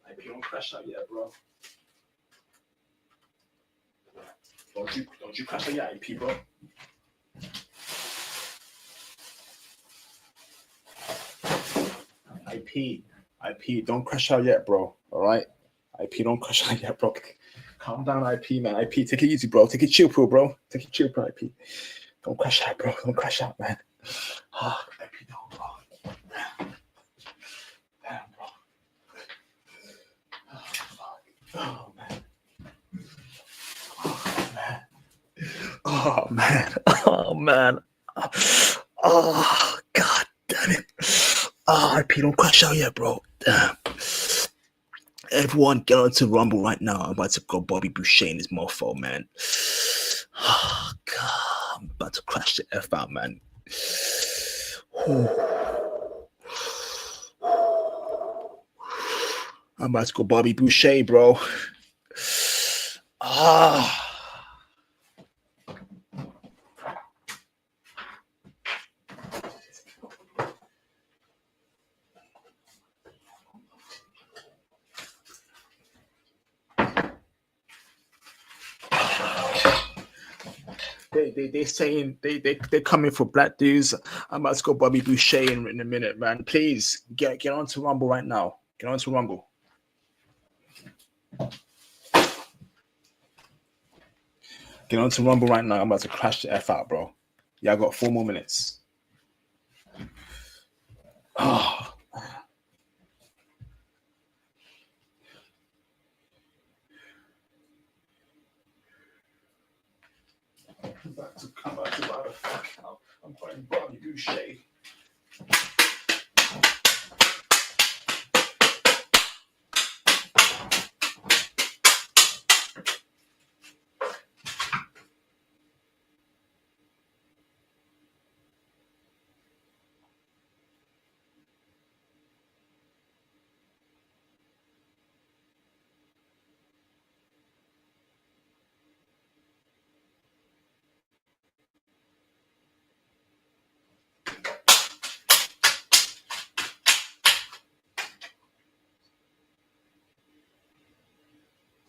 IP don't crash out yet, bro. Don't you crash out your IP, bro. IP, don't crash out yet, bro. All right, IP, don't crash out yet, bro. Calm down, IP, man. IP, take it easy, bro. Take it chill, bro. Take it chill, IP. Don't crash out, bro. Don't crash out, man. IP, don't, bro. Oh man. Oh man. Oh man. Oh god damn it. Oh, IP don't crash out yet, bro. Damn. Everyone get onto Rumble right now. I'm about to go Bobby Boucher in this mofo, man. Oh god. I'm about to crash the F out, man. I'm about to go Bobby Boucher, bro. Ah. They saying they're coming for black dudes. I'm about to go Bobby Boucher in a minute, man. Please get onto Rumble right now. Get onto Rumble. Get onto Rumble right now. I'm about to crash the F out, bro. Yeah, I got 4 more minutes. Oh. I'm about to buy the fuck out. I'm going Bobby Boucher.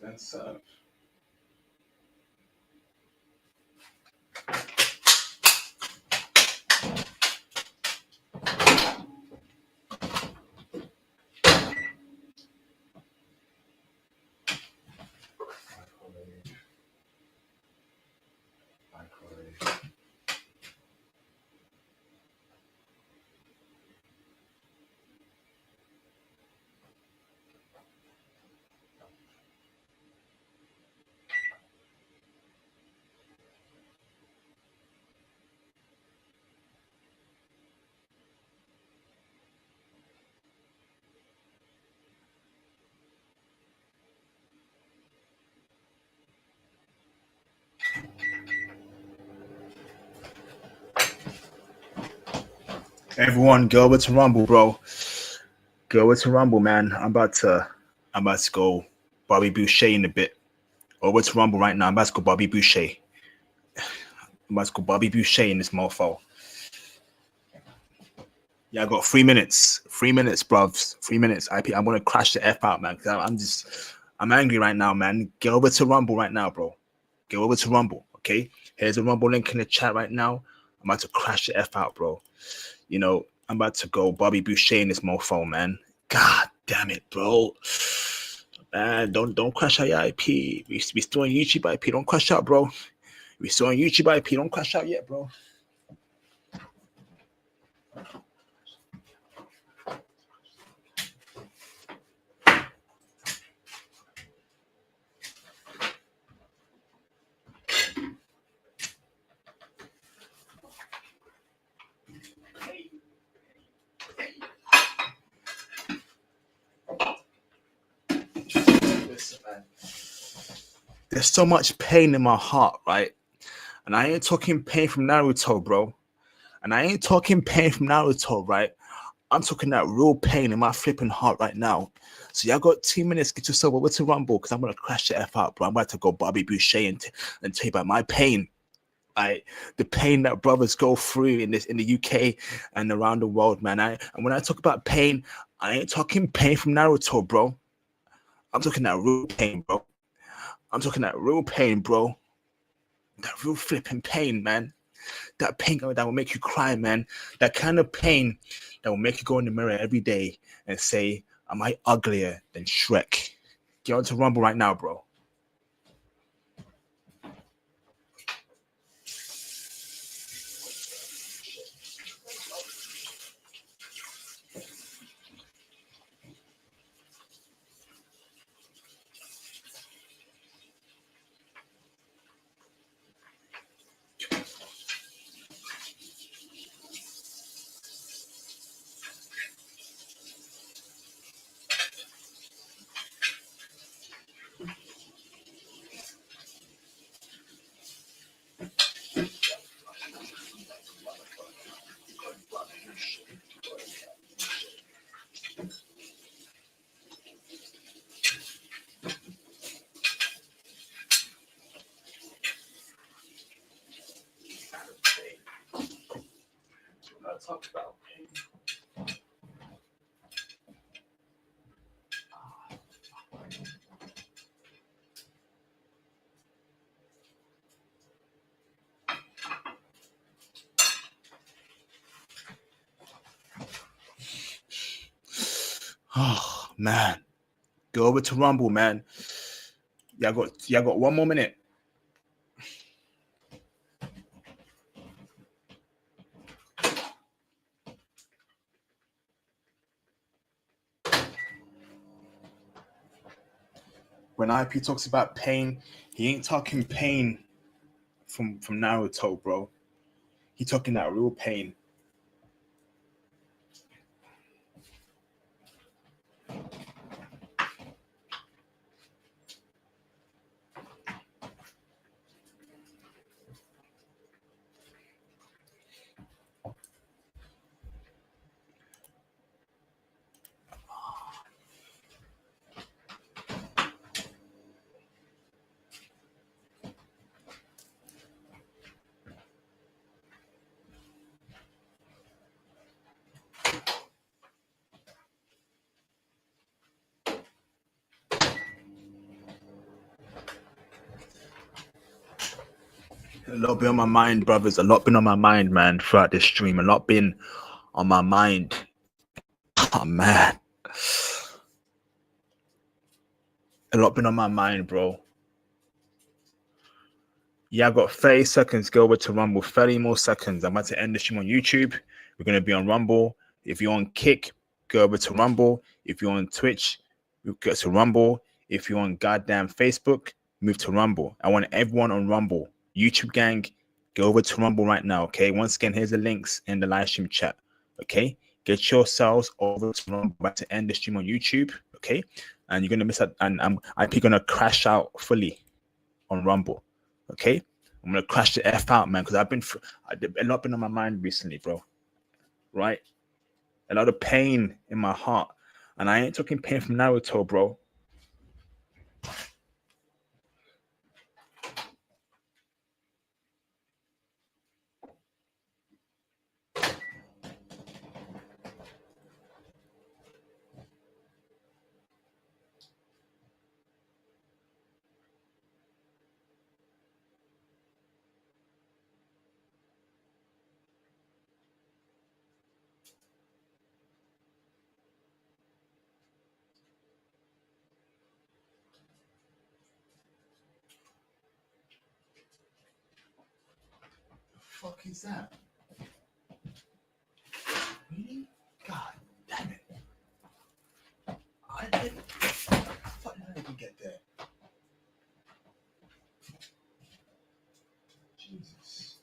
That's everyone go over to Rumble, bro. Go over to Rumble, man. I'm about to go Bobby Boucher in a bit. Over to Rumble right now. I'm about to go Bobby Boucher. I'm about to go Bobby Boucher in this mofo. Yeah, I got 3 minutes. 3 minutes, bruvs. 3 minutes. I'm gonna crash the F out, man. I'm angry right now, man. Get over to Rumble right now, bro. Get over to Rumble, okay? Here's a Rumble link in the chat right now. I'm about to crash the F out, bro. You know, I'm about to go Bobby Boucher in this mofo, man. God damn it, bro. Man, don't crash out your IP. We still on YouTube IP. Don't crash out, bro. We still on YouTube IP. Don't crash out yet, bro. Listen, man. There's so much pain in my heart, right? And I ain't talking pain from Naruto, bro. And I ain't talking pain from Naruto, right? I'm talking that real pain in my flipping heart right now. So y'all got 2 minutes. Get yourself over to Rumble because I'm gonna crash the F out, bro. I'm about to go Bobby Boucher and tell you about my pain. Like the pain that brothers go through in the UK and around the world, man. And when I talk about pain, I ain't talking pain from Naruto, bro. I'm talking that real pain, bro. I'm talking that real pain, bro. That real flipping pain, man. That pain that will make you cry, man. That kind of pain that will make you go in the mirror every day and say, am I uglier than Shrek? Get on to Rumble right now, bro. talk about pain? Oh man, go over to Rumble, man. Y'all got 1 more minute. When IP talks about pain, he ain't talking pain from Naruto, bro. He talking that real pain. A lot been on my mind, brothers. A lot been on my mind, man, throughout this stream. A lot been on my mind. Oh, man. A lot been on my mind, bro. Yeah, I've got 30 seconds. Go over to Rumble. 30 more seconds. I'm about to end the stream on YouTube. We're going to be on Rumble. If you're on Kick, go over to Rumble. If you're on Twitch, go to Rumble. If you're on goddamn Facebook, move to Rumble. I want everyone on Rumble. YouTube gang, go over to Rumble right now, okay? Once again, here's the links in the live stream chat, okay? Get yourselves over to Rumble. I'm about to end the stream on YouTube, okay? And you're going to miss out, and I'm going to crash out fully on Rumble, okay? I'm going to crash the F out, man, because a lot been on my mind recently, bro, right? A lot of pain in my heart. And I ain't talking pain from Naruto, bro. Fuck is that? Really? God damn it. I didn't. Fuck did I even get there? Jesus.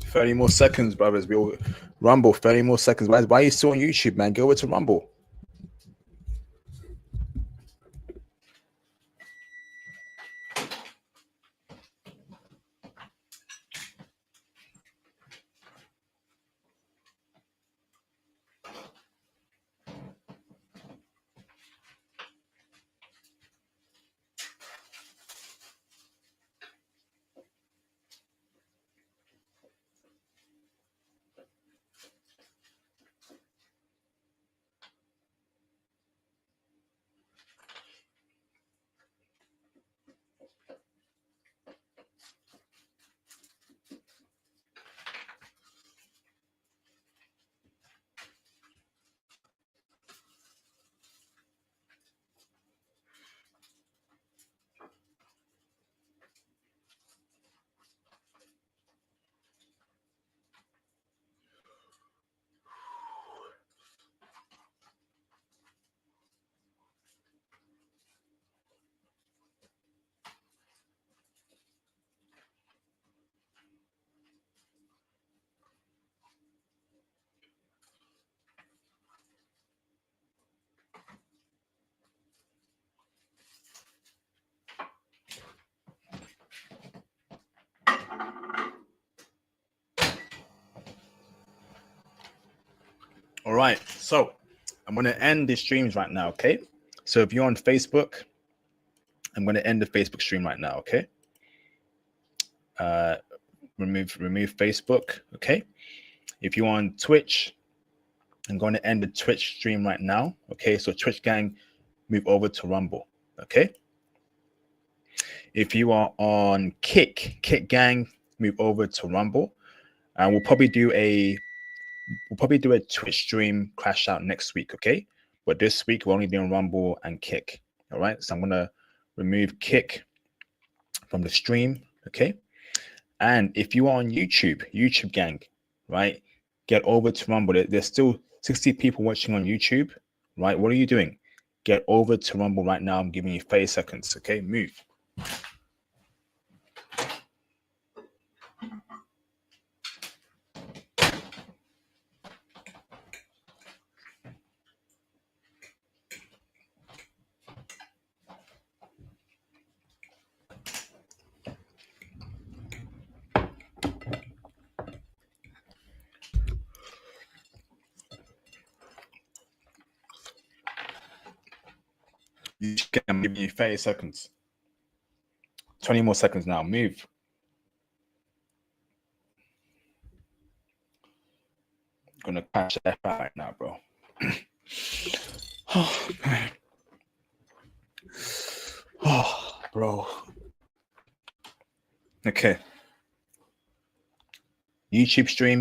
"30 more seconds, brothers. We all Rumble, 30 more seconds. Why are you still on YouTube, man? Go over to Rumble. All right, so I'm gonna end the streams right now, okay? So if you're on Facebook, I'm going to end the Facebook stream right now. Okay. Remove Facebook. Okay. If you're on Twitch, I'm going to end the Twitch stream right now. Okay. So Twitch gang, move over to Rumble. Okay. If you are on Kick gang, move over to Rumble. And we'll probably do a Twitch stream crash out next week. Okay. But this week we're only doing Rumble and Kick. All right. So I'm going to remove Kick from the stream. Okay. And if you are on YouTube gang, right, get over to Rumble. There's still 60 people watching on YouTube, right? What are you doing? Get over to Rumble right now. I'm giving you 30 seconds. Okay, move. I'm giving you 30 seconds. 20 more seconds now. Move. I'm gonna crash the F out right now, bro. Oh, man. Oh, bro. Okay. YouTube stream.